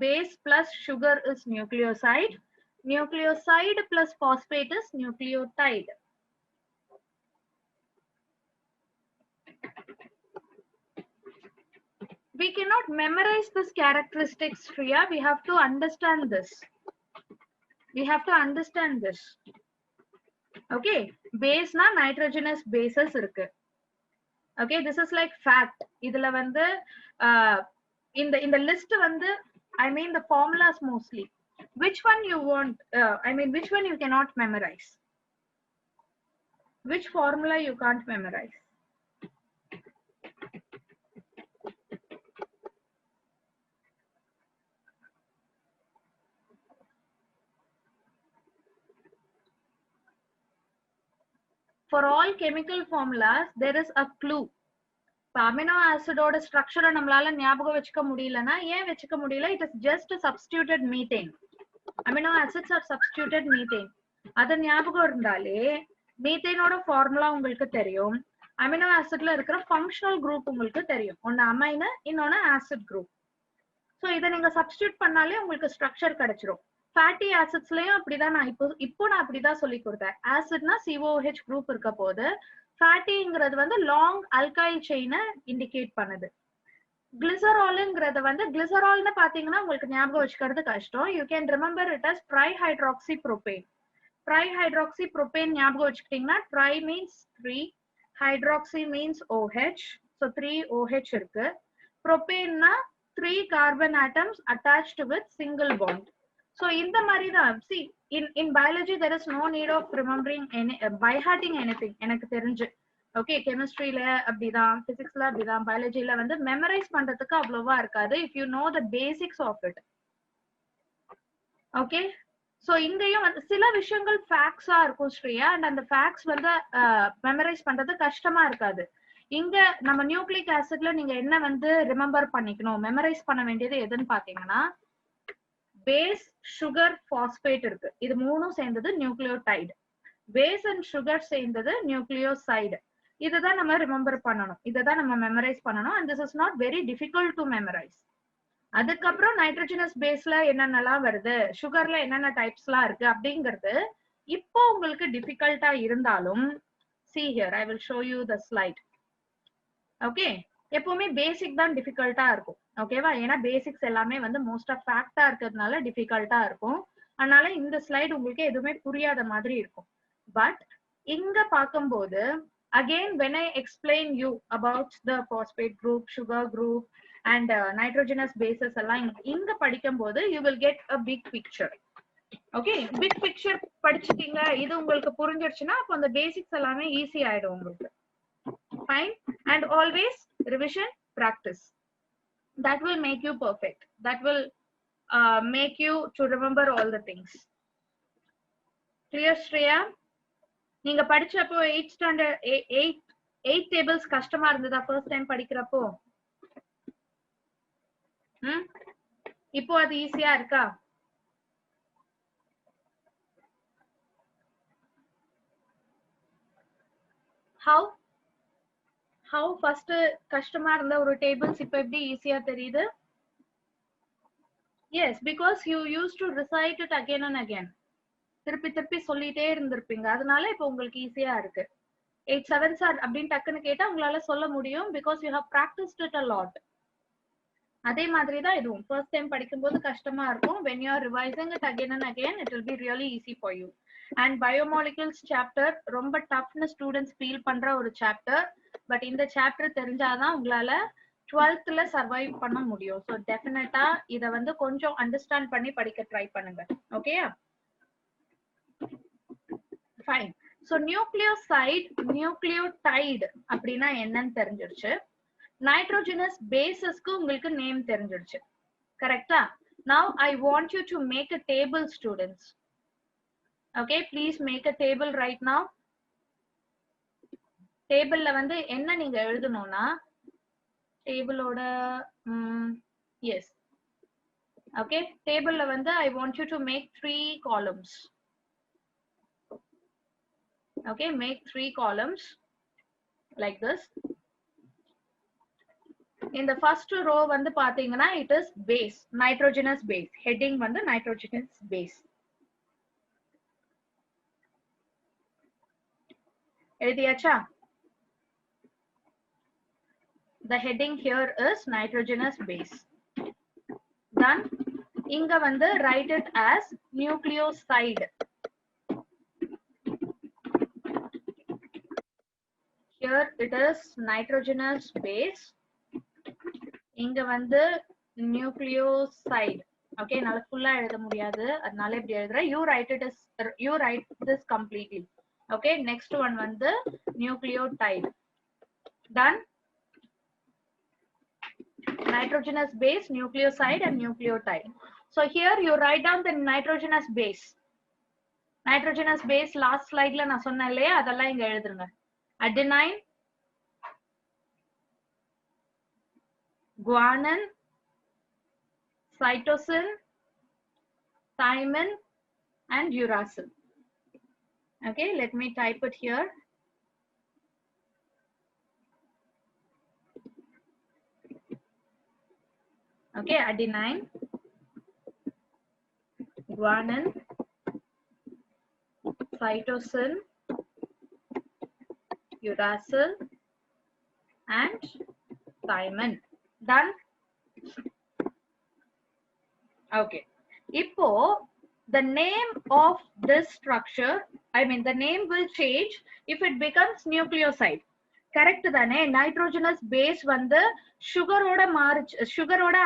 Base plus sugar is nucleoside. Nucleoside plus phosphate is nucleotide. We cannot memorize this characteristics, Shriya. We have to understand this. Okay, base na nitrogenous bases irukku. Okay, this is like fact. இதுல வந்து இந்த list வந்து I mean the formulas mostly. Which one you want? I mean which one you cannot memorize? Which formula you can't memorize? For all chemical formulas, there is a clue. Amino acid oda structure நம்மளால ஞாபகம் வச்சுக்க முடியலனா ஏன் வச்சுக்க முடியல? It is just a substituted methane. Amino acids are substituted methane. அத ஞாபகம் இருந்தாலே methane ஓட ஃபார்முலா உங்களுக்கு தெரியும். அமினோ ஆசிட்ல இருக்கிற ஃபங்க்ஷனல் குரூப் உங்களுக்கு தெரியும். ஒன்னு அமைன், இன்னொன்னு ஆசிட் குரூப். சோ இத நீங்க சப்ஸ்டிட்யூட் பண்ணாலே உங்களுக்கு ஸ்ட்ரக்சர் கிடைச்சிரும். ஃபேட்டி ஆசிட்ஸ்லயும் அப்படிதான் நான் அப்படிதான் சொல்லி கொடுத்தேன். ஆசிட்னா COOH குரூப் இருக்க போது, ஃபேட்டிங்கிறது வந்து லாங் அல்கைல் செயினை இண்டிகேட் பண்ணுது. கிளிசரால்ங்கிறது வந்து கிளிசரால்னு பாத்தீங்கன்னா உங்களுக்கு ஞாபகம் வச்சுக்கிறது கஷ்டம். You can remember it as trihydroxypropane. Trihydroxypropane ஞாபகம் வச்சுக்கிட்டீங்கன்னா tri means 3, hydroxy means OH. So 3 OH இருக்கு. ப்ரோபேன்னா 3 carbon atoms attached with single bond. So இந்த மாதிரி தான். See, in biology there is no need of remembering by hearting anything. எனக்கு தெரிஞ்சு okay, கெமிஸ்ட்ரியில அப்படிதான், பிசிக்ஸ்ல அப்படிதான், பயாலஜில வந்து மெமரைஸ் பண்றதுக்கு அவ்வளவா இருக்காது. If you know the basics of it. Okay, so இங்கேயும் வந்து சில விஷயங்கள் ஃபேக்ட்ஸா இருக்கும் ஸ்ரீயா, அண்ட் அந்த ஃபேக்ட்ஸ் வந்து மெமரைஸ் பண்றது கஷ்டமா இருக்காது. இங்க நம்ம நியூக்ளிக் ஆசிட்ல நீங்க என்ன வந்து ரிமெம்பர் பண்ணிக்கணும், மெமரைஸ் பண்ண வேண்டியது எதுன்னு பாத்தீங்கன்னா பேஸ், சுகர், பாஸ்பேட் இருக்கு. இது மூணும் சேர்ந்தது நியூக்ளியோடைடு. பேஸ் அண்ட் சுகர் சேர்ந்தது நியூக்ளியோசைடு. இதுதான் நம்ம ரிமெம்பர் பண்ணணும், இதுதான் நம்ம மெமரைஸ் பண்ணணும். And this is not very difficult to memorise. அதுக்கப்புறம் நைட்ரஜனஸ் பேஸ்ல என்னென்னலாம் வருது, சுகர்ல என்னென்ன டைப்ஸ்லாம் இருக்கு அப்படிங்கிறது இப்போ உங்களுக்கு டிஃபிகல்ட்டா இருந்தாலும், see here I will show you the slide. Okay, எப்பவுமே பேசிக் தான் டிஃபிகல்ட்டா இருக்கும். ஓகேவா? ஏன்னா பேசிக்ஸ் எல்லாமே வந்து மோஸ்ட் ஆஃப் ஃபேக்டா இருக்கிறதுனால டிஃபிகல்ட்டா இருக்கும். அதனால இந்த ஸ்லைடு உங்களுக்கு எதுவுமே புரியாத மாதிரி இருக்கும். பட் இங்க பார்க்கும்போது again when I explain you about the phosphate group, sugar group and nitrogenous bases எல்லாம் இங்க படிக்கும்போது you will get a big picture. Okay, big picture படிச்சிட்டீங்க, இது உங்களுக்கு புரிஞ்சிருச்சுன்னா அப்போ அந்த பேசிக்ஸ் எல்லாமே ஈஸி ஆயிடும் உங்களுக்கு. Fine. And always revision, practice. That will make you perfect. That will make you to remember all the things. Clear, Shreya? நீங்க படிச்சப்போ 8th standard 8 tables கஷ்டமா இருந்ததா first time படிக்கிறப்போ? இப்போ அது ஈஸியா இருக்கா? How first கஷ்டமா இருந்த ஒரு டேபிள்ஸ் இப்போ எப்படி ஈஸியா தெரியுது? Yes, because you used to recite it again and again. திருப்பி திருப்பி சொல்லிட்டே இருந்திருப்பீங்க, அதனால இப்போ உங்களுக்கு ஈஸியா இருக்கு. 8 7s அப்படின்னு டக்குன்னு கேட்டா உங்களால சொல்ல முடியும், because you have practiced it a lot. அதே மாதிரி தான் இதுவும் ஃபர்ஸ்ட் டைம் படிக்கும்போது கஷ்டமா இருக்கும். when you are revising it again and again it will be really easy for you. and biomolecules chapter ரொம்ப டஃப்னு ஸ்டூடெண்ட்ஸ் ஃபீல் பண்ற ஒரு சாப்டர். பட் இந்த சாப்டர் தெரிஞ்சாதான் உங்களால 12th சர்வைவ் பண்ண முடியும். ஸோ டெஃபினட்டா இத வந்து கொஞ்சம் அண்டர்ஸ்டாண்ட் பண்ணி படிக்க ட்ரை பண்ணுங்க. ஓகேயா? ஃபைன். ஸோ நியூக்ளியோசைட், நியூக்ளியோடைடு அப்படின்னா என்னன்னு தெரிஞ்சிருச்சு. நைட்ரோஜனஸ் பேசஸ்க்கு உங்களுக்கு நேம் தெரிஞ்சிருச்சு. கரெக்டா? Now I want you to make a table, students. Okay, please make a table right now. டேபிள்ல வந்து என்ன நீங்க எழுதணும்னா டேபிளோட எஸ் ஓகே, டேபிள்ல வந்து I want you to make 3 columns. Okay, make 3 columns like this. In the first row வந்து பாத்தீங்கன்னா it is base, nitrogenous base. Heading வந்து nitrogenous base. எழுதியாச்சா? The heading here is nitrogenous base. Then இங்க வந்து write it as nucleoside. Here it is nitrogenous base. இங்க வந்து nucleoside. Okay, என்னால ஃபுல்லா எழுத முடியாது, அதனால இப்படி எழுதுறேன். You write this completely. Okay, next one வந்து nucleotide. Done. Nitrogenous base, nucleoside and nucleotide. So here you write down the nitrogenous base. Nitrogenous base last slideல நான் சொன்னேன் இல்லையா, அதெல்லாம் இங்க எழுதுங்க. Adenine, guanine, cytosine, thymine and uracil. Okay, let me type it here. Okay, adenine, guanine, cytosine, uracil and thymine. Done. Okay, இப்போ the name of this structure, the name will change if it becomes nucleoside. Correct தானே? Nitrogenous base வந்து சுகரோட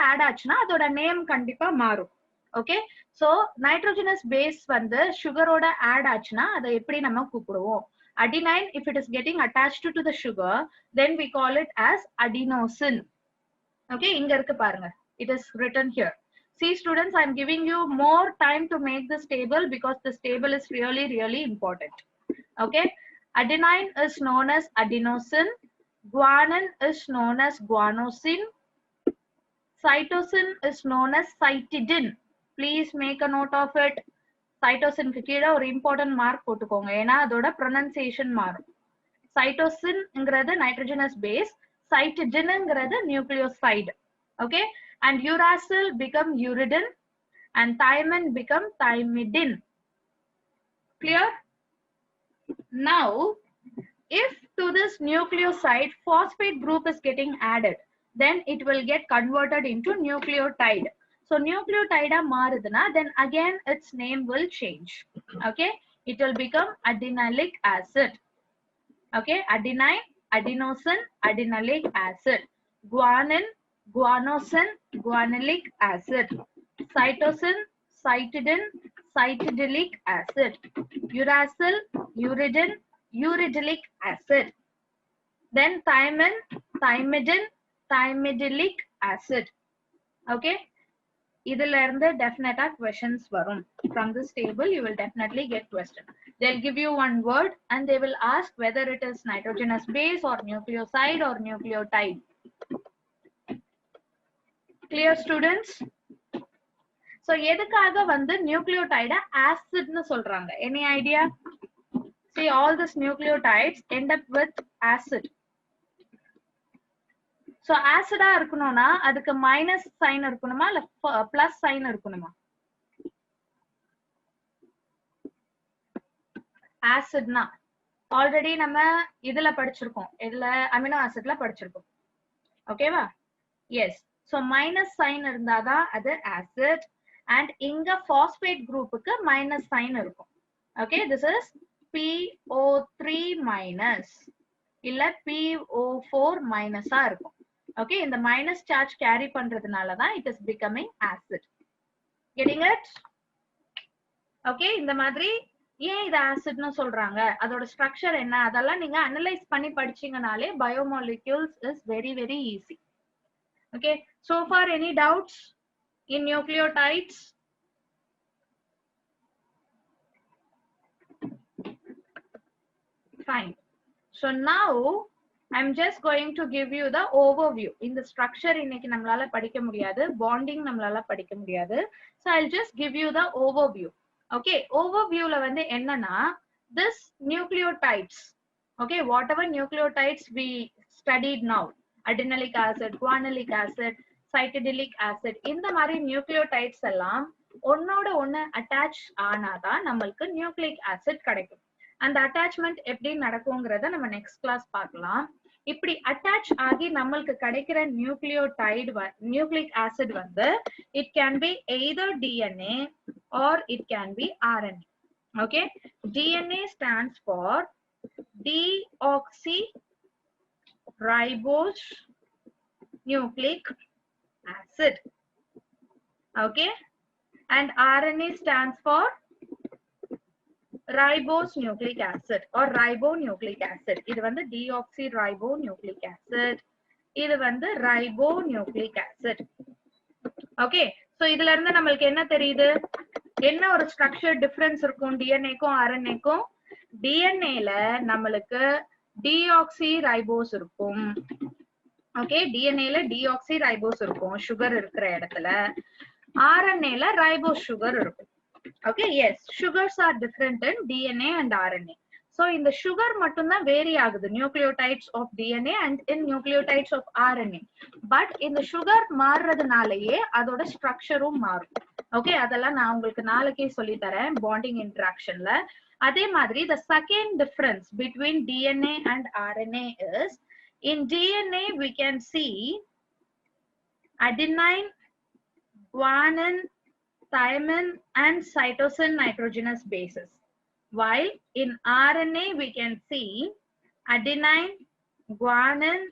add ஆச்சுன்னா அதோட name கண்டிப்பா மாறும். Okay, so nitrogenous base வந்து சுகரோட add ஆச்சுன்னா அதை எப்படி நம்ம கூப்பிடுவோம்? Adenine, if it is getting attached to the sugar, then we call it as adenosine. Okay, இங்க இருக்கு பாருங்க, it is written here. See students, I am giving you more time to make this table because this table is really important. Okay, adenine is known as adenosine, guanine is known as guanosine, cytosine is known as cytidine. Please make a note of it. Cytosine க்கு கீழ ஒரு important mark போட்டுக்கோங்க, ஏன்னா அதோட pronunciation மாறும். Cytosine-ங்கிறது nitrogenous base, cytidine-ங்கிறது nucleoside. Okay, and uracil become uridine and thymine become thymidine. Clear? Now, if to this nucleoside phosphate group is getting added, then it will get converted into nucleotide. So nucleotide மாறுதுனா, then again its name will change. Okay, it will become adenalic acid. Okay, adenine, adenosine, adenalic acid, guanine, guanosine, guanilic acid, cytosine, cytidine, cytidilic acid, uracil, uridine, uridilic acid, then thymine, thymidine, thymidilic acid. Okay, இதுல இருந்து definite questions வரும். From this table you will definitely get question. They'll give you one word and they will ask whether it is nitrogenous base or nucleoside or nucleotide. Clear students? So எதுக்காக வந்து nucleotide acid னு சொல்றாங்க? Any idea? See, all these nucleotides end up with acid. So acid இருக்கணும்னா அதுக்கு minus sign இருக்கணுமா இல்ல plus sign இருக்கணுமா? ஆசிட்னா already நம்ம இதுல படிச்சிருக்கோம், இதுல அமினோ ஆசிட்ல படிச்சிருக்கோம். ஓகேவா? எஸ். சோ மைனஸ் சைன் இருந்தாதான் அது ஆசிட், அண்ட் இங்க பாஸ்பேட் குரூப்புக்கு மைனஸ் சைன் இருக்கும். Okay, this is PO3 minus இல்ல PO4 மைனஸா இருக்கும். ஓகே, இந்த மைனஸ் சார்ஜ் கேரி பண்றதுனாலதான் it is becoming acid. Getting it? Okay, இந்த மாதிரி ஏன் இது ஆசிட்னு சொல்றாங்க, அதோட ஸ்ட்ரக்சர் என்ன, அதெல்லாம் நீங்க அனலைஸ் பண்ணி படிச்சீங்கனாலே பயோமாலிக்யூல்ஸ் இஸ் very easy. Okay, so far any doubts in nucleotides? Fine. So now I'm just going to give you the overview. In the structure இன்னைக்கு நம்மளால படிக்க முடியாது, bonding நம்மளால படிக்க முடியாது. So I'll just give you the overview. Okay, overviewல வந்து என்னன்னா, this nucleotides, okay, whatever nucleotides we studied now, adenalic acid, guanilic acid, cytidilic acid, இந்த மாதிரி nucleotides எல்லாம் ஒன்னோட ஒன்னு அட்டாச் ஆனாதான் நம்மளுக்கு நியூக்ளிக் ஆசிட் கிடைக்கும். அந்த அட்டாச்மெண்ட் எப்படி நடக்கும்ங்கறத நம்ம நெக்ஸ்ட் கிளாஸ் பார்க்கலாம். இப்படி அட்டாச் ஆகி நம்மளுக்கு கிடைக்கிற நியூக்ளிக் ஆசிட் வந்து it can be either DNA or it can be RNA. Okay, DNA stands for deoxyribose nucleic acid. Okay, and RNA stands for ribose nucleic acid or ribonucleic acid. இது வந்து deoxyribonucleic acid. இது வந்து ribonucleic acid. Okay, so இதுல இருந்து நம்மளுக்கு என்ன தெரியுது? என்ன ஒரு ஸ்ட்ரக்சர் டிஃபரன்ஸ் இருக்கும் டிஎன்ஏக்கும் ஆர்என்ஏக்கும்? டிஎன்ஏல நம்மளுக்கு deoxyribose இருக்கும். ஓகே, டிஎன்ஏல deoxyribose இருக்கும் சுகர் இருக்கிற இடத்துல. RNAல ribose sugar இருக்கும். Okay, yes, sugars are different in DNA and RNA. So in the sugar மட்டும் தான் vary ஆகுது nucleotides of DNA and in nucleotides of RNA. But in the sugar மாறுறதுனாலயே அதோட ஸ்ட்ரக்சரும் மாறும். Okay, அதெல்லாம் நான் உங்களுக்கு நாளைக்கே சொல்லி தரேன் bonding interactionல. அதே மாதிரி the second difference between DNA and RNA is in DNA we can see adenine, guanine, thymine and cytosine nitrogenous bases, while in RNA we can see adenine, guanine,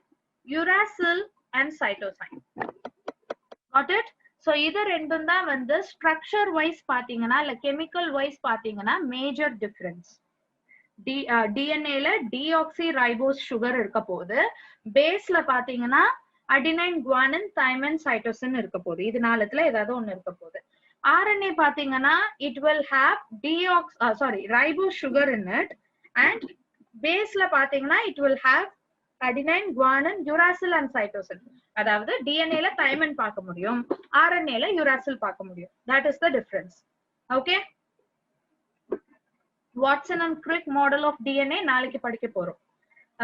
uracil and cytosine. Got it? So இது ரெண்டும் தான் வந்து structure wise பாத்தீங்கன்னா இல்ல chemical wise பாத்தீங்கன்னா major difference. DNA ல deoxyribose sugar இருக்க போது, பேஸ்ல பாத்தீங்கன்னா adenine, guanine, thymine, cytosine இருக்க போது. இது நாலுத்துல ஏதாவது ஒன்னு இருக்க போது. RNA பாத்தீங்கன்னா it will have ribose sugar in it, and baseல பாத்தீங்கன்னா it will have adenine, guanine, uracil and cytosine. அதாவது DNA ல thymine பார்க்க முடியும், RNA ல uracil பார்க்க முடியும். That is the difference. Okay, Watson and Crick model of DNA நாளைக்கு படிக்க போறோம்.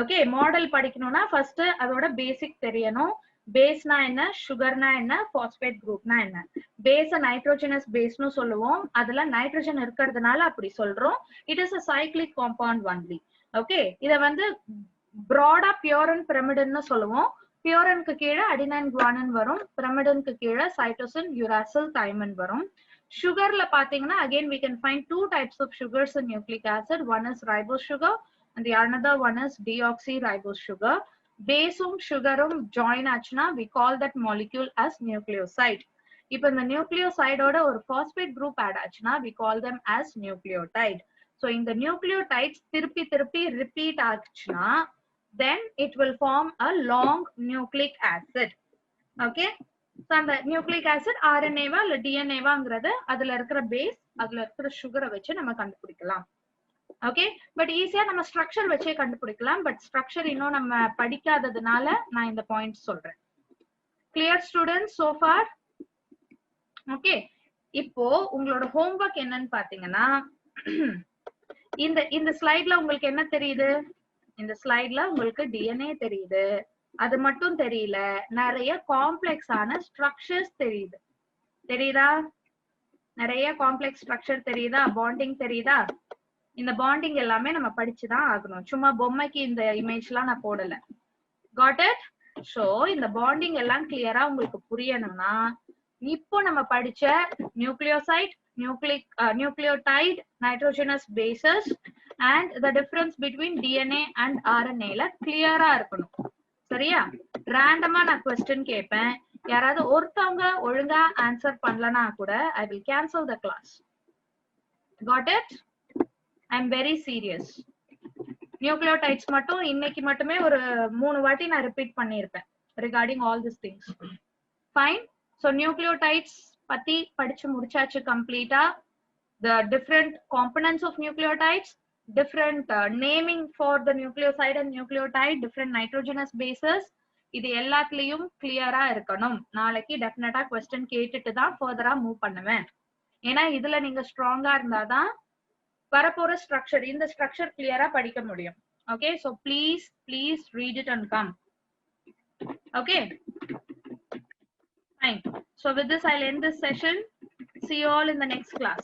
Okay, மாடல் படிக்கணும்னா ஃபர்ஸ்ட் அதோட பேசிக் தெரியணும். பேஸ்னா என்ன, சுகர்னா என்ன, பாஸ்பேட் குரூப்னா என்ன. பேஸ் நைட்ரோஜனஸ் பேஸ்னு சொல்லுவோம், அதுல நைட்ரஜன் இருக்கிறதுனால அப்படி சொல்றோம். It is a cyclic compound only. Okay, இத வந்து broad-ஆ purine pyrimidine சொல்லுவோம். பியூரனுக்கு கீழே அடினைன், குவானின் வரும், பிரமிடனுக்கு கீழே சைட்டோசின், யூராசில், தைமின் வரும். சுகர்ல பாத்தீங்கன்னா again we can find two types of sugars in nucleic acid. One is ribose sugar and the another one is deoxyribose sugar. பேஸும் சுகரும் join ஆச்சுன்னா we call that molecule as nucleoside. இப்போ இந்த நியூக்ளியோசைடோட ஒரு phosphate group add ஆச்சுன்னா we call them as nucleotide. So இந்த nucleotides திருப்பி திருப்பி repeat ஆச்சுன்னா then it will form a long nucleic acid. Okay, so அந்த nucleic acid RNA வா இல்ல DNA வாங்கிறது அதுல இருக்கிற பேஸ் அதுல இருக்கிற சுகரை வச்சு நம்ம கண்டுபிடிக்கலாம். ஓகே, பட் ஈஸியா நம்ம ஸ்ட்ரக்சர் வச்சே கண்டுபிடிக்கலாம். பட் ஸ்ட்ரக்சர் இன்னும் நம்ம படிக்காததுனால நான் இந்த பாயிண்ட் சொல்றேன். Clear students so for? Okay, இப்போ உங்களோட ஹோம்வொர்க் என்னன்னு பாத்தீங்கன்னா இந்த ஸ்லைட்ல உங்களுக்கு என்ன தெரியுது? இந்த ஸ்லைட்ல உங்களுக்கு டிஎன்ஏ தெரியுது, அது மட்டும் தெரியல, நிறைய காம்ப்ளெக்ஸ் ஆன ஸ்ட்ரக்சர்ஸ் தெரியுது. தெரியுதா? நிறைய காம்ப்ளெக்ஸ் ஸ்ட்ரக்சர் தெரியுதா? பாண்டிங் தெரியுதா? இந்த பாண்டிங் எல்லாமே நம்ம படிச்சுதான் ஆகணும். சும்மா பொம்மைக்கு இந்த இமேஜ் எல்லாம் நான் போடல. Got it? சோ இந்த பாண்டிங் எல்லாம் கிளியரா உங்களுக்கு புரியணும்னா இப்போ நம்ம படிச்ச nucleoside, nucleotide, nitrogenous bases and the difference between DNA and RNA ல கிளியரா இருக்கணும். சரியா? ரேண்டமா நான் क्वेश्चन கேட்பேன், யாராவது ஒருத்தவங்க ஒழுங்கா ஆன்சர் பண்ணலனா கூட I will cancel the class. Got it? I am very serious. Nucleotides மட்டும் இன்னைக்கு மட்டுமே ஒரு 3 வாட்டி நான் repeat பண்ணிருப்பேன் regarding all these things. Fine. So nucleotides பத்தி படிச்சு முடிச்சாச்சு கம்ப்ளீட்டா. The different components of nucleotides, different naming for the nucleoside and nucleotide, different nitrogenous bases, இது எல்லாத்துலயும் கிளியரா இருக்கணும். நாளைக்கு டெஃபினட்டா क्वेश्चन கேட்டுட்டு தான் ஃபர்தரா மூவ் பண்ணுவேன். ஏன்னா இதுல நீங்க ஸ்ட்ராங்கா இருந்தாதான் வரப்போற ஸ்ட்ரக்சர், இந்த ஸ்ட்ரக்சர் கிளியரா படிக்க முடியும். Okay, so please read it and come. Okay, fine. So with this I'll end this session. See you all in the next class.